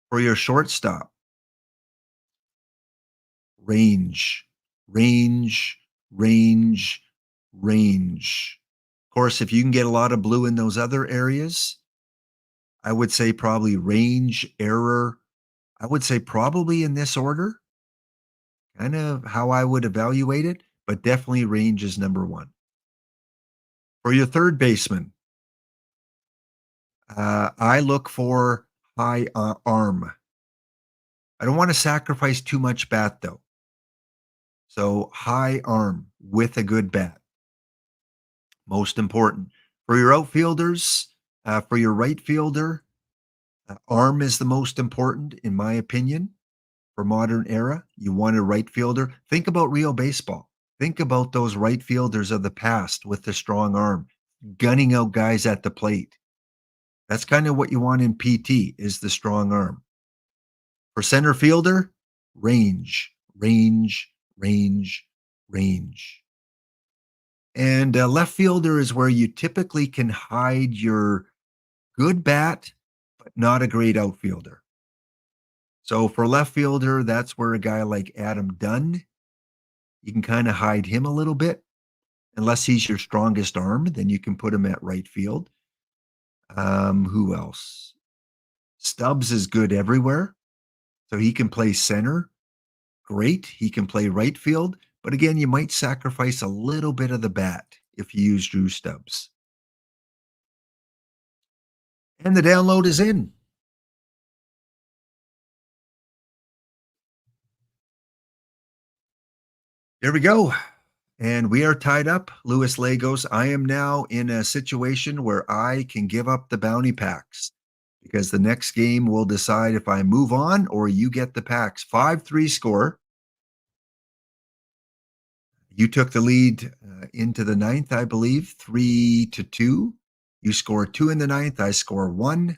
For your shortstop, range. Of course, if you can get a lot of blue in those other areas, I would say probably range, error. I would say probably in this order, kind of how I would evaluate it, but definitely range is number one. For your third baseman, I look for high arm. I don't want to sacrifice too much bat, though. So high arm with a good bat. Most important. For your outfielders, for your right fielder, arm is the most important, in my opinion, for modern era. You want a right fielder. Think about real baseball. Think about those right fielders of the past with the strong arm, gunning out guys at the plate. That's kind of what you want in PT, is the strong arm. For center fielder, range. range, range, range. And left fielder is where you typically can hide your good bat, but not a great outfielder. So for left fielder, that's where a guy like Adam Dunn, you can kind of hide him a little bit. Unless he's your strongest arm, then you can put him at right field. Who else? Stubbs is good everywhere. So he can play center. Great. He can play right field. But again, you might sacrifice a little bit of the bat if you use Drew Stubbs. And the download is in. There we go. And we are tied up, Louis Lagos. I am now in a situation where I can give up the bounty packs because the next game will decide if I move on or you get the packs. 5-3 score. You took the lead into the ninth, I believe, 3-2. You score 2 in the ninth. I score 1.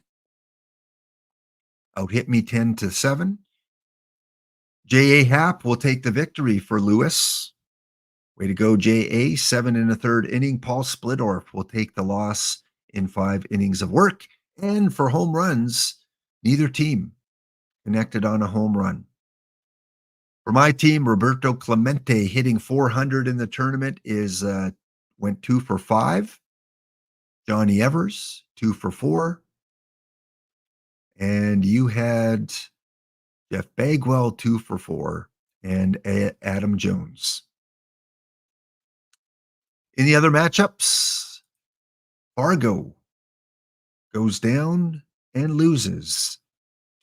Out hit me 10-7. J.A. Happ will take the victory for Lewis. Way to go, J.A. 7 1/3 inning. Paul Splittorff will take the loss in 5 innings of work. And for home runs, neither team connected on a home run. For my team, Roberto Clemente hitting 400 in the tournament is went 2 for 5. Johnny Evers, 2 for 4. And you had Jeff Bagwell, 2 for 4. And Adam Jones. In the other matchups, Fargo goes down and loses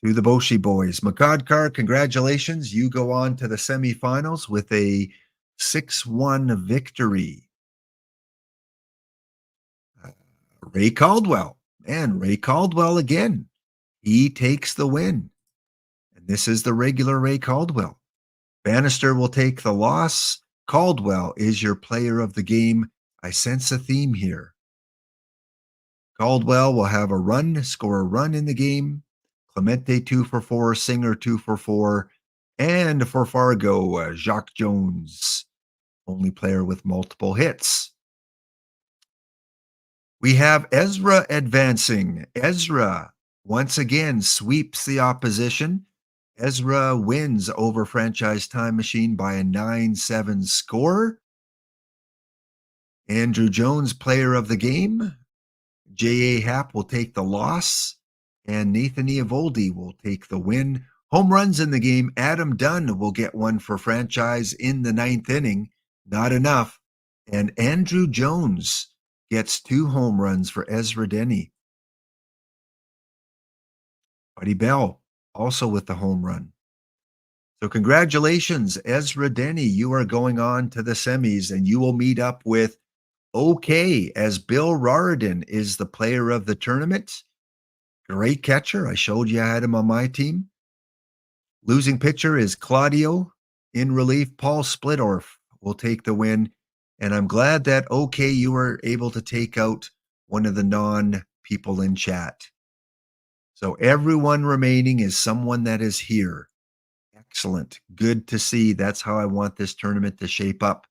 to the Boshi boys. Makadkar, congratulations. You go on to the semifinals with a 6-1 victory. Ray Caldwell. Man, Ray Caldwell again. He takes the win. And this is the regular Ray Caldwell. Bannister will take the loss. Caldwell is your player of the game. I sense a theme here. Caldwell will have a run, score a run in the game. Clemente 2 for 4, Singer 2 for 4. And for Fargo, Jacques Jones, only player with multiple hits. We have Ezra advancing. Ezra once again sweeps the opposition. Ezra wins over Franchise Time Machine by a 9-7 score. Andrew Jones, player of the game. J.A. Happ will take the loss. And Nathan Eovaldi will take the win. Home runs in the game. Adam Dunn will get one for Franchise in the 9th inning. Not enough. And Andrew Jones gets 2 home runs for Ezra Denny. Buddy Bell also with the home run. So congratulations, Ezra Denny. You are going on to the semis, and you will meet up with OK, as Bill Raridan is the player of the tournament. Great catcher. I showed you I had him on my team. Losing pitcher is Claudio. In relief, Paul Splittorff will take the win. And I'm glad that OK, you were able to take out one of the non-people in chat. So everyone remaining is someone that is here. Excellent. Good to see. That's how I want this tournament to shape up.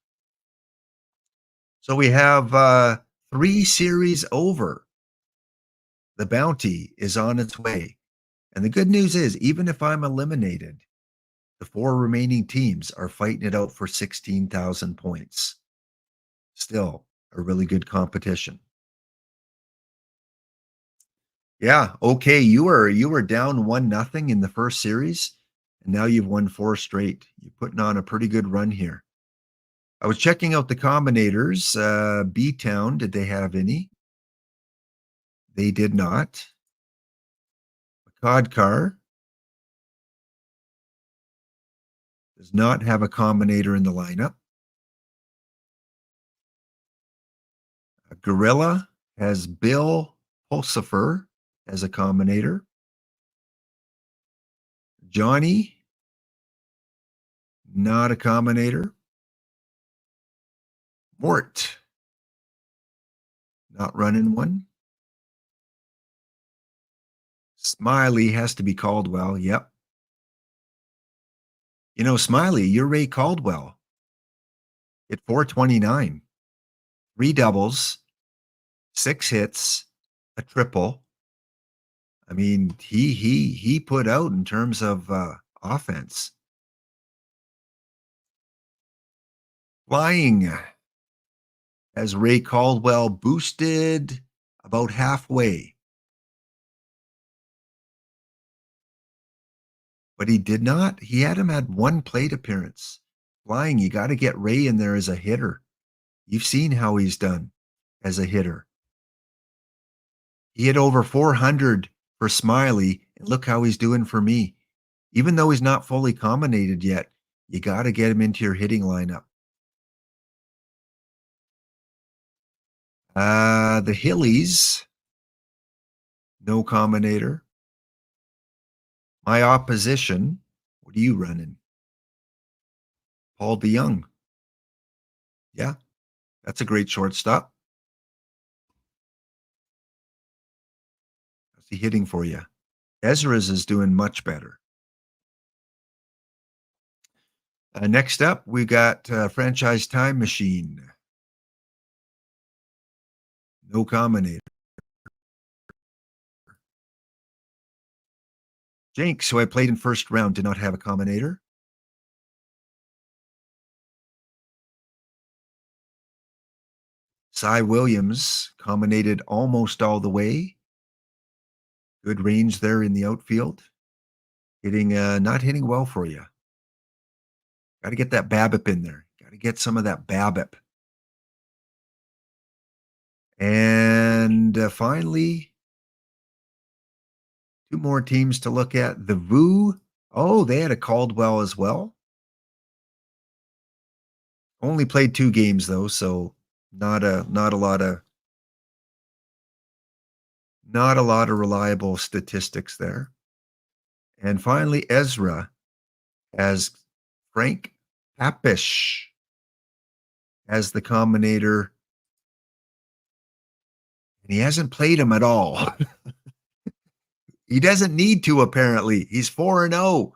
So we have 3 series over. The bounty is on its way. And the good news is, even if I'm eliminated, the 4 remaining teams are fighting it out for 16,000 points. Still a really good competition. Yeah, okay, you were down 1-0 in the first series, and now you've won 4 straight. You're putting on a pretty good run here. I was checking out the combinators. B-Town, did they have any? They did not. Codcar does not have a combinator in the lineup. Gorilla has Bill Pulsifer as a combinator. Johnny, not a combinator. Mort, not running one. Smiley has to be Caldwell. Yep. You know, Smiley, you're Ray Caldwell. Hit 429, 3 doubles, 6 hits, a triple. I mean, he put out in terms of offense. Flying as Ray Caldwell boosted about halfway. But he did not. He had one plate appearance. Flying, you got to get Ray in there as a hitter. You've seen how he's done as a hitter. He hit over 400 for Smiley, and look how he's doing for me. Even though he's not fully combinated yet, you got to get him into your hitting lineup. The Hillies, no combinator. My opposition, what are you running? Paul DeYoung. Yeah, that's a great shortstop. How's he hitting for you? Ezra's is doing much better. Next up, we got Franchise Time Machine. No combinator. Jinx, who I played in first round, did not have a combinator. Cy Williams combinated almost all the way. Good range there in the outfield. Not hitting well for you. Got to get that BABIP in there. Got to get some of that BABIP. And finally, 2 more teams to look at. The Voo. Oh, they had a Caldwell as well. Only played 2 games though, so not a lot of reliable statistics there. And finally, Ezra has Frank Papish as the combinator. And he hasn't played him at all. He doesn't need to, apparently. He's 4-0.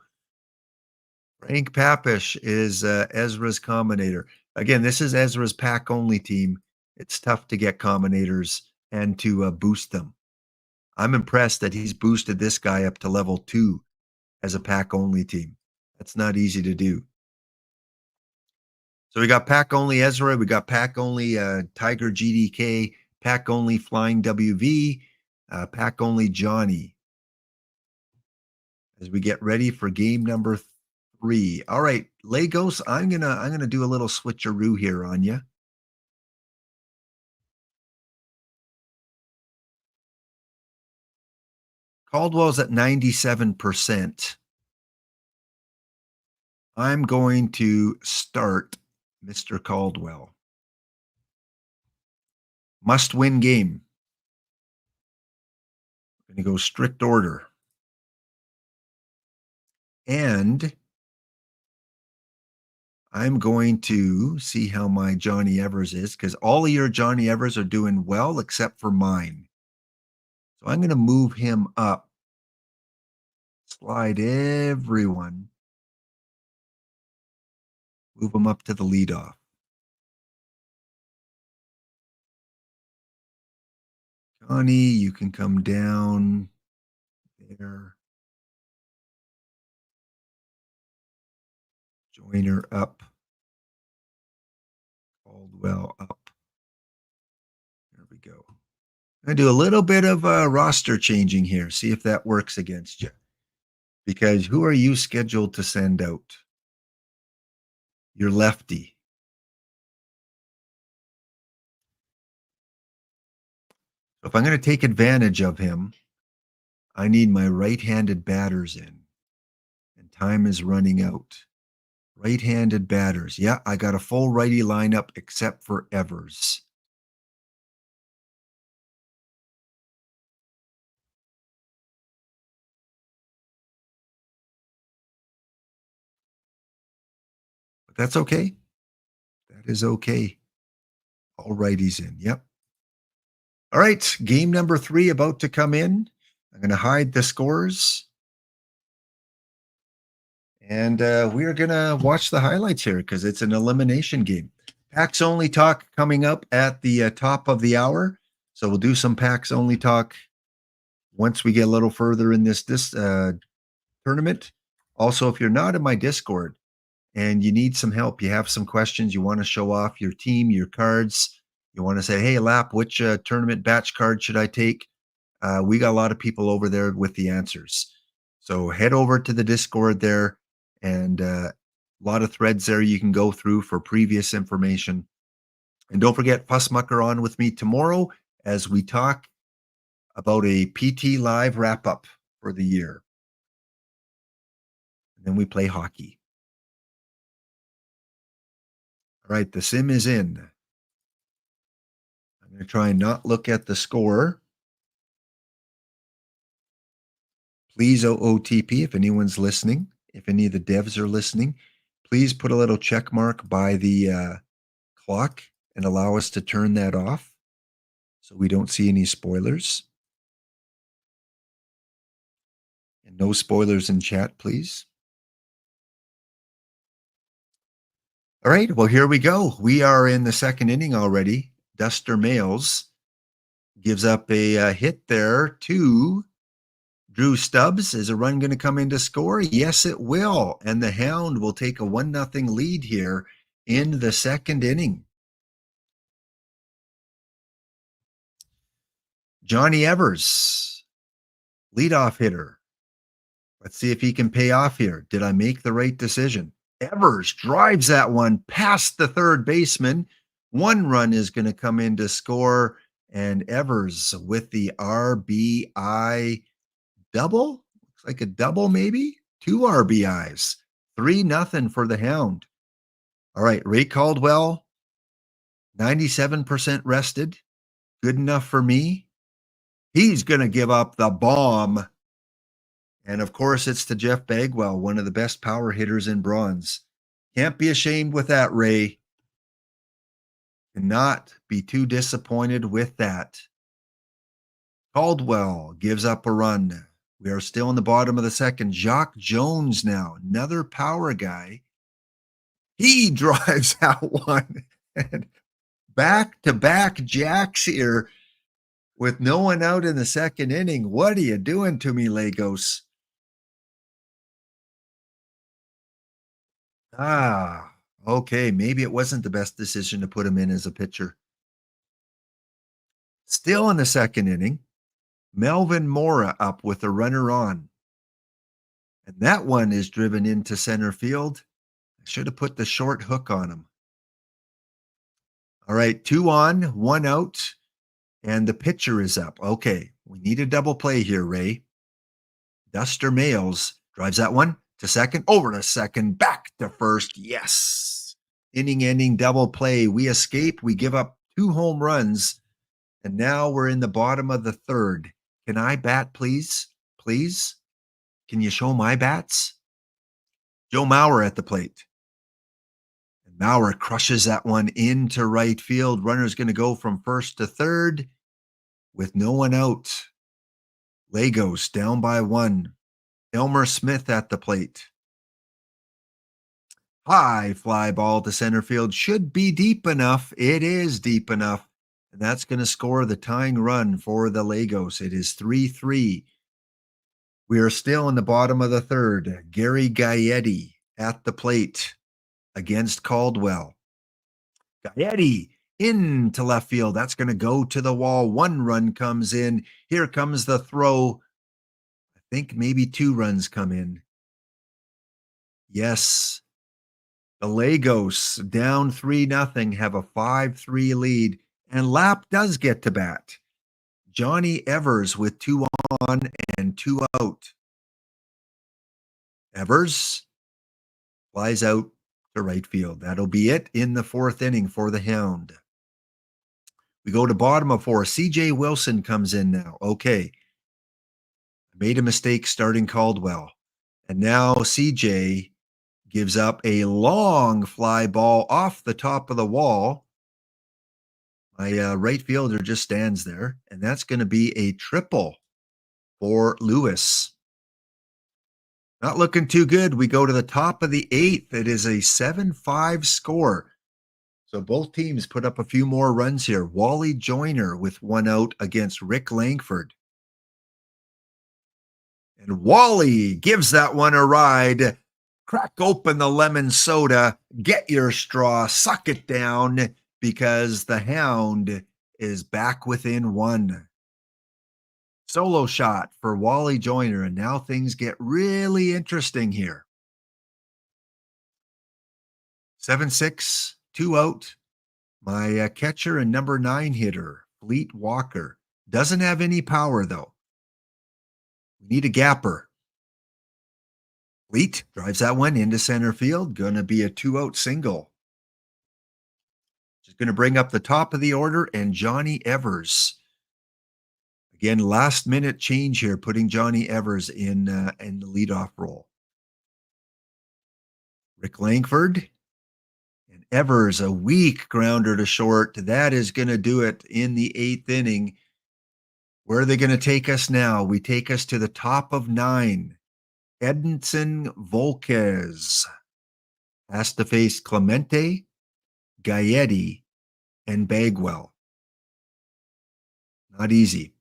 Frank Papish is Ezra's combinator. Again, this is Ezra's pack-only team. It's tough to get combinators and to boost them. I'm impressed that he's boosted this guy up to level 2 as a pack-only team. That's not easy to do. So we got pack-only Ezra. We got pack-only Tiger GDK, pack-only Flying WV, pack-only Johnny. As we get ready for game number 3. All right, Lagos, I'm gonna do a little switcheroo here on you. Caldwell's at 97%. I'm going to start Mr. Caldwell. Must-win game. I'm going to go strict order. And I'm going to see how my Johnny Evers is, because all of your Johnny Evers are doing well except for mine. So I'm going to move him up. Slide everyone. Move him up to the leadoff. Johnny, you can come down there. Joyner up. Caldwell up. There we go. I'm going to do a little bit of roster changing here. See if that works against you. Because who are you scheduled to send out? Your lefty. So if I'm going to take advantage of him, I need my right-handed batters in. And time is running out. Right-handed batters. Yeah, I got a full righty lineup except for Evers. But that's okay. That is okay. All righties in. Yep. All right, game number 3 about to come in. I'm going to hide the scores. And we are going to watch the highlights here because it's an elimination game. Packs only talk coming up at the top of the hour. So we'll do some packs only talk once we get a little further in this tournament. Also, if you're not in my Discord and you need some help, you have some questions, you want to show off your team, your cards, you want to say, hey, Lap, which tournament batch card should I take? We got a lot of people over there with the answers. So head over to the Discord there, and a lot of threads there you can go through for previous information. And don't forget Fussmucker on with me tomorrow as we talk about a PT Live wrap-up for the year. And then we play hockey. All right, the sim is in. I'm going to try and not look at the score. Please, OOTP, if anyone's listening, if any of the devs are listening, please put a little check mark by the clock and allow us to turn that off so we don't see any spoilers. And no spoilers in chat, please. All right, well, here we go. We are in the second inning already. Duster Males gives up a hit there to Drew Stubbs. Is a run going to come in to score? Yes, it will. And the Hound will take a 1-0 lead here in the second inning. Johnny Evers, leadoff hitter. Let's see if he can pay off here. Did I make the right decision? Evers drives that one past the third baseman. One run is going to come in to score, and Evers with the RBI double. Looks like a double, maybe. 2 RBIs. 3-0 for the Hound. All right, Ray Caldwell, 97% rested. Good enough for me. He's going to give up the bomb. And of course, it's to Jeff Bagwell, one of the best power hitters in bronze. Can't be ashamed with that, Ray. Cannot be too disappointed with that. Caldwell gives up a run. We are still in the bottom of the second. Jacques Jones now, another power guy. He drives out one. And back-to-back jacks here with no one out in the second inning. What are you doing to me, Lagos? Okay. Maybe it wasn't the best decision to put him in as a pitcher. Still in the second inning, Melvin Mora up with a runner on. And that one is driven into center field. I should have put the short hook on him. All right, 2 on, 1 out, and the pitcher is up. Okay, we need a double play here, Ray. Duster Males drives that one to second, over to second, back to first. Yes. Inning-ending double play. We escape. We give up 2 home runs, and now we're in the bottom of the third. Can I bat, please? Please? Can you show my bats? Joe Mauer at the plate. And Mauer crushes that one into right field. Runner's going to go from first to third with no one out. Lagos down by 1. Elmer Smith at the plate. High fly ball to center field. Should be deep enough. It is deep enough. And that's going to score the tying run for the Lagos. It is 3-3. We are still in the bottom of the third. Gary Gaetti at the plate against Caldwell. Gaetti into left field. That's going to go to the wall. 1 run comes in. Here comes the throw. I think maybe 2 runs come in. Yes. The Lagos down 3-0 have a 5-3 lead. And Lap does get to bat. Johnny Evers with 2 on and 2 out. Evers flies out to right field. That'll be it in the 4th inning for the Hound. We go to bottom of 4. CJ Wilson comes in now. Okay. I made a mistake starting Caldwell. And now CJ gives up a long fly ball off the top of the wall. My right fielder just stands there, and that's going to be a triple for Lewis. Not looking too good. We go to the top of the 8th. It is a 7-5 score. So both teams put up a few more runs here. Wally Joyner with 1 out against Rick Langford. And Wally gives that one a ride. Crack open the lemon soda, get your straw, suck it down, because the Hound is back within 1. Solo shot for Wally Joyner, and now things get really interesting here. 7-6, 2 out. My catcher and number 9 hitter, Fleet Walker, doesn't have any power, though. We need a gapper. Fleet drives that one into center field. Going to be a 2-out single. Just going to bring up the top of the order, and Johnny Evers. Again, last minute change here, putting Johnny Evers in the leadoff role. Rick Langford and Evers, a weak grounder to short. That is going to do it in the 8th inning. Where are they going to take us now? We take us to the top of 9. Edinson Volquez has to face Clemente, Gaetti, and Bagwell. Not easy.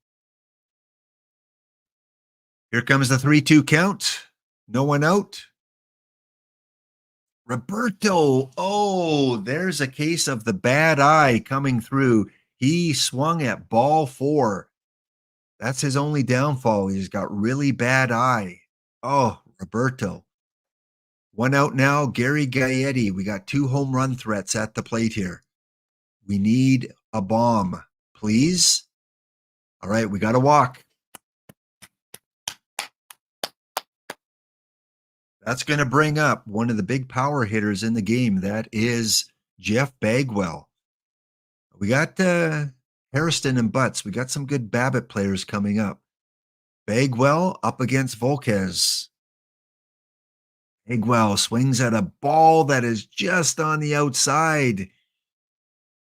Here comes the 3-2 count. No one out. Roberto. Oh, there's a case of the bad eye coming through. He swung at ball 4. That's his only downfall. He's got really bad eye. Oh, Roberto. 1 out now, Gary Gaetti. We got 2 home run threats at the plate here. We need a bomb, please. All right, we got to walk. That's going to bring up one of the big power hitters in the game. That is Jeff Bagwell. We got Harrison and Butts. We got some good Babbitt players coming up. Bagwell up against Volquez. Bagwell swings at a ball that is just on the outside.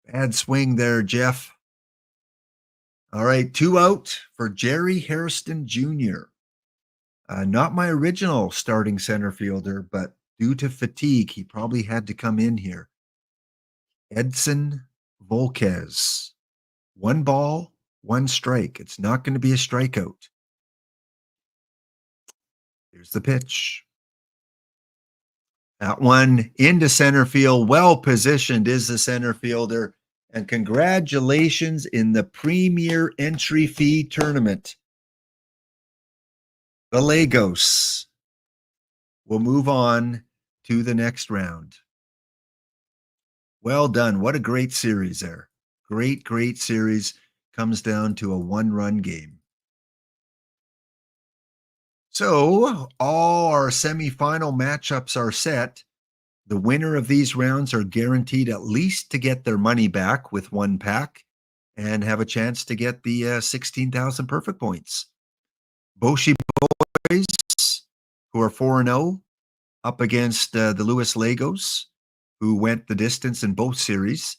Bad swing there, Jeff. All right, 2 out for Jerry Hairston Jr. Not my original starting center fielder, but due to fatigue, he probably had to come in here. Edson Volquez. 1 ball, 1 strike. It's not going to be a strikeout. Here's the pitch. That one into center field. Well positioned is the center fielder. And congratulations in the Premier Entry Fee Tournament. The Lagos will move on to the next round. Well done. What a great series there. Great, great series. Comes down to a 1-run game. So all our semifinal matchups are set. The winner of these rounds are guaranteed at least to get their money back with 1 pack and have a chance to get the 16,000 perfect points. Boshi Boys, who are 4-0, up against the Louis Lagos, who went the distance in both series.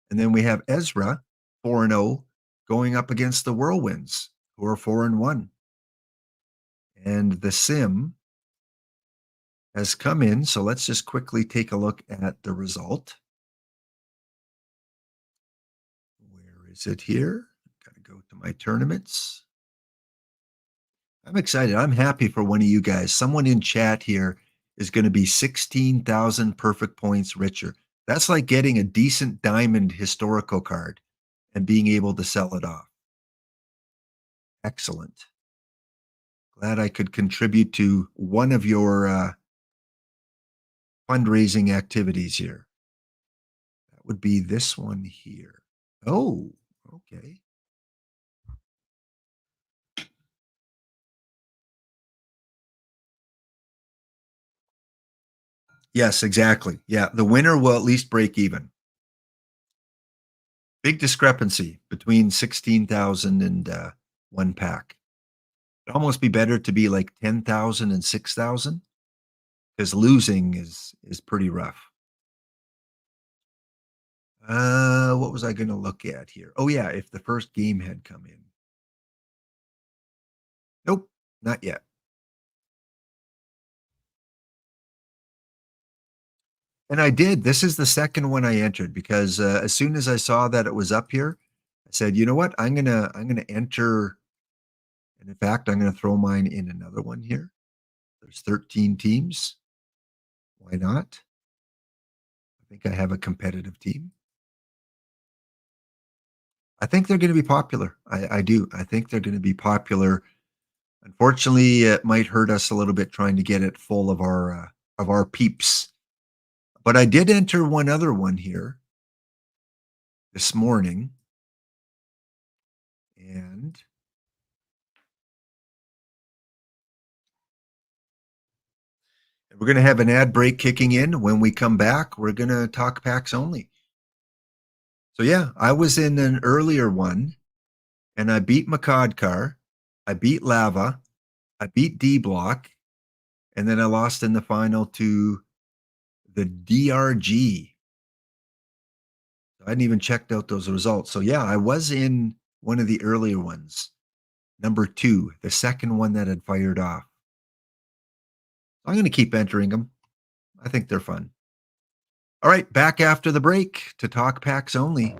And then we have Ezra, 4-0, going up against the Whirlwinds, who are 4-1. And the Sim has come in, so let's just quickly take a look at the result. Where is it here? Got to go to my tournaments. I'm excited. I'm happy for one of you guys. Someone in chat here is going to be 16,000 perfect points richer. That's like getting a decent diamond historical card and being able to sell it off. Excellent. Glad I could contribute to one of your fundraising activities here. That would be this one here. Oh, okay. Yes, exactly. Yeah, the winner will at least break even. Big discrepancy between 16,000 and 1 pack. It'd almost be better to be like 10,000 and 6,000 because losing is pretty rough. What was I going to look at here? Oh yeah, if the first game had come in. Nope, not yet. And I did. This is the second one I entered because as soon as I saw that it was up here, I said, you know what? I'm gonna enter, and in fact, I'm gonna throw mine in another one here. There's 13 teams. Why not? I think I have a competitive team. I think they're going to be popular. I do. I think they're going to be popular. Unfortunately, it might hurt us a little bit trying to get it full of our peeps. But I did enter one other one here this morning, and we're going to have an ad break kicking in. When we come back, we're going to talk packs only. So yeah, I was in an earlier one, and I beat Makadkar, I beat Lava, I beat D Block, and then I lost in the final to the DRG. I hadn't even checked out those results. So yeah, I was in one of the earlier ones, number 2, the second one that had fired off. I'm going to keep entering them. I think they're fun. All right, back after the break to talk packs only.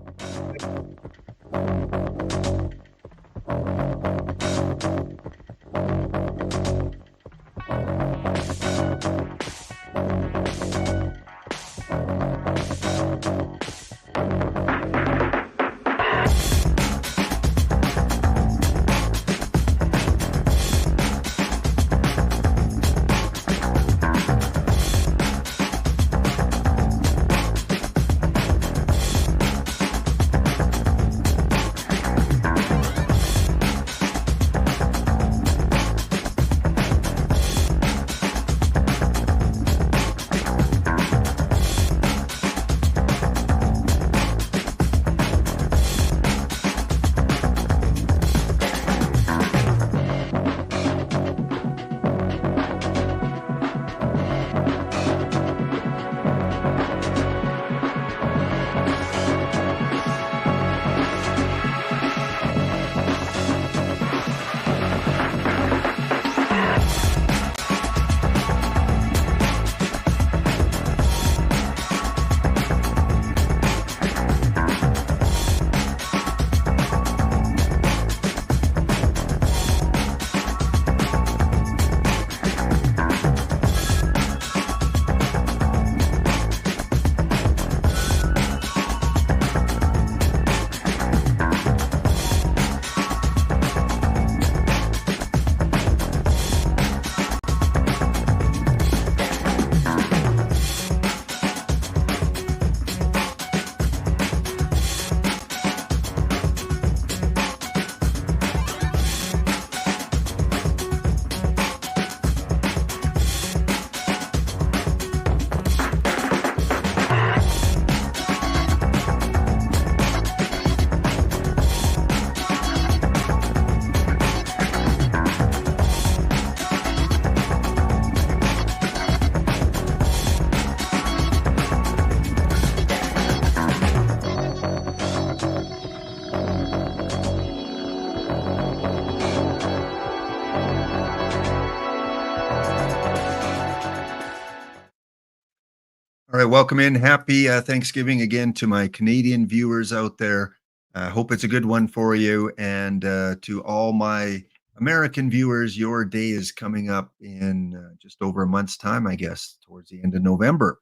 All right, welcome in. Happy Thanksgiving again to my Canadian viewers out there. I hope it's a good one for you. And to all my American viewers, your day is coming up in just over a month's time, I guess, towards the end of November.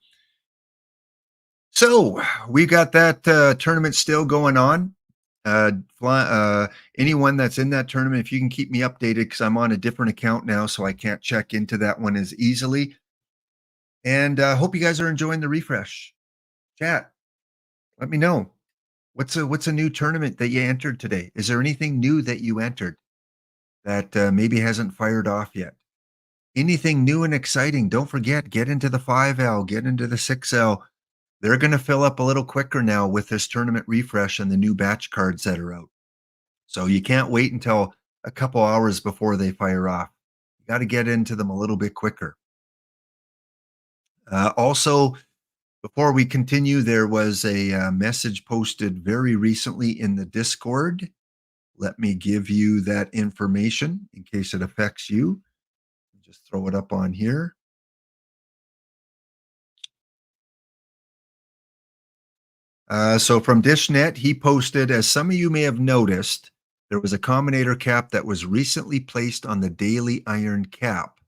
So we got that tournament still going on. Anyone that's in that tournament, if you can keep me updated, because I'm on a different account now, so I can't check into that one as easily. And hope you guys are enjoying the refresh. Chat, let me know. What's a new tournament that you entered today? Is there anything new that you entered that maybe hasn't fired off yet? Anything new and exciting? Don't forget, get into the 5L, get into the 6L. They're going to fill up a little quicker now with this tournament refresh and the new batch cards that are out. So you can't wait until a couple hours before they fire off. You got to get into them a little bit quicker. Also, before we continue, there was a message posted very recently in the Discord. Let me give you that information in case it affects you. Just throw it up on here. So from DishNet, he posted, as some of you may have noticed, there was a Combinator cap that was recently placed on the daily iron cap,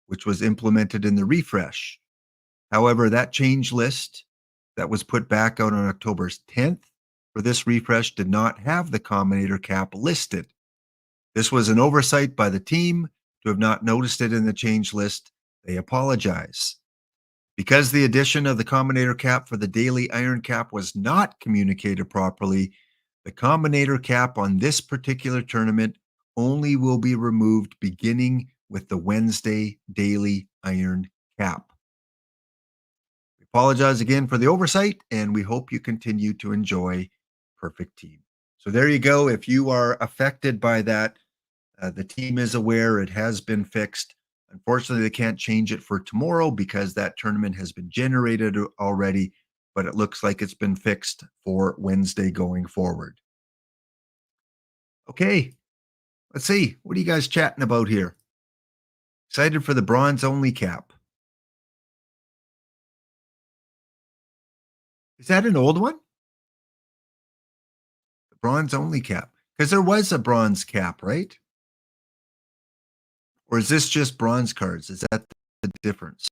which was implemented in the refresh. However, that change list that was put back out on October 10th for this refresh did not have the Combinator cap listed. This was an oversight by the team to have not noticed it in the change list. They apologize. Because the addition of the Combinator cap for the daily iron cap was not communicated properly, the Combinator cap on this particular tournament only will be removed beginning with the Wednesday daily iron cap. We apologize again for the oversight, and we hope you continue to enjoy Perfect Team. So there you go. If you are affected by that, the team is aware it has been fixed. Unfortunately, they can't change it for tomorrow because that tournament has been generated already, but it looks like it's been fixed for Wednesday going forward. Okay, let's see. What are you guys chatting about here? Excited for the bronze only cap. Is that an old one? The bronze only cap. Because there was a bronze cap, right? Or is this just bronze cards? Is that the difference?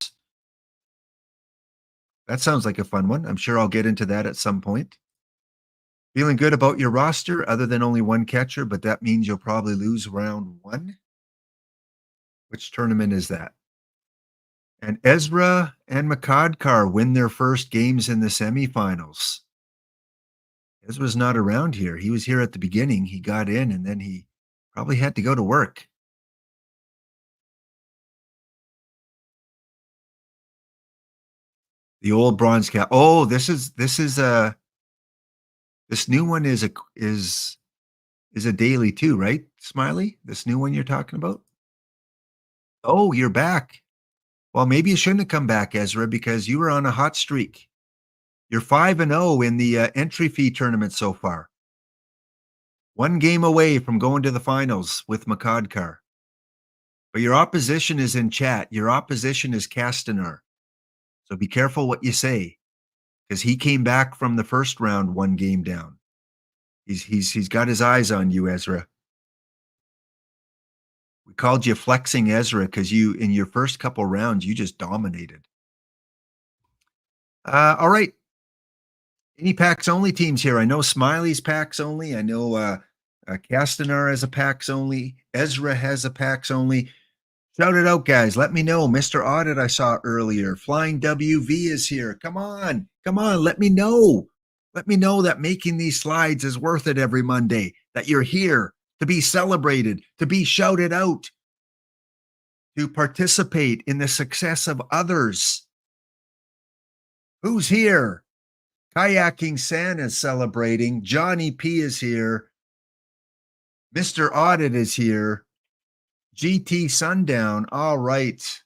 That sounds like a fun one. I'm sure I'll get into that at some point. Feeling good about your roster other than only one catcher, but that means you'll probably lose round one. Which tournament is that? And Ezra and Makadkar win their first games in the semifinals. Ezra's not around here. He was here at the beginning. He got in and then he probably had to go to work. The old bronze cap. Oh, this new one is a daily too, right? Smiley, this new one you're talking about? Oh, you're back. Well, maybe you shouldn't have come back, Ezra, because you were on a hot streak. You're 5-0 in the entry fee tournament so far. One game away from going to the finals with Makadkar. But your opposition is in chat. Your opposition is Castanar. So be careful what you say, because he came back from the first round one game down. He's got his eyes on you, Ezra. We called you Flexing Ezra because you, in your first couple rounds, you just dominated. All right. Any packs only teams here? I know Smiley's packs only. I know Castanar has a packs only. Ezra has a packs only. Shout it out, guys. Let me know. Mr. Audit, I saw earlier. Flying WV is here. Come on. Come on. Let me know. Let me know that making these slides is worth it every Monday, that you're here to be celebrated, to be shouted out, to participate in the success of others. Who's here? Kayaking San is celebrating. Johnny P is here. Mr. Audit is here. GT Sundown. All right.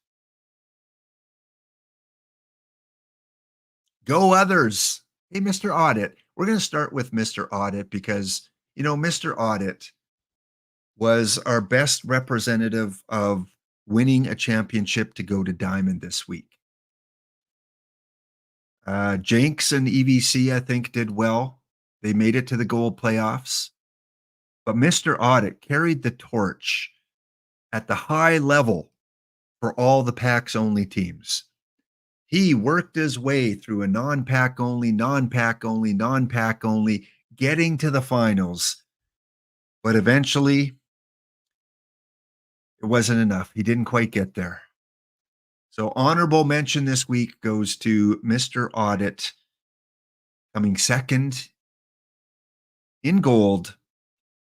Go others. Hey, Mr. Audit. We're going to start with Mr. Audit because, you know, Mr. Audit was our best representative of winning a championship to go to Diamond this week. Jenks and EVC, I think, did well. They made it to the gold playoffs. But Mr. Audit carried the torch at the high level for all the packs only teams. He worked his way through a non-pack only, non-pack only, non-pack only, getting to the finals. But eventually, it wasn't enough. He didn't quite get there. So honorable mention this week goes to Mr. Audit, coming second in gold,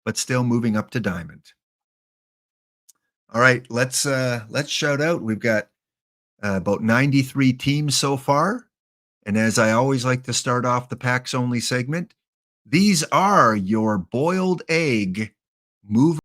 but still moving up to diamond. All right, let's shout out. We've got about 93 teams so far. And as I always like to start off the packs only segment, these are your boiled egg move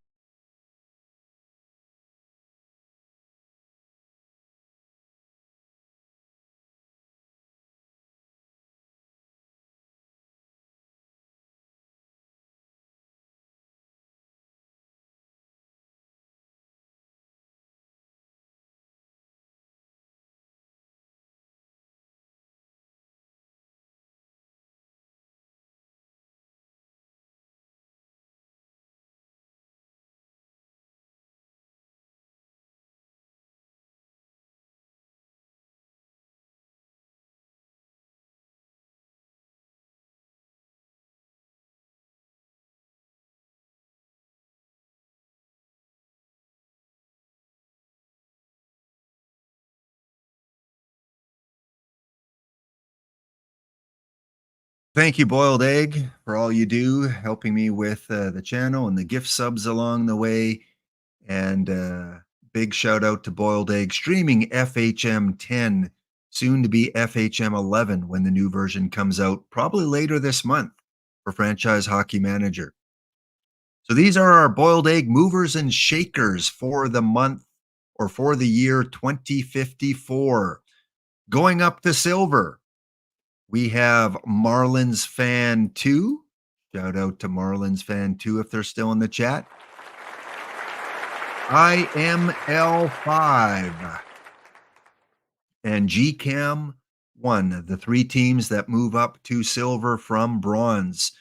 Thank you, Boiled Egg, for all you do, helping me with the channel and the gift subs along the way. And big shout out to Boiled Egg streaming FHM 10, soon to be FHM 11 when the new version comes out, probably later this month for Franchise Hockey Manager. So these are our Boiled Egg movers and shakers for the month or for the year 2054. Going up to silver, we have Marlins Fan 2. Shout out to Marlins Fan 2 if they're still in the chat. IML5 and GCAM 1, the three teams that move up to silver from bronze.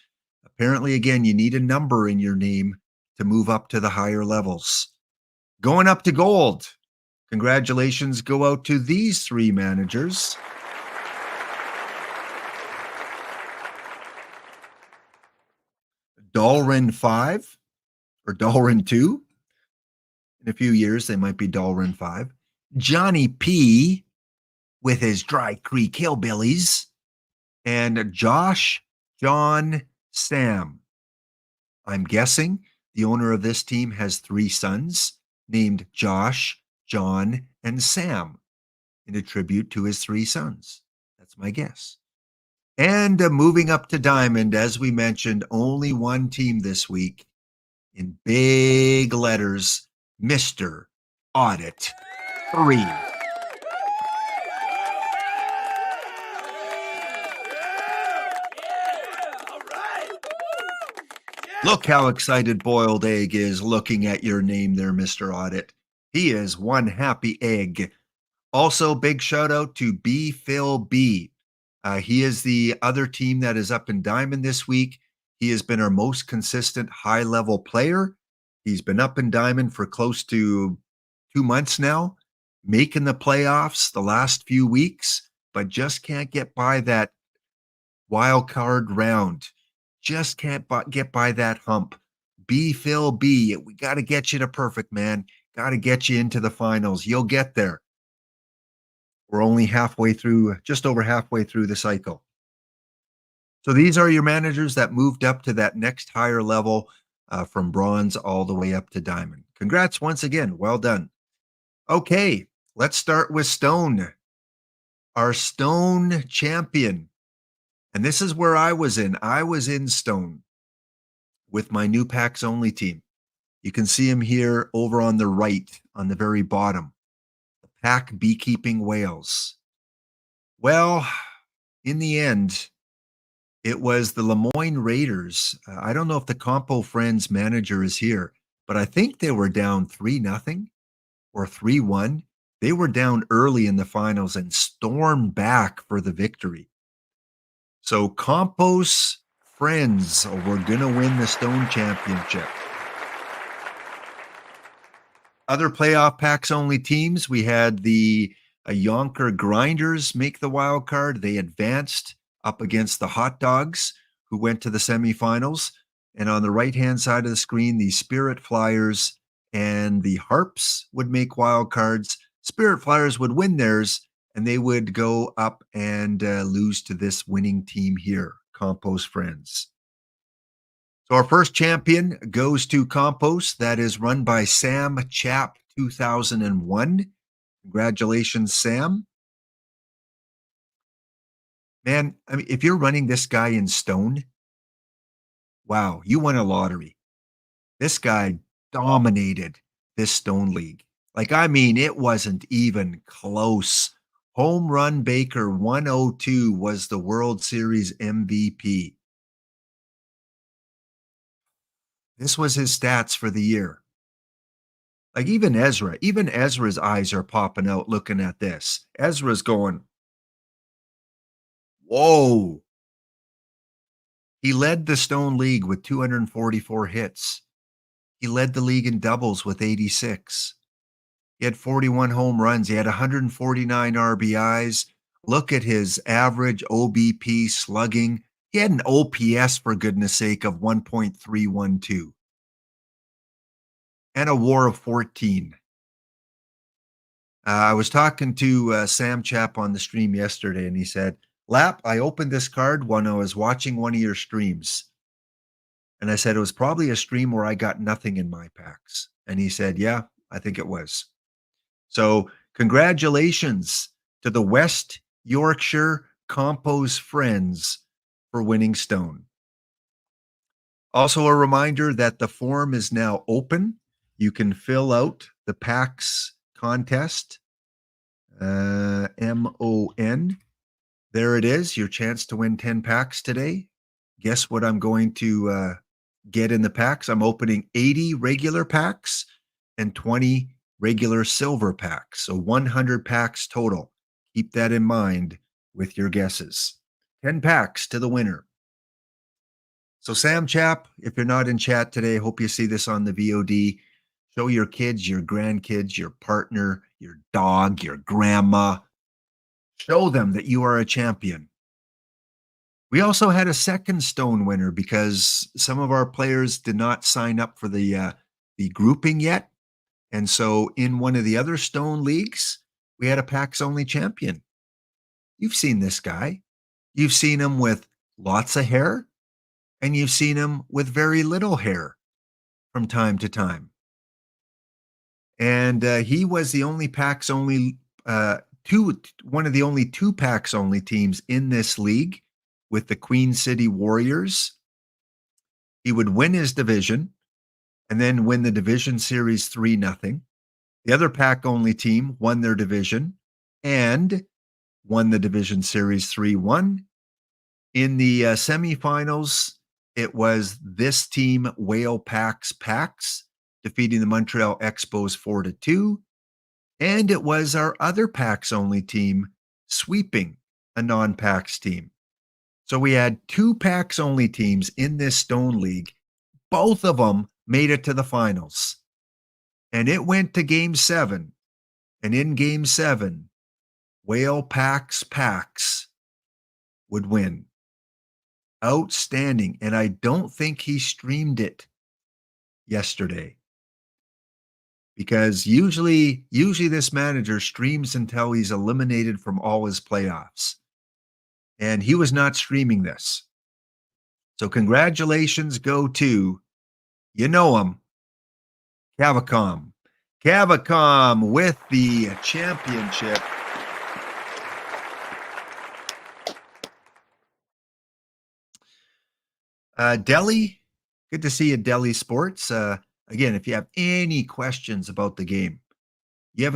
Apparently, again, you need a number in your name to move up to the higher levels. Going up to gold, congratulations go out to these three managers. Dalrin 5 or Dalrin 2. In a few years, they might be Dalrin 5. Johnny P with his Dry Creek Hillbillies. And Josh, John, Sam. I'm guessing the owner of this team has three sons named Josh, John, and Sam in a tribute to his three sons. That's my guess. And moving up to Diamond, as we mentioned, only one team this week in big letters, Mr. Audit 3. Look how excited Boiled Egg is looking at your name there, Mr. Audit. He is one happy egg. Also, big shout out to B. Phil B. He is the other team that is up in Diamond this week. He has been our most consistent high-level player. He's been up in Diamond for close to 2 months now, making the playoffs the last few weeks, but just can't get by that wild card round. Just can't get by that hump. B. Phil B. We got to get you to perfect, man. Got to get you into the finals. You'll get there. We're only halfway through, just over halfway through the cycle. So these are your managers that moved up to that next higher level from bronze all the way up to diamond. Congrats once again. Well done. Okay, let's start with Stone. Our Stone champion. And this is where I was in. I was in Stone with my new PAX Only team. You can see him here over on the right, on the very bottom. The Pack Beekeeping Whales. Well, in the end, it was the Lemoyne Raiders. I don't know if the Compo Friends manager is here, but I think they were down 3-0 or 3-1. They were down early in the finals and stormed back for the victory. So Compo's Friends were going to win the Stone Championship. Other playoff PAX Only teams, we had the Yonker Grinders make the wild card. They advanced up against the Hot Dogs, who went to the semifinals. And on the right-hand side of the screen, the Spirit Flyers and the Harps would make wild cards. Spirit Flyers would win theirs, and they would go up and lose to this winning team here, Compost Friends. So our first champion goes to Compost. That is run by Sam Chap 2001. Congratulations, Sam. Man, I mean, if you're running this guy in Stone, wow, you won a lottery. This guy dominated this Stone League. Like, I mean, it wasn't even close. Home Run Baker 102 was the World Series MVP. This was his stats for the year. Like even Ezra's eyes are popping out looking at this. Ezra's going, whoa. He led the Stone League with 244 hits. He led the league in doubles with 86. He had 41 home runs. He had 149 RBIs. Look at his average OBP slugging. He had an OPS, for goodness sake, of 1.312. And a WAR of 14. I was talking to Sam Chap on the stream yesterday, and he said, Lap, I opened this card when I was watching one of your streams. And I said, it was probably a stream where I got nothing in my packs. And he said, yeah, I think it was. So congratulations to the West Yorkshire Compos Friends for winning Stone. Also, a reminder that the form is now open. You can fill out the packs contest. MON. There it is, your chance to win 10 packs today. Guess what I'm going to get in the packs? I'm opening 80 regular packs and 20 regular silver packs. So 100 packs total. Keep that in mind with your guesses. 10 packs to the winner. So Sam Chap, if you're not in chat today, hope you see this on the VOD. Show your kids, your grandkids, your partner, your dog, your grandma. Show them that you are a champion. We also had a second Stone winner because some of our players did not sign up for the grouping yet. And so in one of the other Stone leagues, we had a packs only champion. You've seen this guy. You've seen him with lots of hair, and you've seen him with very little hair from time to time. And he was the only packs only one of the only 2 packs only teams in this league with the Queen City Warriors. He would win his division and then win the division series 3-0. The other pack only team won their division and won the division series 3-1. In the semifinals, it was this team, Whale Packs, defeating the Montreal Expos 4-2. And it was our other packs only team sweeping a non-packs team. So we had 2 packs only teams in this Stone League. Both of them made it to the finals. And it went to game 7. And in game 7, Whale Packs would win. Outstanding. And I don't think he streamed it yesterday. Because usually this manager streams until he's eliminated from all his playoffs. And he was not streaming this. So congratulations go to, you know him, Cavacom. Cavacom with the championship. Delhi, good to see you, Delhi Sports. Again, if you have any questions about the game, you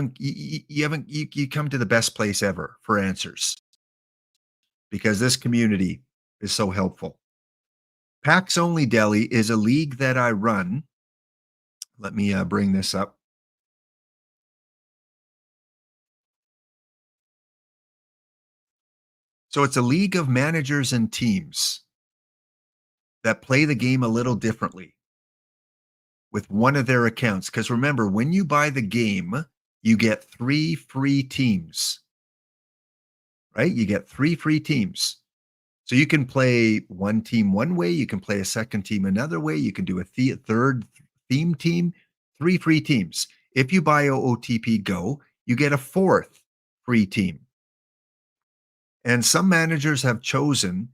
come to the best place ever for answers because this community is so helpful. Packs Only Delhi is a league that I run. Let me bring this up. So it's a league of managers and teams that play the game a little differently with one of their accounts. Because remember, when you buy the game, you get 3 free teams, right? You get 3 free teams. So you can play one team one way. You can play a second team another way. You can do a third theme team, 3 free teams. If you buy OOTP Go, you get a 4th free team. And some managers have chosen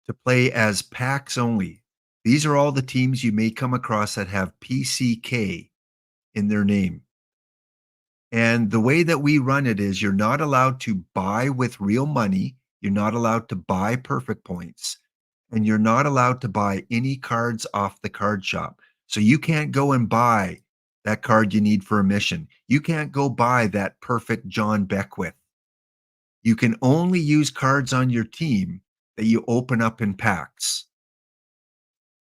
to play as packs only. These are all the teams you may come across that have PCK in their name. And the way that we run it is you're not allowed to buy with real money. You're not allowed to buy perfect points. And you're not allowed to buy any cards off the card shop. So you can't go and buy that card you need for a mission. You can't go buy that perfect John Beckwith. You can only use cards on your team that you open up in packs.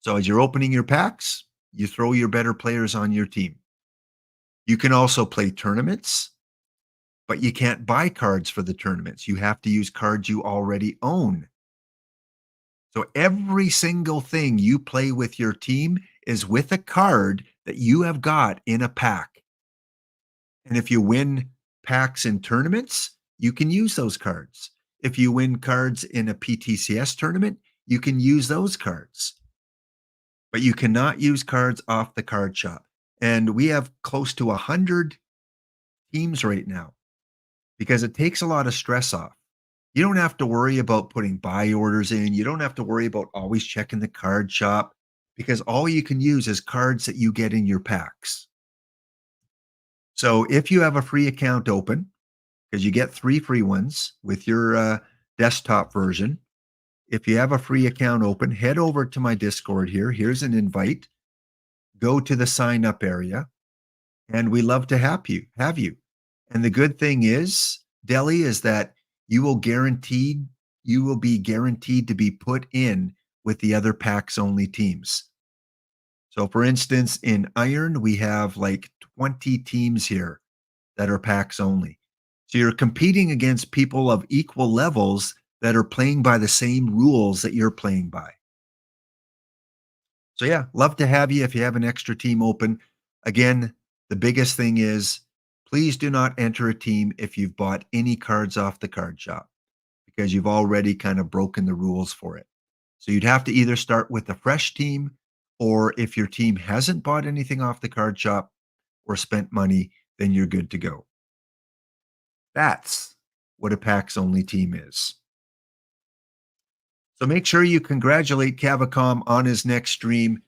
So as you're opening your packs, you throw your better players on your team. You can also play tournaments, but you can't buy cards for the tournaments. You have to use cards you already own. So every single thing you play with your team is with a card that you have got in a pack. And if you win packs in tournaments, you can use those cards. If you win cards in a PTCS tournament, you can use those cards. But you cannot use cards off the card shop. And we have close to 100 teams right now because it takes a lot of stress off. You don't have to worry about putting buy orders in. You don't have to worry about always checking the card shop because all you can use is cards that you get in your packs. So if you have a free account open, because you get 3 free ones with your desktop version, if you have a free account open, head over to my Discord here. Here's an invite. Go to the sign up area, and we love to have you. And the good thing is, Delhi, is that you will be guaranteed to be put in with the other packs only teams. So for instance, in Iron, we have like 20 teams here that are packs only. So you're competing against people of equal levels that are playing by the same rules that you're playing by. So yeah, love to have you if you have an extra team open. Again, the biggest thing is please do not enter a team if you've bought any cards off the card shop because you've already kind of broken the rules for it. So you'd have to either start with a fresh team, or if your team hasn't bought anything off the card shop or spent money, then you're good to go. That's what a packs only team is. So make sure you congratulate Cavacom on his next stream.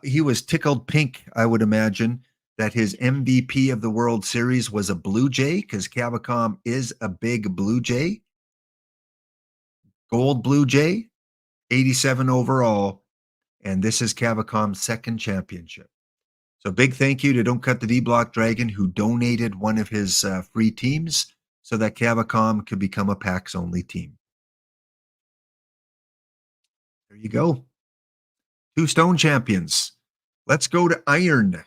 He was tickled pink, I would imagine, that his MVP of the World Series was a Blue Jay, because Cavacom is a big Blue Jay. Gold Blue Jay, 87 overall, and this is Cavacom's second championship. So big thank you to Don't Cut the D Block Dragon, who donated one of his free teams so that Cavacom could become a packs only team. There you go. 2 stone champions. Let's go to Iron.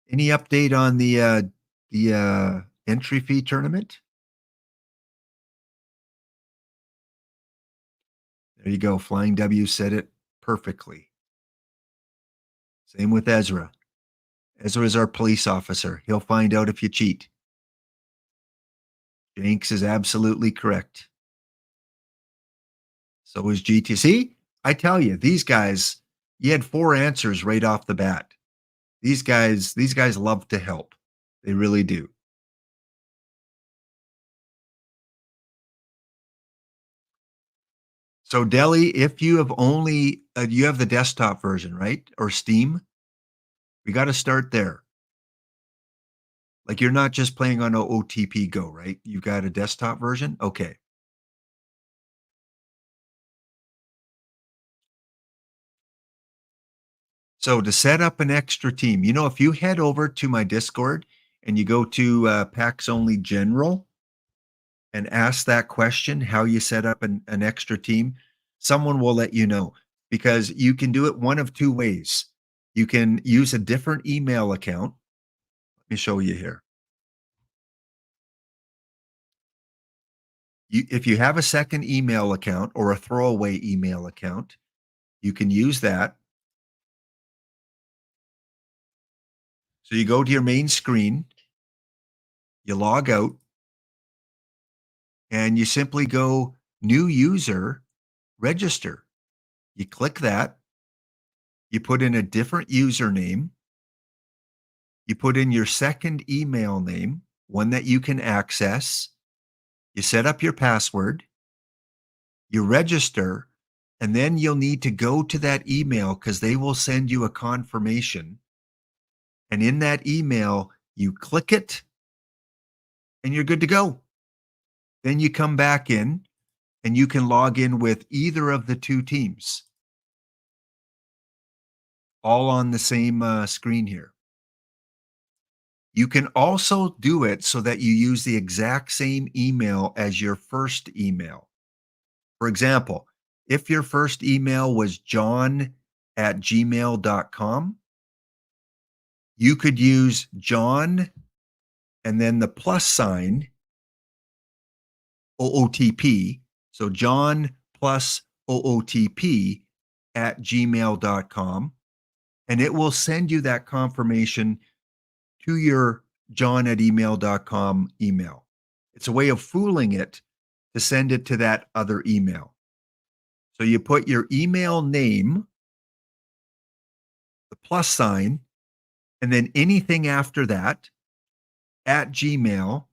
Any update on the entry fee tournament? There you go. Flying W said it perfectly. Same with Ezra. Ezra is our police officer. He'll find out if you cheat. Jenks is absolutely correct. So is GTC. I tell you, these guys, you had 4 answers right off the bat. These guys love to help. They really do. So Delhi, if you have only, you have the desktop version, right? Or Steam? We got to start there. Like you're not just playing on OOTP Go, right? You've got a desktop version? Okay. So to set up an extra team, if you head over to my Discord and you go to Packs Only General and ask that question, how you set up an extra team, someone will let you know, because you can do it one of 2 ways. You can use a different email account. Let me show you here. If you have a second email account or a throwaway email account, you can use that. So you go to your main screen, you log out, and you simply go new user, register. You click that. You put in a different username. You put in your second email name, one that you can access. You set up your password. You register, and then you'll need to go to that email because they will send you a confirmation. And in that email, you click it and you're good to go. Then you come back in and you can log in with either of the 2 teams, all on the same screen here. You can also do it so that you use the exact same email as your first email. For example, if your first email was john@gmail.com, you could use John and then the plus sign, OOTP. So John plus OOTP @gmail.com. And it will send you that confirmation to your john@email.com email. It's a way of fooling it to send it to that other email. So you put your email name, the plus sign, and then anything after that @Gmail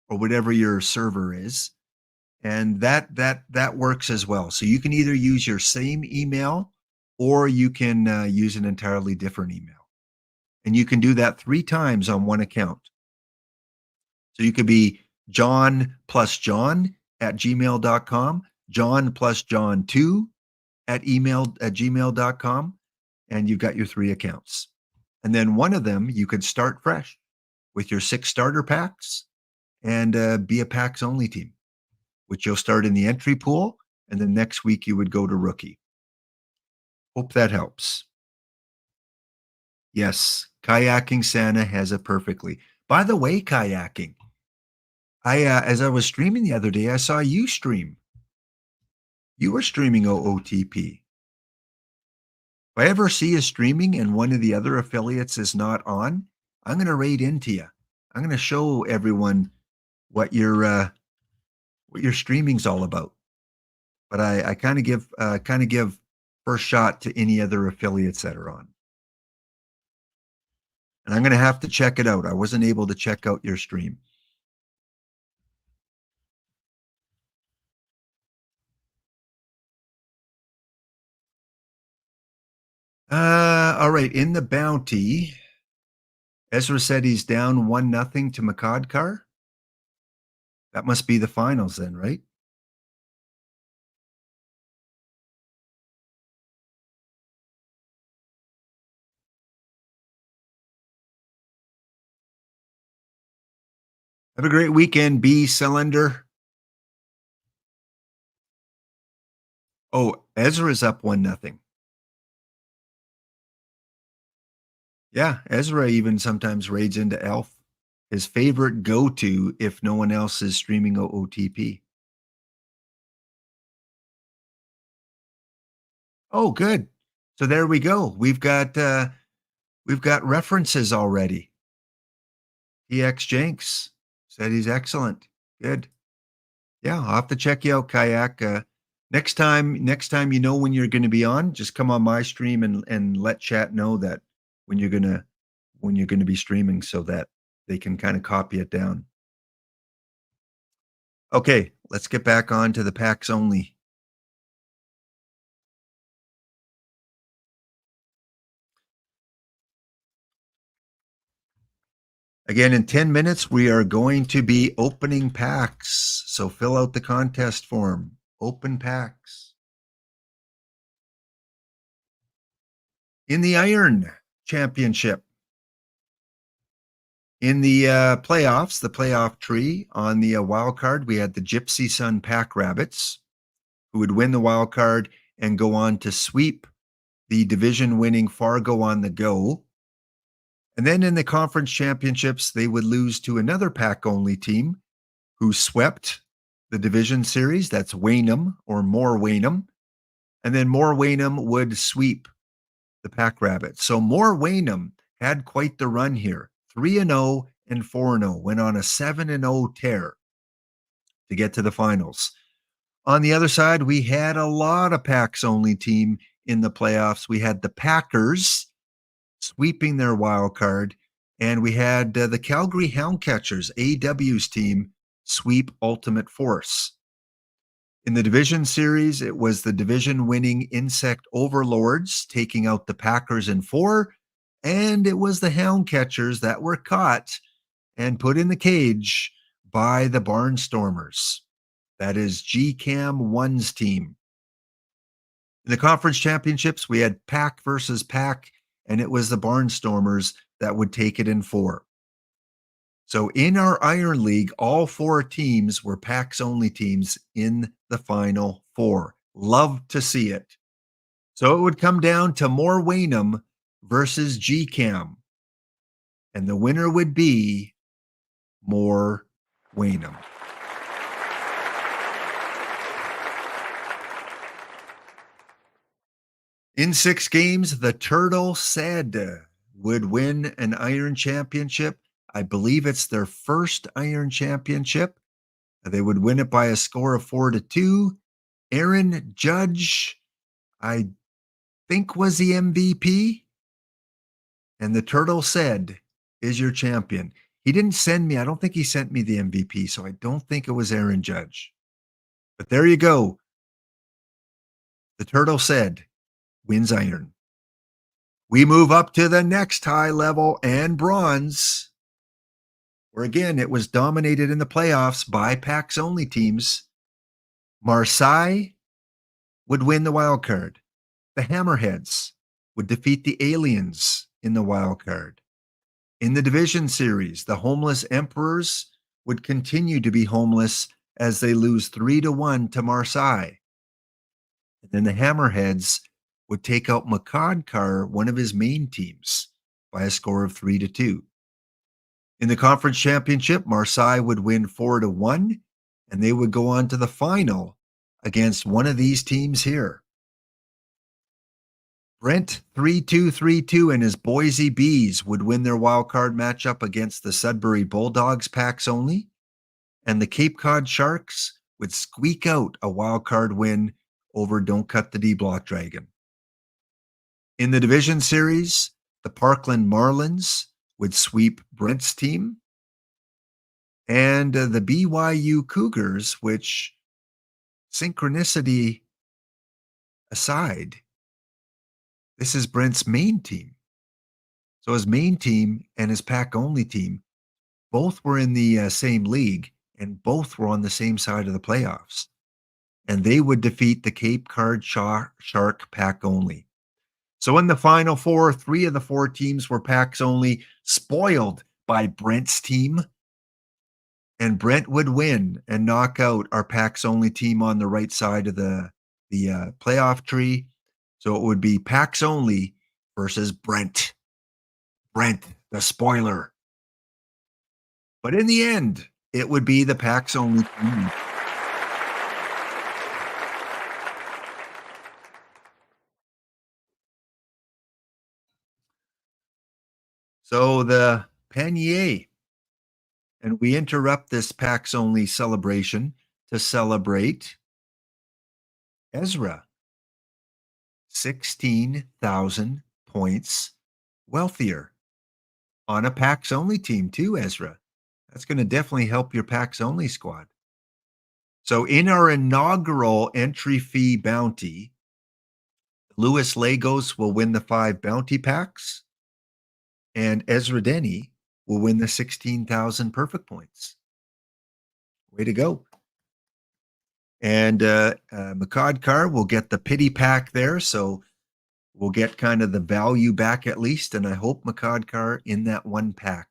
or whatever your server is. And that works as well. So you can either use your same email or you can use an entirely different email. And you can do that 3 times on one account. So you could be John plus John at gmail.com, John plus John 2 at gmail.com, and you've got your 3 accounts. And then one of them you could start fresh with your 6 starter packs and be a packs only team, which you'll start in the entry pool, and then next week you would go to rookie. Hope that helps. Yes, kayaking Santa has it perfectly. By the way, kayaking, as I was streaming the other day, I saw you stream. You were streaming OOTP. If I ever see you streaming and one of the other affiliates is not on, I'm going to raid into you. I'm going to show everyone what your streaming's all about. But I kind of give first shot to any other affiliates that are on. And I'm going to have to check it out. I wasn't able to check out your stream. All right. In the bounty, Ezra said he's down 1-0 to Makadkar. That must be the finals then, right? Have a great weekend, B Cylinder. Oh, Ezra's up 1-0. Yeah, Ezra even sometimes raids into Elf. His favorite go-to if no one else is streaming OOTP. Oh, good. So there we go. We've got references already. EX Jenks said he's excellent. Good. Yeah, I'll have to check you out, Kayak. Next time you know when you're going to be on, just come on my stream and let chat know that when you're gonna be streaming so that they can kind of copy it down. Okay, let's get back on to the packs only. Again, in 10 minutes, we are going to be opening packs. So fill out the contest form. Open packs. In the Iron Championship, in the playoffs, the playoff tree, on the wild card, we had the Gypsy Sun Pack Rabbits, who would win the wild card and go on to sweep the division-winning Fargo on the Go. And then in the conference championships, they would lose to another pack-only team who swept the division series. That's Waynham or More Waynham. And then More Waynham would sweep the Pack Rabbits. So More Waynham had quite the run here. 3-0 and 4-0. Went on a 7-0 tear to get to the finals. On the other side, we had a lot of packs-only team in the playoffs. We had the Packers sweeping their wild card, and we had the Calgary Houndcatchers, AW's team, sweep Ultimate Force. In the division series, it was the division-winning Insect Overlords taking out the Packers in 4, and it was the Houndcatchers that were caught and put in the cage by the Barnstormers. That is GCAM 1's team. In the conference championships, we had Pack versus Pack, and it was the Barnstormers that would take it in 4. So in our Iron League, all 4 teams were packs-only teams in the Final 4. Love to see it. So it would come down to More Waynham versus GCAM. And the winner would be More Waynham. In 6 games, the Turtle said would win an Iron Championship. I believe it's their first Iron Championship. They would win it by a score of 4-2. Aaron Judge, I think, was the MVP. And the Turtle said is your champion. He didn't send me, I don't think he sent me the MVP, so I don't think it was Aaron Judge. But there you go. The turtle said, wins iron. We move up to the next high level and bronze, where again it was dominated in the playoffs by PAX only teams. Marseille would win the wild card. The Hammerheads would defeat the Aliens in the wild card. In the division series, the Homeless Emperors would continue to be homeless as they lose 3-1 to Marseille. And then the Hammerheads would take out Makadkar, one of his main teams, by a score of 3-2. In the conference championship, Marseille would win 4-1, and they would go on to the final against one of these teams here. Brent 3-2 and his Boise Bees would win their wild card matchup against the Sudbury Bulldogs PAX only, and the Cape Cod Sharks would squeak out a wild card win over Don't Cut the D-Block Dragon. In the division series, the Parkland Marlins would sweep Brent's team, and the BYU Cougars, which, synchronicity aside, this is Brent's main team. So his main team and his pack-only team both were in the same league, and both were on the same side of the playoffs. And they would defeat the Cape Cod Shark pack-only. So in the Final Four, 3 of the 4 teams were packs only, spoiled by Brent's team. And Brent would win and knock out our packs only team on the right side of the playoff tree. So it would be packs only versus Brent. Brent, the spoiler. But in the end, it would be the packs only team. So the Panier, and we interrupt this PAX only celebration to celebrate Ezra. 16,000 points wealthier on a PAX only team too, Ezra. That's going to definitely help your PAX only squad. So in our inaugural entry fee bounty, Louis Lagos will win the 5 bounty packs, and Ezra Denny will win the 16,000 perfect points. Way to go. And Makadkar will get the pity pack there, so we'll get kind of the value back at least, and I hope Makadkar in that one pack,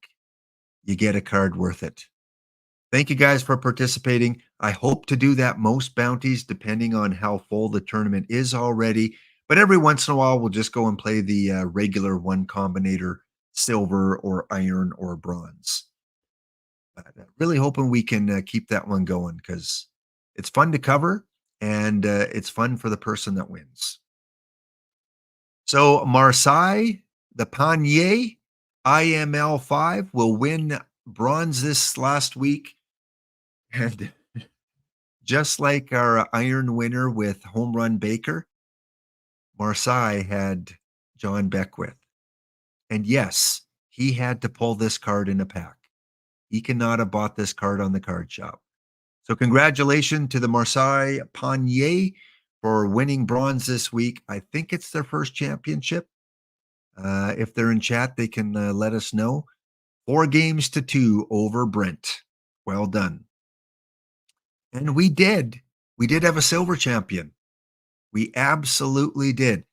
you get a card worth it. Thank you guys for participating. I hope to do that most bounties depending on how full the tournament is already, but every once in a while we'll just go and play the regular one combinator, silver or iron or bronze. But really hoping we can keep that one going because it's fun to cover and it's fun for the person that wins. So Marseille, the Panier, IML 5 will win bronze this last week. And just like our iron winner with Home Run Baker, Marseille had John Beckwith. And yes, he had to pull this card in a pack. He cannot have bought this card on the card shop. So congratulations to the Marseille Panier for winning bronze this week. I think it's their first championship. If they're in chat, they can let us know. 4-2 over Brent. Well done. And we did. We did have a silver champion. We absolutely did.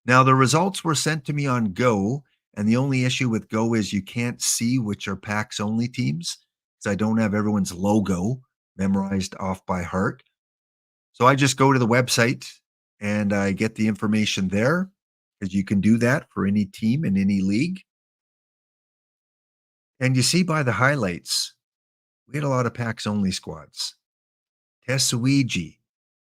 Now, the results were sent to me on Go, and the only issue with Go is you can't see which are PAX only teams because I don't have everyone's logo memorized off by heart. So I just go to the website and I get the information there because you can do that for any team in any league. And you see by the highlights, we had a lot of PAX only squads. Tessouigi,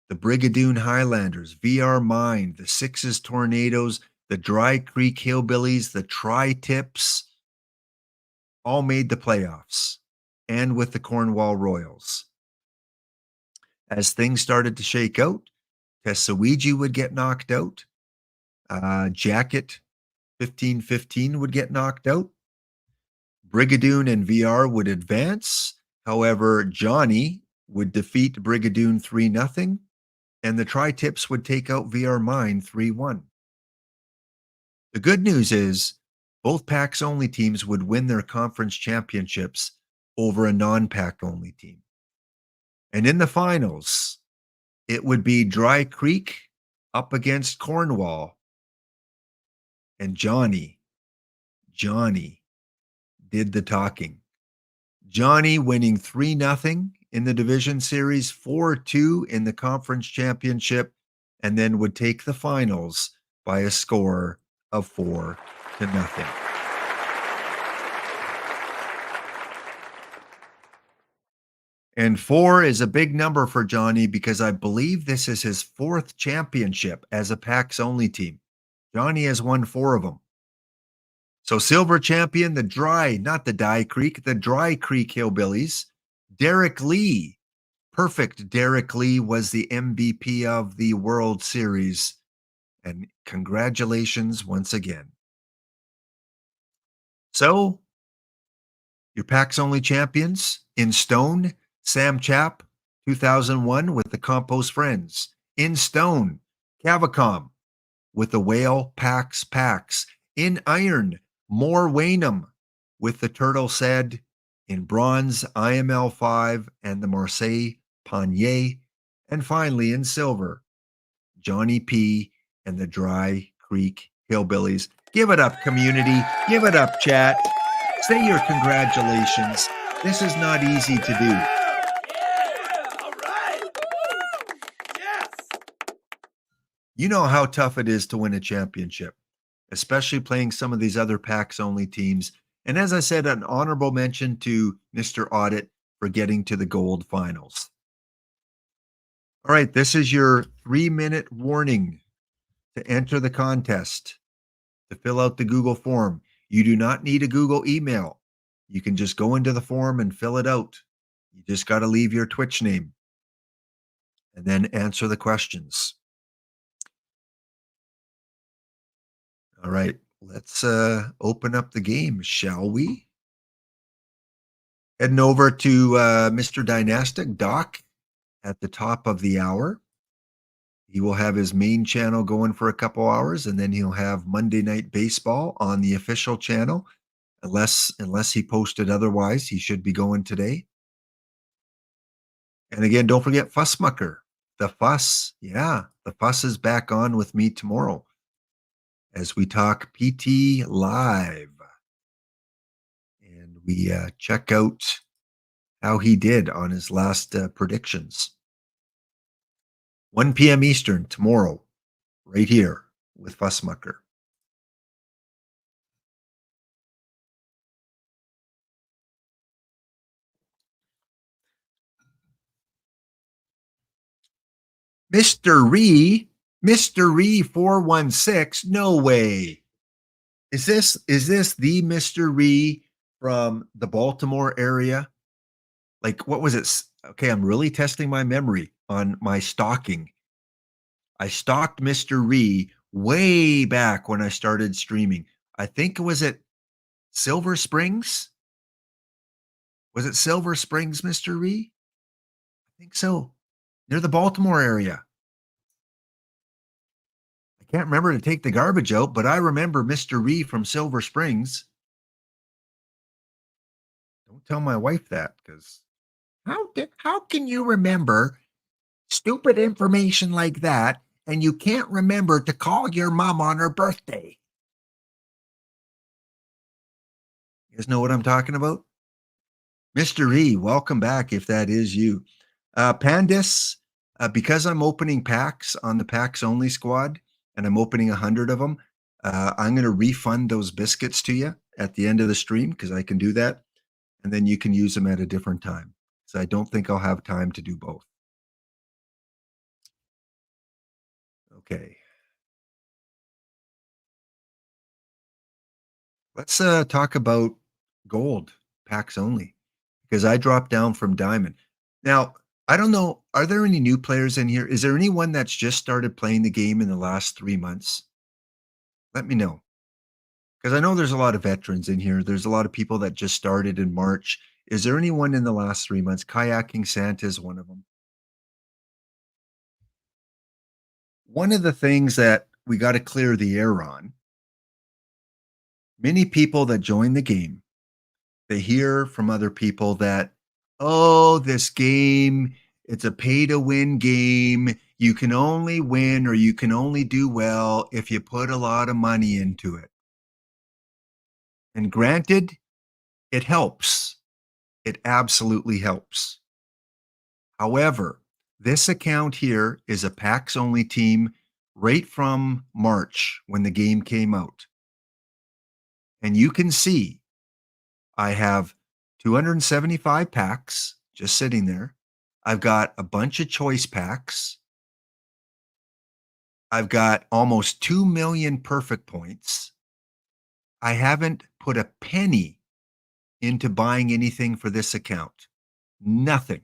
the Brigadoon Highlanders, VR Mind, the Sixes Tornadoes, the Dry Creek Hillbillies, the Tri-Tips, all made the playoffs, and with the Cornwall Royals. As things started to shake out, Tessouigi would get knocked out. Jacket 1515 would get knocked out. Brigadoon and VR would advance. However, Johnny would defeat Brigadoon 3-0, and the Tri-Tips would take out VR Mine 3-1. The good news is both PAX only teams would win their conference championships over a non-PAX only team. And in the finals, it would be Dry Creek up against Cornwall. And Johnny did the talking. Johnny winning 3-0 in the division series, 4-2 in the conference championship, and then would take the finals by a score of 4-0. And 4 is a big number for Johnny because I believe this is his 4th championship as a PAX only team. Johnny has won 4 of them. So silver champion, the Dry Creek Hillbillies. Derek Lee, perfect Derek Lee, was the MVP of the World Series. And congratulations once again. So, your PAX only champions in stone, Sam Chapp, 2001 with the Compost Friends. In stone, Cavacom with the Whale PAX. In iron, Moore Wainham with the Turtle Said. In bronze, IML5 and the Marseille Panier. And finally, in silver, Johnny P and the Dry Creek Hillbillies. Give it up, community. Give it up, chat. Say your congratulations. This is not easy to do. All right. Yes. You know how tough it is to win a championship, especially playing some of these other PAX only teams. And as I said, an honorable mention to Mr. Audit for getting to the gold finals. All right, this is your 3-minute warning to enter the contest, to fill out the Google form. You do not need a Google email. You can just go into the form and fill it out. You just got to leave your Twitch name and then answer the questions. All right, let's open up the game, shall we? Heading over to Mr. Dynastic, Doc, at the top of the hour. He will have his main channel going for a couple hours, and then he'll have Monday Night Baseball on the official channel. Unless he posted otherwise, he should be going today. And again, don't forget Fussmucker. The Fuss, the Fuss is back on with me tomorrow as we talk PT live. And we check out how he did on his last predictions. 1 p.m. Eastern tomorrow, right here with Fussmucker. Mr. Ree 416. No way. Is this the Mr. Ree from the Baltimore area? Like, what was it? Okay, I'm really testing my memory on my stalking. I stalked Mr. Ree way back when I started streaming. I think it was at Silver Springs. Was it Silver Springs, Mr. Ree? I think so. Near the Baltimore area. I can't remember to take the garbage out, but I remember Mr. Ree from Silver Springs. Don't tell my wife that, because how can you remember stupid information like that and you can't remember to call your mom on her birthday? You guys know what I'm talking about? Mr. E, welcome back if that is you. Pandis, because I'm opening packs on the PAX only squad and I'm opening 100 of them, I'm going to refund those biscuits to you at the end of the stream because I can do that. And then you can use them at a different time. So I don't think I'll have time to do both. Okay. Let's talk about gold PAX only because I dropped down from diamond. Now, I don't know. Are there any new players in here? Is there anyone that's just started playing the game in the last 3 months? Let me know. Because I know there's a lot of veterans in here. There's a lot of people that just started in March Is there anyone in the last 3 months? Kayaking Santa is one of them. One of the things that we got to clear the air on, many people that join the game, they hear from other people that, oh, this game, it's a pay to win game. You can only win or you can only do well if you put a lot of money into it. And granted, it helps. It absolutely helps. However, this account here is a PAX only team right from March when the game came out. And you can see I have 275 packs just sitting there. I've got a bunch of choice packs. I've got almost 2 million perfect points. I haven't put a penny into buying anything for this account. Nothing.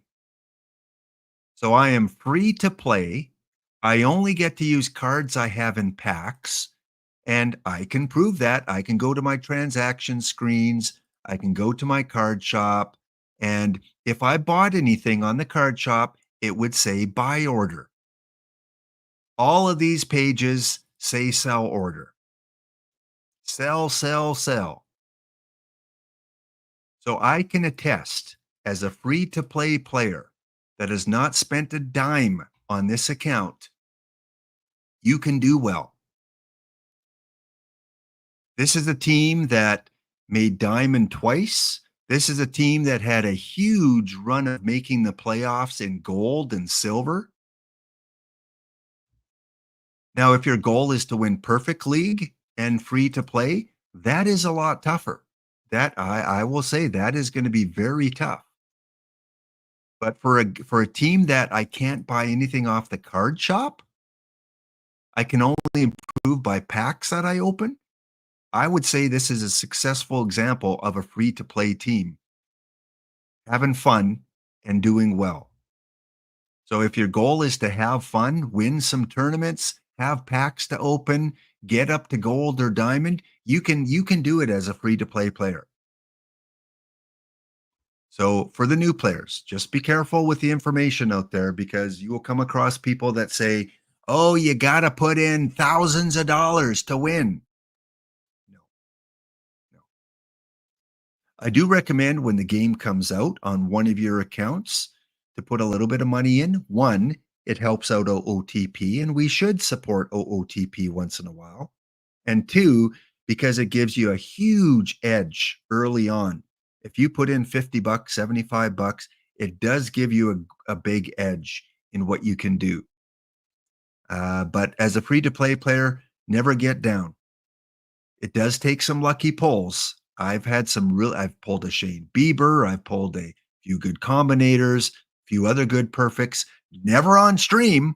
So I am free to play. I only get to use cards I have in packs, and I can prove that. I can go to my transaction screens. I can go to my card shop, and if I bought anything on the card shop, it would say buy order. All of these pages say sell order. Sell, sell, sell. So I can attest as a free-to-play player that has not spent a dime on this account, you can do well. This is a team that made diamond twice. This is a team that had a huge run of making the playoffs in gold and silver. Now, if your goal is to win perfect league and free to play, that is a lot tougher. That I will say that is going to be very tough. But for a team that I can't buy anything off the card shop, I can only improve by packs that I open. I would say this is a successful example of a free to play team having fun and doing well. So if your goal is to have fun, win some tournaments, have packs to open, get up to gold or diamond, you can do it as a free to play player. So for the new players, just be careful with the information out there because you will come across people that say, "Oh, you got to put in thousands of dollars to win." No. No. I do recommend when the game comes out on one of your accounts to put a little bit of money in. One, it helps out OOTP, and we should support OOTP once in a while. And two, because it gives you a huge edge early on. If you put in 50 bucks, 75 bucks, it does give you a big edge in what you can do. But as a free-to-play player, never get down. It does take some lucky pulls. I've pulled a Shane Bieber. I've pulled a few good combinators, a few other good perfects, never on stream,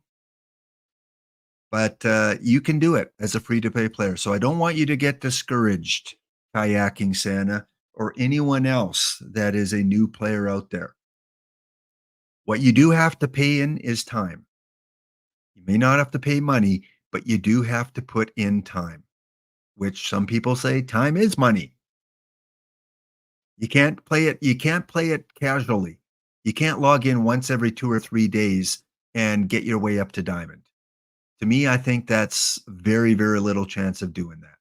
but you can do it as a free-to-play player. So I don't want you to get discouraged, Kayaking Santa, or anyone else that is a new player out there. What you do have to pay in is time. You may not have to pay money, but you do have to put in time, which some people say time is money. You can't play it casually. You can't log in once every 2 or 3 days and get your way up to diamond. To me, I think that's very, very little chance of doing that.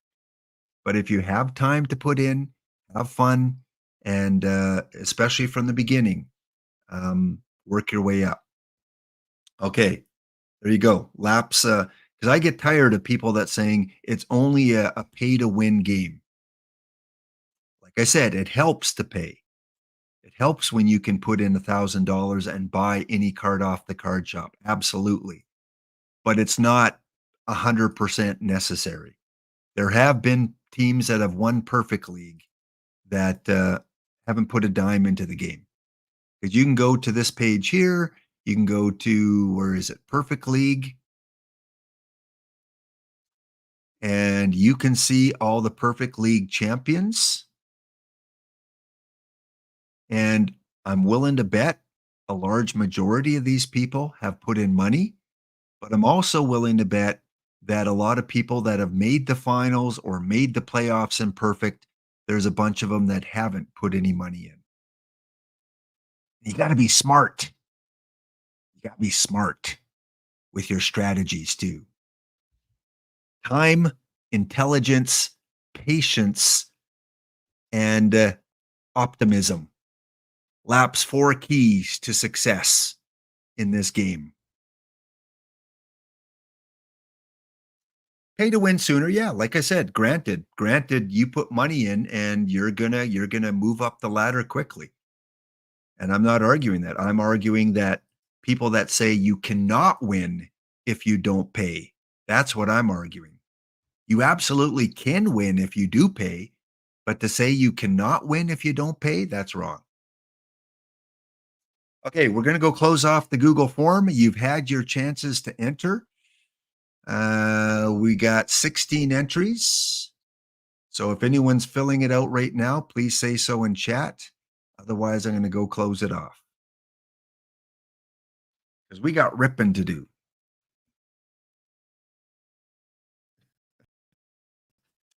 But if you have time to put in, have fun, and especially from the beginning, work your way up. Okay, there you go. Laps, because I get tired of people that saying it's only a pay-to-win game. Like I said, it helps to pay. It helps when you can put in $1,000 and buy any card off the card shop. Absolutely. But it's not 100% necessary. There have been teams that have won Perfect League that haven't put a dime into the game. Because you can go to this page here. You can go to, where is it? Perfect League. And you can see all the Perfect League champions. And I'm willing to bet a large majority of these people have put in money, but I'm also willing to bet that a lot of people that have made the finals or made the playoffs in Perfect, there's a bunch of them that haven't put any money in. You got to be smart. You got to be smart with your strategies too. Time, intelligence, patience, and optimism. Laps 4 keys to success in this game. Pay to win sooner. Yeah, like I said, granted, you put money in and you're gonna move up the ladder quickly. And I'm not arguing that. I'm arguing that people that say you cannot win if you don't pay, that's what I'm arguing. You absolutely can win if you do pay, but to say you cannot win if you don't pay, that's wrong. Okay, we're going to go close off the Google form. You've had your chances to enter. We got 16 entries. So if anyone's filling it out right now, please say so in chat. Otherwise, I'm going to go close it off. Because we got ripping to do.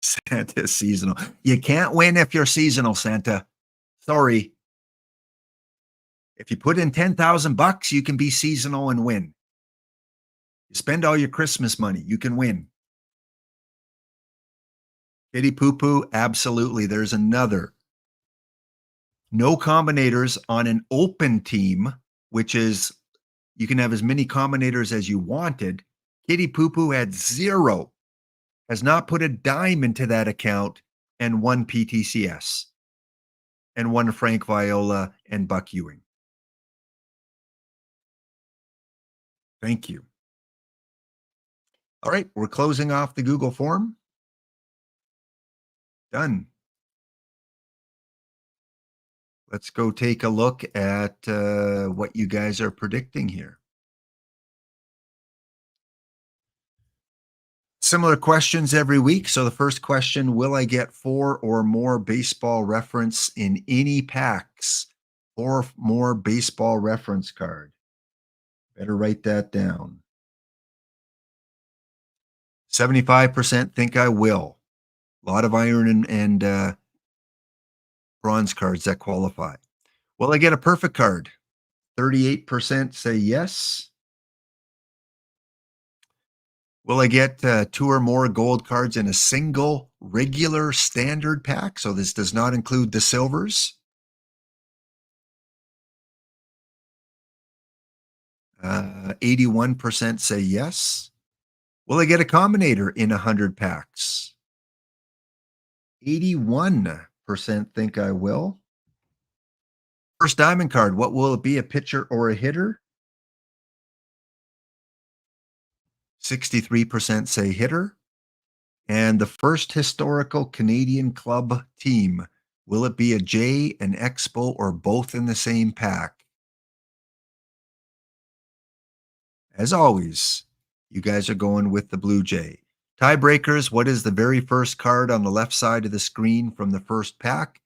Santa's seasonal. You can't win if you're seasonal, Santa. Sorry. If you put in $10,000, you can be seasonal and win. You spend all your Christmas money, you can win. Kitty Poo Poo, absolutely. There's another. No combinators on an open team, which is you can have as many combinators as you wanted. Kitty Poo Poo had 0, has not put a dime into that account, and 1 PTCS, and 1 Frank Viola and Buck Ewing. Thank you. All right, we're closing off the Google form. Done. Let's go take a look at what you guys are predicting here. Similar questions every week. So the first question, will I get 4 or more baseball reference in any packs? 4 or more baseball reference card. Better write that down. 75% think I will. A lot of iron and bronze cards that qualify. Will I get a perfect card? 38% say yes. Will I get 2 or more gold cards in a single regular standard pack? So this does not include the silvers. 81% say yes. Will I get a combinator in 100 packs? 81% think I will. First diamond card, what will it be, a pitcher or a hitter? 63% say hitter. And the first historical Canadian club team, will it be a J, an Expo, or both in the same pack? As always, you guys are going with the Blue Jay. Tiebreakers, what is the very first card on the left side of the screen from the first pack?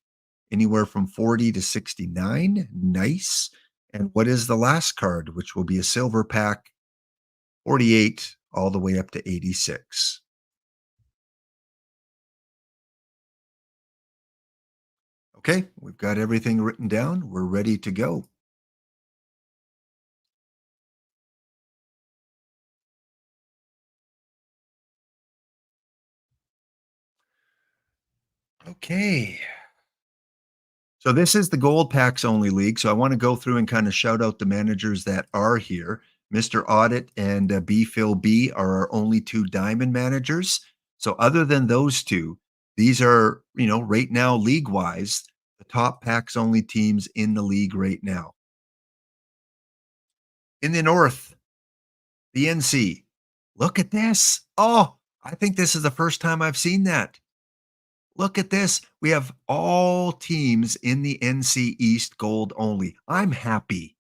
Anywhere from 40 to 69. Nice. And what is the last card, which will be a silver pack? 48 all the way up to 86. Okay, we've got everything written down. We're ready to go. Okay. So this is the Gold Packs Only League. So I want to go through and kind of shout out the managers that are here. Mr. Audit and B. Phil B are our only 2 diamond managers. So other than those 2, these are, right now, league-wise, the top Packs Only teams in the league right now. In the North, the NC. Look at this. Oh, I think this is the first time I've seen that. Look at this. We have all teams in the NC East gold only. I'm happy.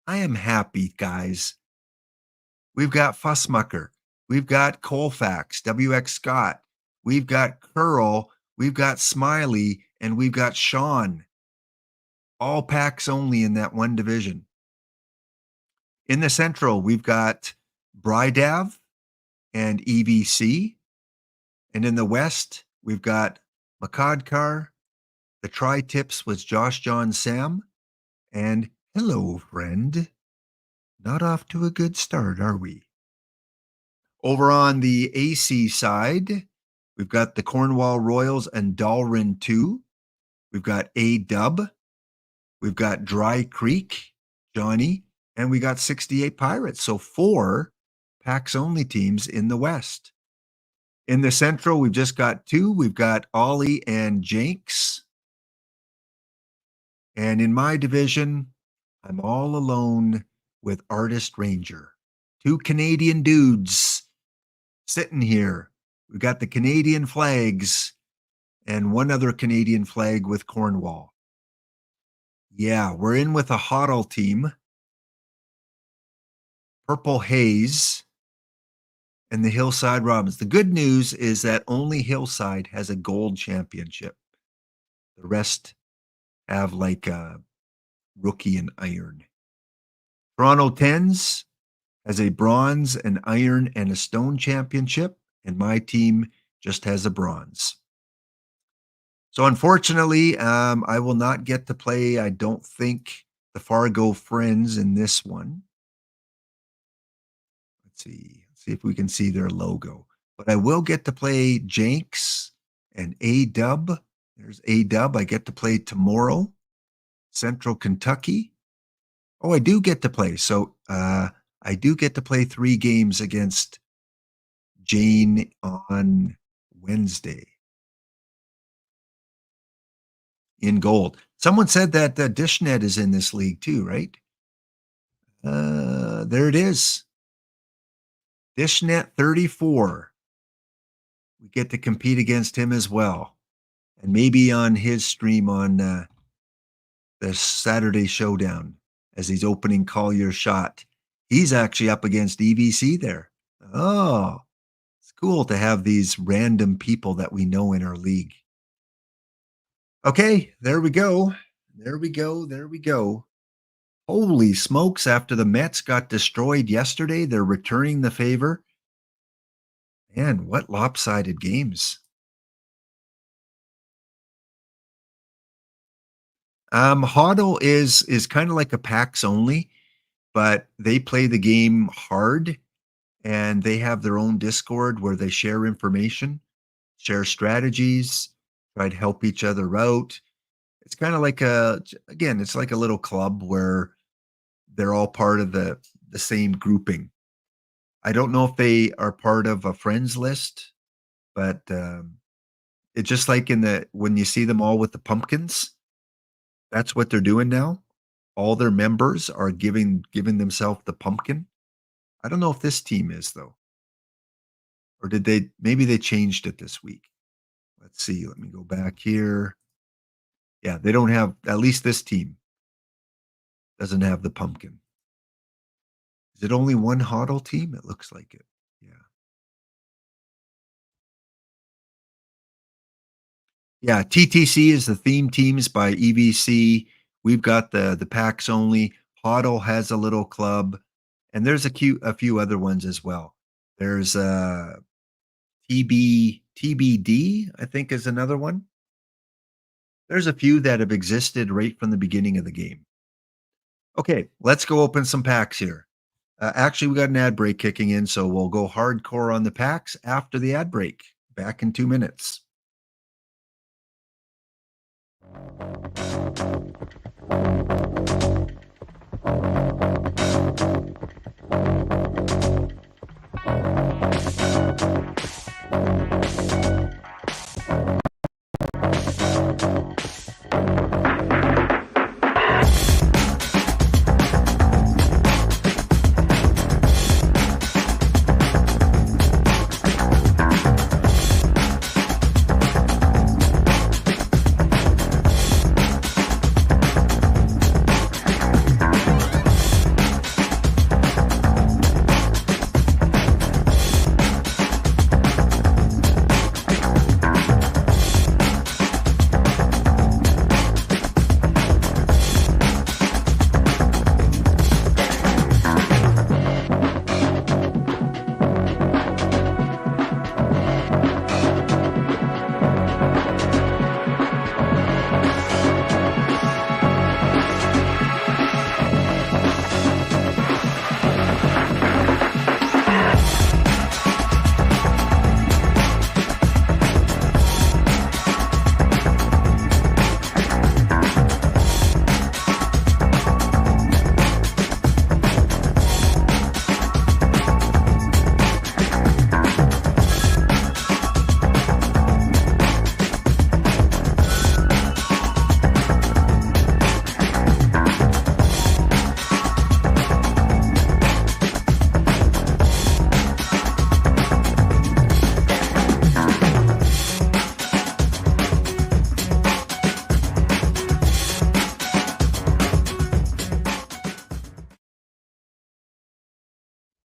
I am happy, guys. We've got Fussmucker. We've got Colfax, WX Scott. We've got Curl. We've got Smiley. And we've got Sean. All packs only in that one division. In the Central, we've got Brydav and EVC. And in the West, we've got Makadkar. The Tri-Tips was Josh John Sam and Hello, friend. Not off to a good start, are we? Over on the AC side, we've got the Cornwall Royals and Dalrin 2. We've got A-Dub. We've got Dry Creek, Johnny, and we got 68 Pirates. So 4 PAX only teams in the West. In the Central, we've just got 2. We've got Ollie and Jenks. And in my division, I'm all alone with Artist Ranger. 2 Canadian dudes sitting here. We've got the Canadian flags and one other Canadian flag with Cornwall. Yeah, we're in with a Hoddle team. Purple Haze and the Hillside Robins. The good news is that only Hillside has a gold championship. The rest have like a rookie and iron. Toronto Tens has a bronze, an iron, and a stone championship, and my team just has a bronze. So unfortunately, I will not get to play, I don't think, the Fargo Friends in this one. Let's see if we can see their logo. But I will get to play Jenks and A-Dub. There's A-Dub. I get to play tomorrow. Central Kentucky. Oh, I do get to play. So I do get to play 3 games against Jane on Wednesday. In gold. Someone said that DishNet is in this league too, right? There it is. DishNet 34. We get to compete against him as well. And maybe on his stream on the Saturday Showdown as he's opening Call Your Shot. He's actually up against EVC there. Oh, it's cool to have these random people that we know in our league. Okay, there we go. There we go. There we go. Holy smokes, after the Mets got destroyed yesterday, they're returning the favor. Man, what lopsided games. Hoddle is kind of like a PAX only, but they play the game hard, and they have their own Discord where they share information, share strategies, try to help each other out. It's kind of like it's like a little club where they're all part of the same grouping. I don't know if they are part of a friends list, but it's just like when you see them all with the pumpkins, that's what they're doing now. All their members are giving themselves the pumpkin. I don't know if this team is though. Or maybe they changed it this week. Let's see. Let me go back here. Yeah, they don't have, at least this team doesn't have the pumpkin. Is it only one Hoddle team? It looks like it. Yeah. Yeah, TTC is the theme teams by EVC. We've got the PAX only. Hoddle has a little club, and there's a few other ones as well. There's TBD, I think, is another one. There's a few that have existed right from the beginning of the game. Okay, let's go open some packs here. Actually, we got an ad break kicking in, so we'll go hardcore on the packs after the ad break. Back in 2 minutes.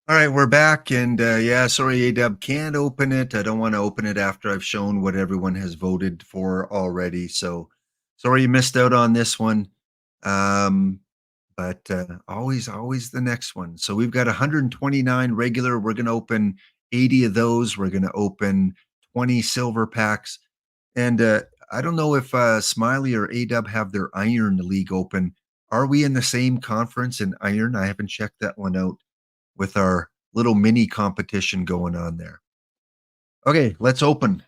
All right, we're back, and yeah, sorry, AW can't open it. I don't want to open it after I've shown what everyone has voted for already. So sorry you missed out on this one, but always the next one. So we've got 129 regular. We're going to open 80 of those. We're going to open 20 silver packs, and I don't know if Smiley or AW have their Iron League open. Are we in the same conference in Iron? I haven't checked that one out with our little mini competition going on there. Okay, let's open.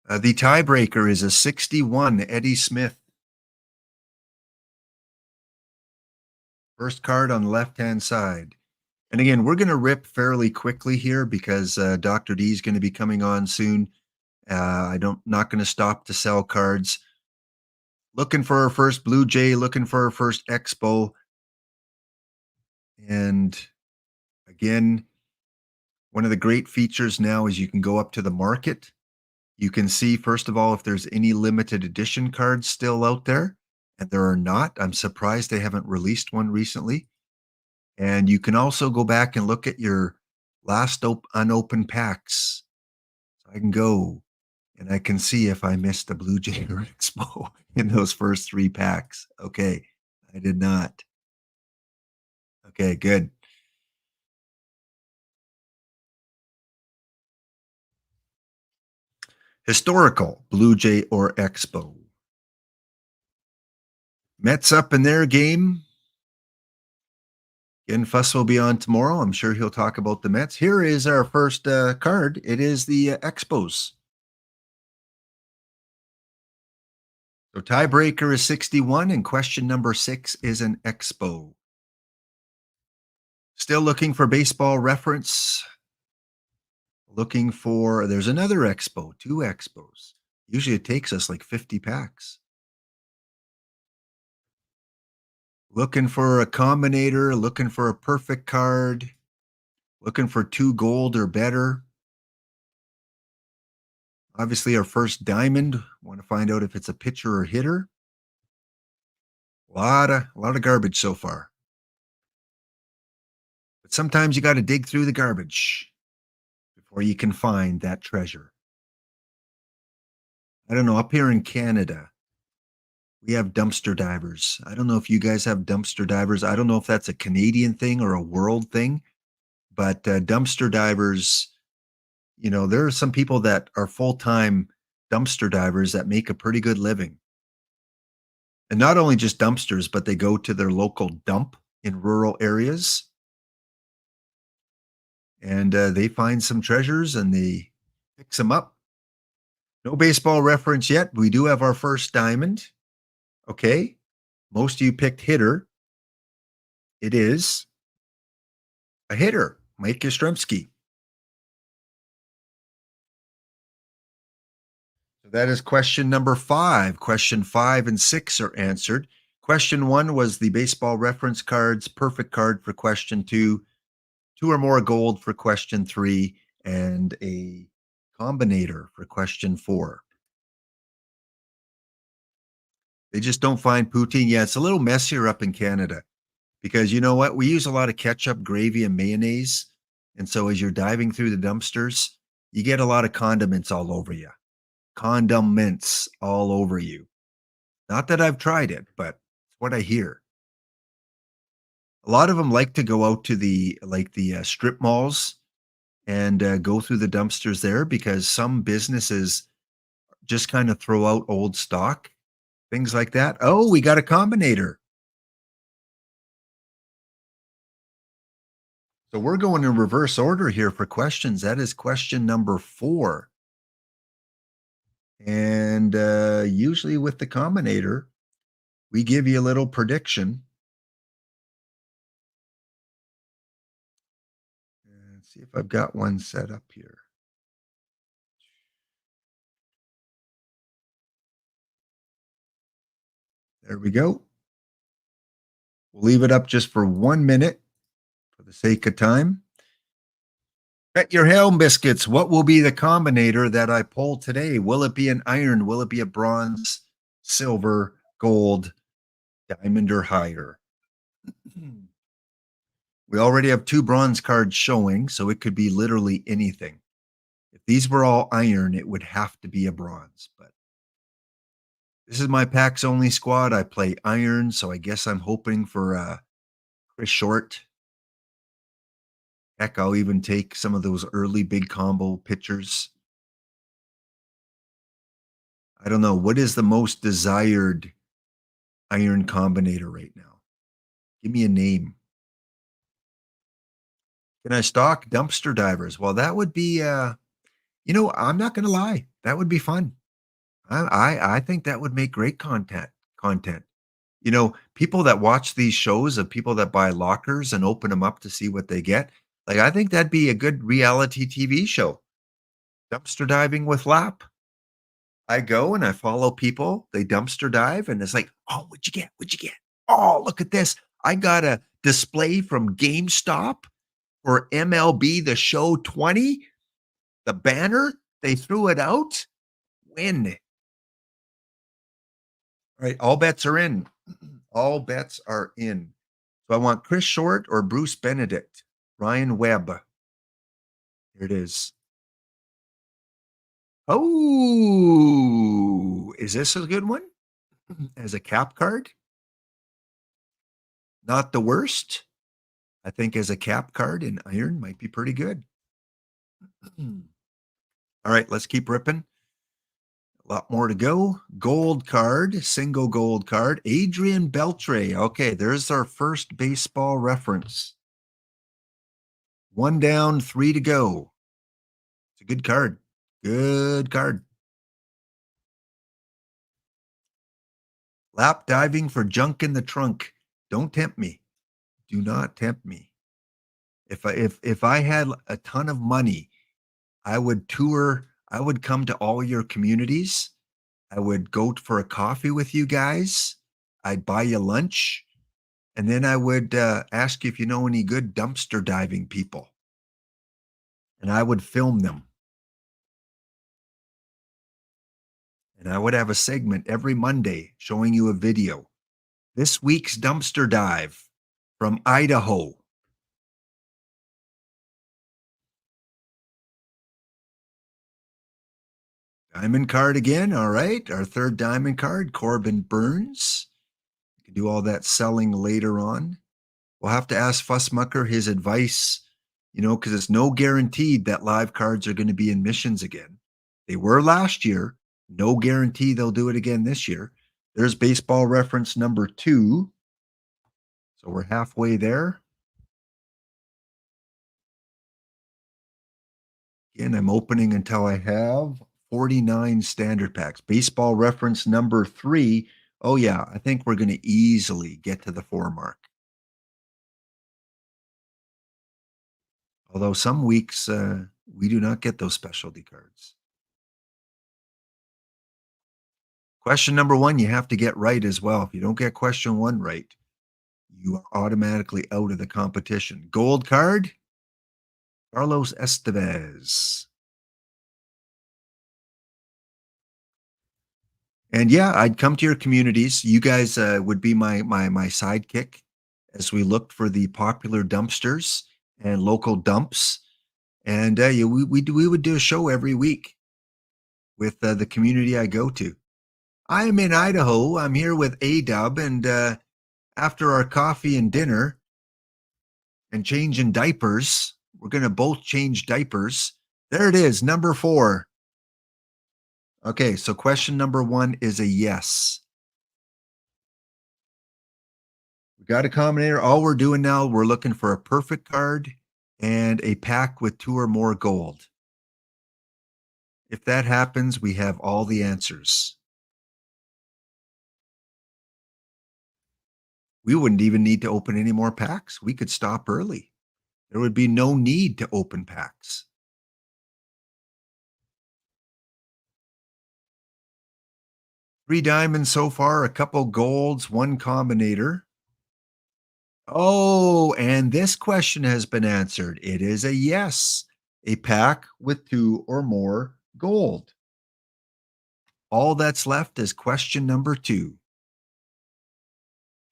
The tiebreaker is a 61, Eddie Smith. First card on the left-hand side. And again, we're going to rip fairly quickly here because Dr. D is going to be coming on soon. Not going to stop to sell cards. Looking for our first Blue Jay, looking for our first Expo. And again, one of the great features now is you can go up to the market. You can see, first of all, if there's any limited edition cards still out there, and there are not. I'm surprised they haven't released one recently. And you can also go back and look at your last unopened packs. So I can go and I can see if I missed a Blue Jay or Expo in those first 3 packs. Okay, I did not. Okay, good. Historical, Blue Jay or Expo. Mets up in their game. Again, Fuss will be on tomorrow. I'm sure he'll talk about the Mets. Here is our first card. It is the Expos. So tiebreaker is 61, and question number 6 is an Expo. Still looking for baseball reference. Looking for, there's another Expo, 2 Expos. Usually it takes us like 50 packs. Looking for a combinator, looking for a perfect card, looking for 2 gold or better. Obviously, our first diamond. Want to find out if it's a pitcher or hitter. A lot of garbage so far. But sometimes you got to dig through the garbage before you can find that treasure. I don't know. Up here in Canada, we have dumpster divers. I don't know if you guys have dumpster divers. I don't know if that's a Canadian thing or a world thing, but dumpster divers, you know, there are some people that are full-time dumpster divers that make a pretty good living. And not only just dumpsters, but they go to their local dump in rural areas. And they find some treasures and they fix them up. No baseball reference yet. We do have our first diamond. Okay. Most of you picked hitter. It is a hitter, Mike Yastrzemski. So that is question number 5. Question 5 and 6 are answered. Question 1 was the baseball reference cards, perfect card for question 2, 2 or more gold for question 3, and a combinator for question 4. They just don't find poutine. Yeah, it's a little messier up in Canada because you know what? We use a lot of ketchup, gravy, and mayonnaise. And so as you're diving through the dumpsters, you get a lot of condiments all over you. Condiments all over you. Not that I've tried it, but it's what I hear. A lot of them like to go out to the strip malls and go through the dumpsters there because some businesses just kind of throw out old stock, things like that. Oh, we got a combinator. So we're going in reverse order here for questions. That is question number 4. And usually with the combinator, we give you a little prediction. Let's see if I've got one set up here. There we go. We'll leave it up just for 1 minute for the sake of time. Bet your Helm biscuits. What will be the combinator that I pull today? Will it be an iron? Will it be a bronze, silver, gold, diamond, or higher? We already have 2 bronze cards showing, so it could be literally anything. If these were all iron, it would have to be a bronze, but this is my packs only squad. I play iron, so I guess I'm hoping for Chris Short. Heck, I'll even take some of those early big combo pitchers. I don't know. What is the most desired iron combinator right now? Give me a name. Can I stock dumpster divers? Well, that would be I'm not gonna lie. That would be fun. I think that would make great content. People that watch these shows of people that buy lockers and open them up to see what they get. Like, I think that'd be a good reality TV show. Dumpster diving with Lap. I go and I follow people. They dumpster dive and it's like, oh, what'd you get? What'd you get? Oh, look at this. I got a display from GameStop for MLB The Show 20. The banner, they threw it out. Win. All right, all bets are in. All bets are in. So I want Chris Short or Bruce Benedict. Ryan Webb. Here it is. Oh, is this a good one? As a cap card? Not the worst. I think as a cap card in iron might be pretty good. All right, let's keep ripping. A lot more to go. Gold card, single gold card. Adrian Beltre. Okay, there's our first baseball reference. 1 down, 3 to go. It's a good card. Good card. Lap diving for junk in the trunk. Don't tempt me. Do not tempt me. If I had a ton of money, I would tour. I would come to all your communities. I would go for a coffee with you guys. I'd buy you lunch. And then I would ask you if you know any good dumpster diving people. And I would film them. And I would have a segment every Monday showing you a video. This week's dumpster dive from Idaho. Diamond card again. All right. Our third diamond card, Corbin Burns. You can do all that selling later on. We'll have to ask Fussmucker his advice, because it's no guaranteed that live cards are going to be in missions again. They were last year. No guarantee they'll do it again this year. There's baseball reference number 2. So we're halfway there. Again, I'm opening until I have 49 standard packs. Baseball reference number 3. Oh, yeah, I think we're going to easily get to the 4 mark. Although some weeks we do not get those specialty cards. Question number 1, you have to get right as well. If you don't get question 1 right, you are automatically out of the competition. Gold card, Carlos Estevez. And yeah, I'd come to your communities. You guys would be my sidekick as we looked for the popular dumpsters and local dumps. And we would do a show every week with the community I go to. I am in Idaho. I'm here with A-Dub, and after our coffee and dinner and changing diapers, we're going to both change diapers. There it is, number 4. Okay, so question number 1 is a yes. We got a combinator. All we're doing now, we're looking for a perfect card and a pack with 2 or more gold. If that happens, we have all the answers. We wouldn't even need to open any more packs. We could stop early. There would be no need to open packs. Three diamonds so far, a couple golds, 1 combinator. Oh, and this question has been answered. It is a yes. A pack with 2 or more gold. All that's left is question number 2.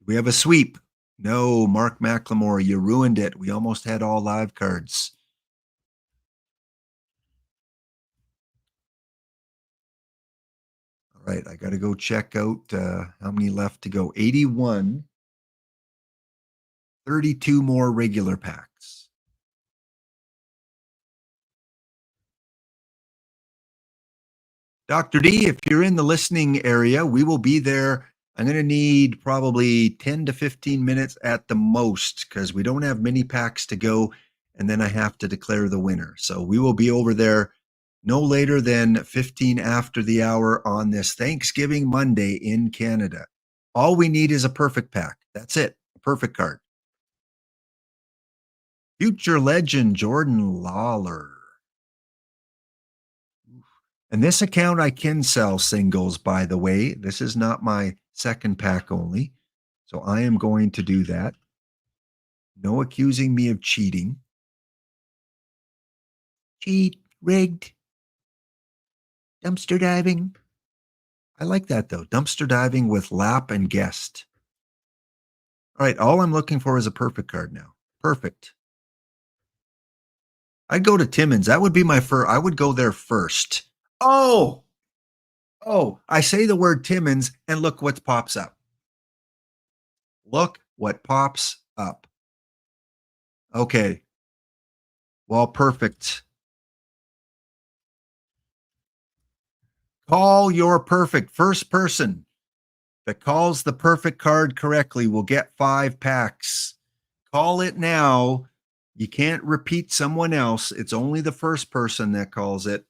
We have a sweep. No, Mark McLemore, you ruined it. We almost had all live cards. All right, I got to go check out how many left to go. 81, 32 more regular packs. Dr. D, if you're in the listening area, we will be there. I'm going to need probably 10 to 15 minutes at the most because we don't have many packs to go. And then I have to declare the winner. So we will be over there no later than 15 after the hour on this Thanksgiving Monday in Canada. All we need is a perfect pack. That's it. A perfect card. Future legend Jordan Lawler. And this account I can sell singles, by the way. This is not my second pack only. So I am going to do that. No accusing me of cheating. Cheat, rigged, dumpster diving. I like that though. Dumpster diving with lap and guest. All right, all I'm looking for is a perfect card now. Perfect. I'd go to Timmins. That would be my first. I would go there first. Oh, I say the word Timmins and look what pops up. Look what pops up. Okay. Well, perfect. Call your perfect. First person that calls the perfect card correctly will get 5 packs. Call it now. You can't repeat someone else. It's only the first person that calls it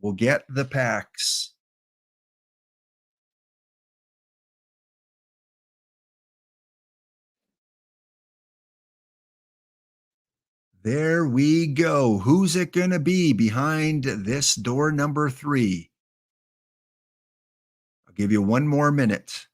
will get the packs. There we go. Who's it going to be behind this door number 3? I'll give you 1 more minute.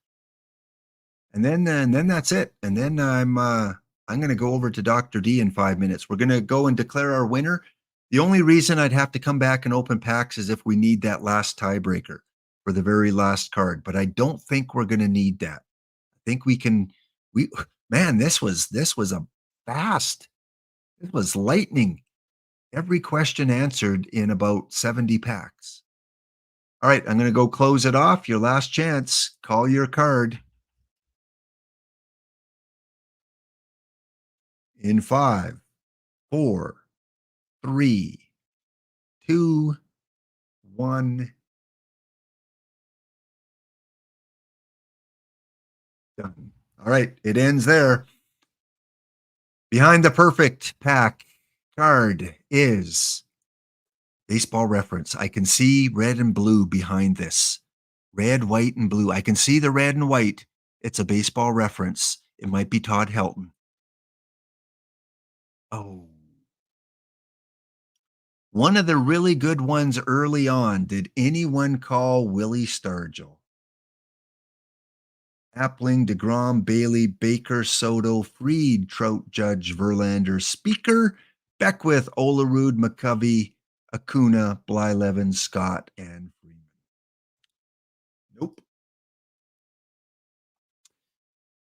And then that's it. And then I'm going to go over to Dr. D in 5 minutes. We're going to go and declare our winner. The only reason I'd have to come back and open packs is if we need that last tiebreaker for the very last card, but I don't think we're going to need that. I think we can man, this was a fast. It was lightning. Every question answered in about 70 packs. All right, I'm going to go close it off. Your last chance. Call your card. In 5, 4, 3, 2, 1. Done. All right, it ends there. Behind the perfect pack card is Baseball Reference. I can see red and blue behind this. Red, white, and blue. I can see the red and white. It's a Baseball Reference. It might be Todd Helton. Oh. One of the really good ones early on. Did anyone call Willie Stargell? Appling, DeGrom, Bailey, Baker, Soto, Fried, Trout, Judge, Verlander, Speaker, Beckwith, Olerud, McCovey, Acuna, Blyleven, Scott, and Freeman. Nope.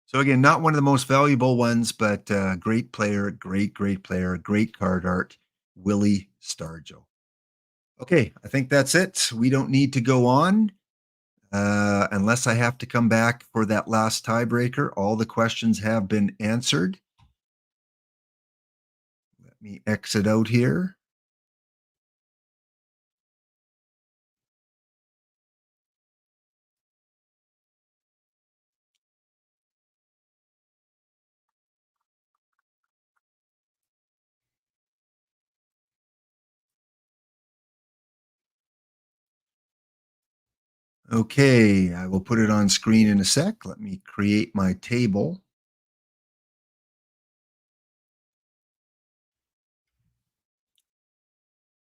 So again, not one of the most valuable ones, but great player, great player, great card art, Willie Stargell. Okay, I think that's it. We don't need to go on unless I have to come back for that last tiebreaker. All the questions have been answered. Let me exit out here. Okay, I will put it on screen in a sec. Let me create my table.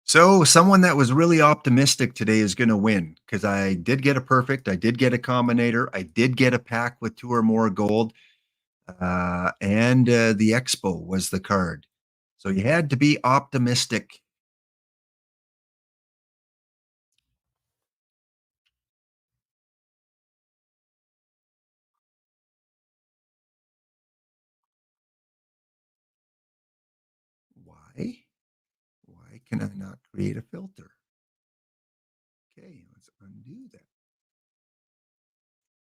So someone that was really optimistic today is going to win because I did get a perfect. I did get a combinator. I did get a pack with 2 or more gold. And the Expo was the card. So you had to be optimistic. Why can I not create a filter? Okay, let's undo that.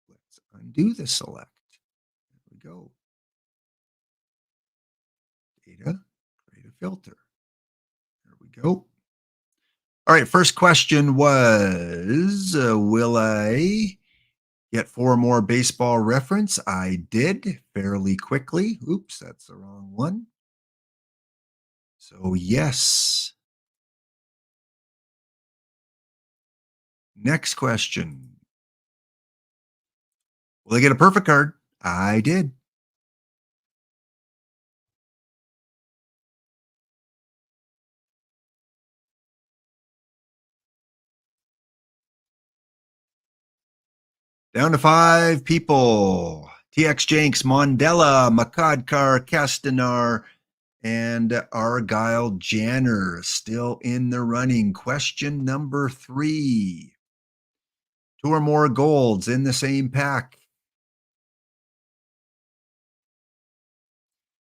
Let's undo the select. There we go. Data, create a filter. There we go. All right, first question was, will I get 4 more baseball reference? I did fairly quickly. Oops, that's the wrong one. So yes. Next question. Will I get a perfect card? I did. Down to 5 people. TX Jenks, Mondella, Makadkar, Castanar, and Argyle Janner still in the running. Question number 3. 2 or more golds in the same pack.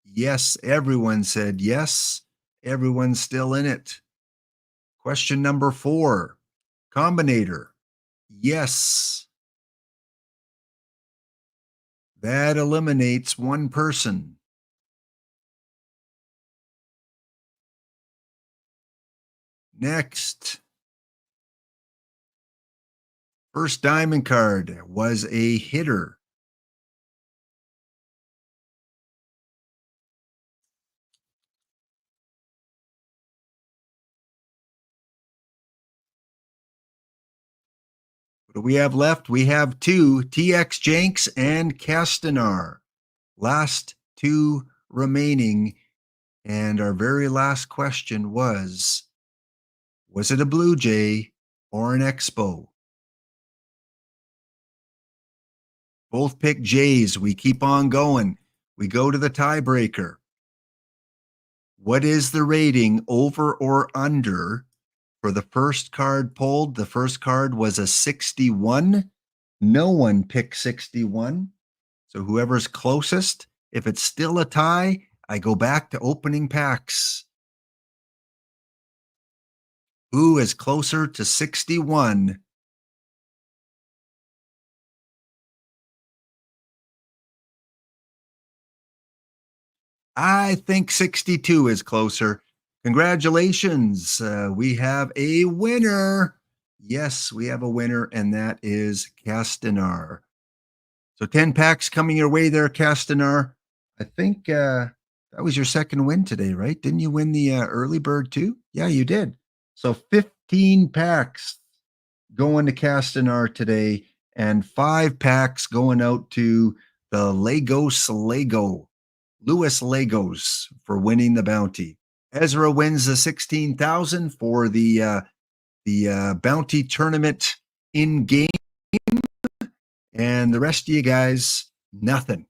Yes, everyone said yes. Everyone's still in it. Question number 4. Combinator. Yes. That eliminates one person. Next. First diamond card was a hitter. What do we have left? We have 2, TX Jenks and Castanar. Last 2 remaining. And our very last question was it a Blue Jay or an Expo? Both pick Jays. We keep on going. We go to the tiebreaker. What is the rating, over or under, for the first card pulled? The first card was a 61. No one picked 61. So whoever's closest, if it's still a tie, I go back to opening packs. Who is closer to 61? I think 62 is closer. Congratulations. We have a winner. Yes, we have a winner, and that is Castanar. So 10 packs coming your way there, Castanar. I think that was your second win today, right? Didn't you win the early bird too? Yeah, you did. So 15 packs going to Castanar today, and 5 packs going out to the Lagos Louis Lagos for winning the bounty. Ezra wins the 16,000 for the bounty tournament in game, and the rest of you guys, nothing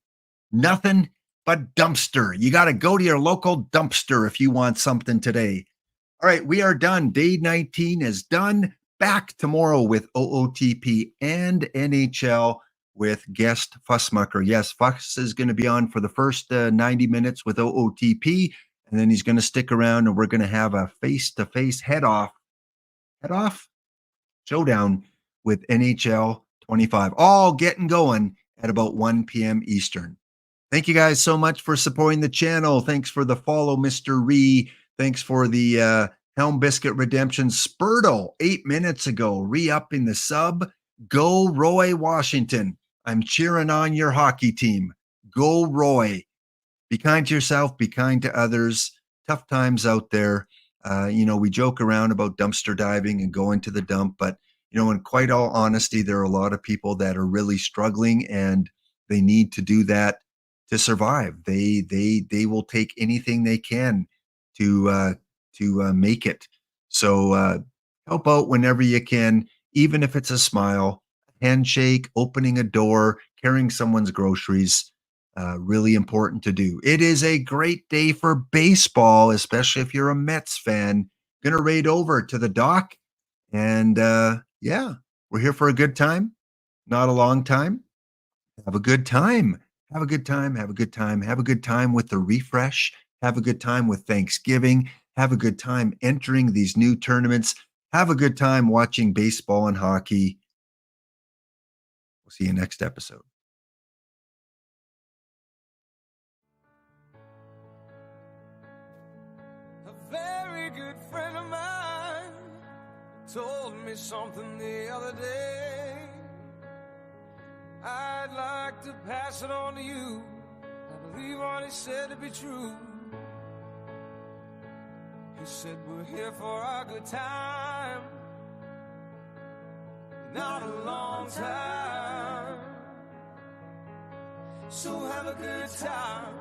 but dumpster. You got to go to your local dumpster if you want something today. All right, we are done. Day 19 is done. Back tomorrow with OOTP and NHL with guest Fussmucker. Yes, Fuss is going to be on for the first 90 minutes with OOTP, and then he's going to stick around, and we're going to have a face-to-face head-off showdown with NHL 25, all getting going at about 1 p.m. Eastern. Thank you guys so much for supporting the channel. Thanks for the follow, Mr. Ree. Thanks for the Helm Biscuit Redemption. Spurtle, 8 minutes ago, re-upping the sub. Go Roy Washington. I'm cheering on your hockey team. Go Roy. Be kind to yourself. Be kind to others. Tough times out there. We joke around about dumpster diving and going to the dump, but in quite all honesty, there are a lot of people that are really struggling, and they need to do that to survive. They will take anything they can to make it. So help out whenever you can, even if it's a smile, a handshake, opening a door, carrying someone's groceries. Really important to do. It is a great day for baseball, especially if you're a Mets fan. Gonna raid over to the dock, and yeah, we're here for a good time, not a long time. Have a good time. Have a good time. Have a good time. Have a good time with the refresh. Have a good time with Thanksgiving. Have a good time entering these new tournaments. Have a good time watching baseball and hockey. We'll see you next episode. A very good friend of mine told me something the other day. I'd like to pass it on to you. I believe what he said to be true. He said we're here for a good time, not a long time. So have a good time.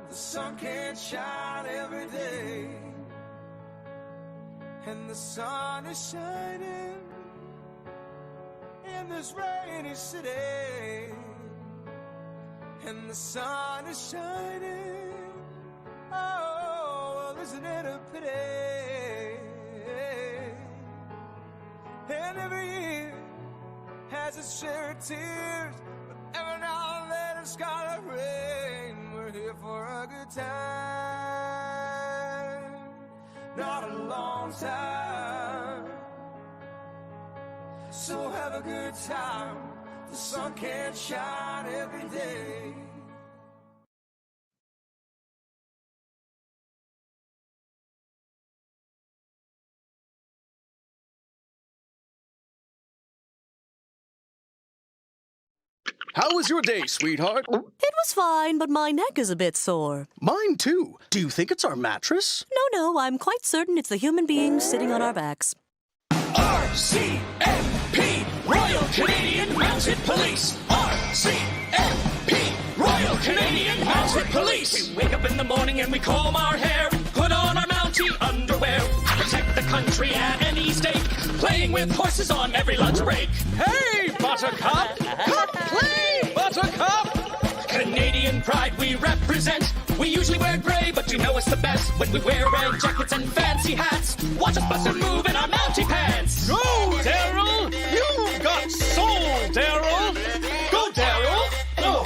The sun can't shine every day, and the sun is shining in this rainy city, and the sun is shining. Oh, well, isn't it a pity? And every year has its share of tears, but every now and then it's scarlet rain. We're here for a good time, not a long time. So have a good time. The sun can't shine every day. How was your day, sweetheart? It was fine, but my neck is a bit sore. Mine too. Do you think it's our mattress? No, I'm quite certain it's the human beings sitting on our backs. RCMP, Royal Canadian Mounted Police. RCMP, Royal Canadian Mounted Police. We wake up in the morning and we comb our hair, put on our Mountie underwear, protect the country at any stake, playing with horses on every lunch break. Hey, Buttercup! Come play, Buttercup! Canadian pride we represent. We usually wear gray, but you know it's the best when we wear red jackets and fancy hats. Watch us bust and move in our Mountie pants. Go, Daryl! You've got soul, Daryl! Go, Daryl! Oh,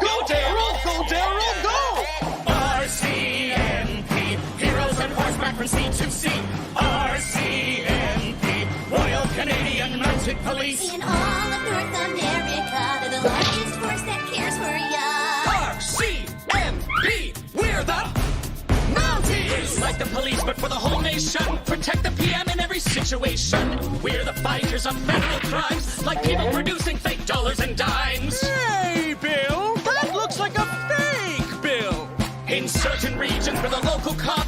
go Daryl! Go, Daryl, go! RCMP, heroes on horseback from sea to sea. RCMP, Royal Canadian Mounted Police. In all of North America, they're the largest force that cares for ya. RCMP, we're the Mounties! Like the police, but for the whole nation. Protect the PM in every situation. We're the fighters of federal crimes, like people producing fake dollars and dimes. Hey, Bill! That looks like a fake bill! In certain regions where the local cops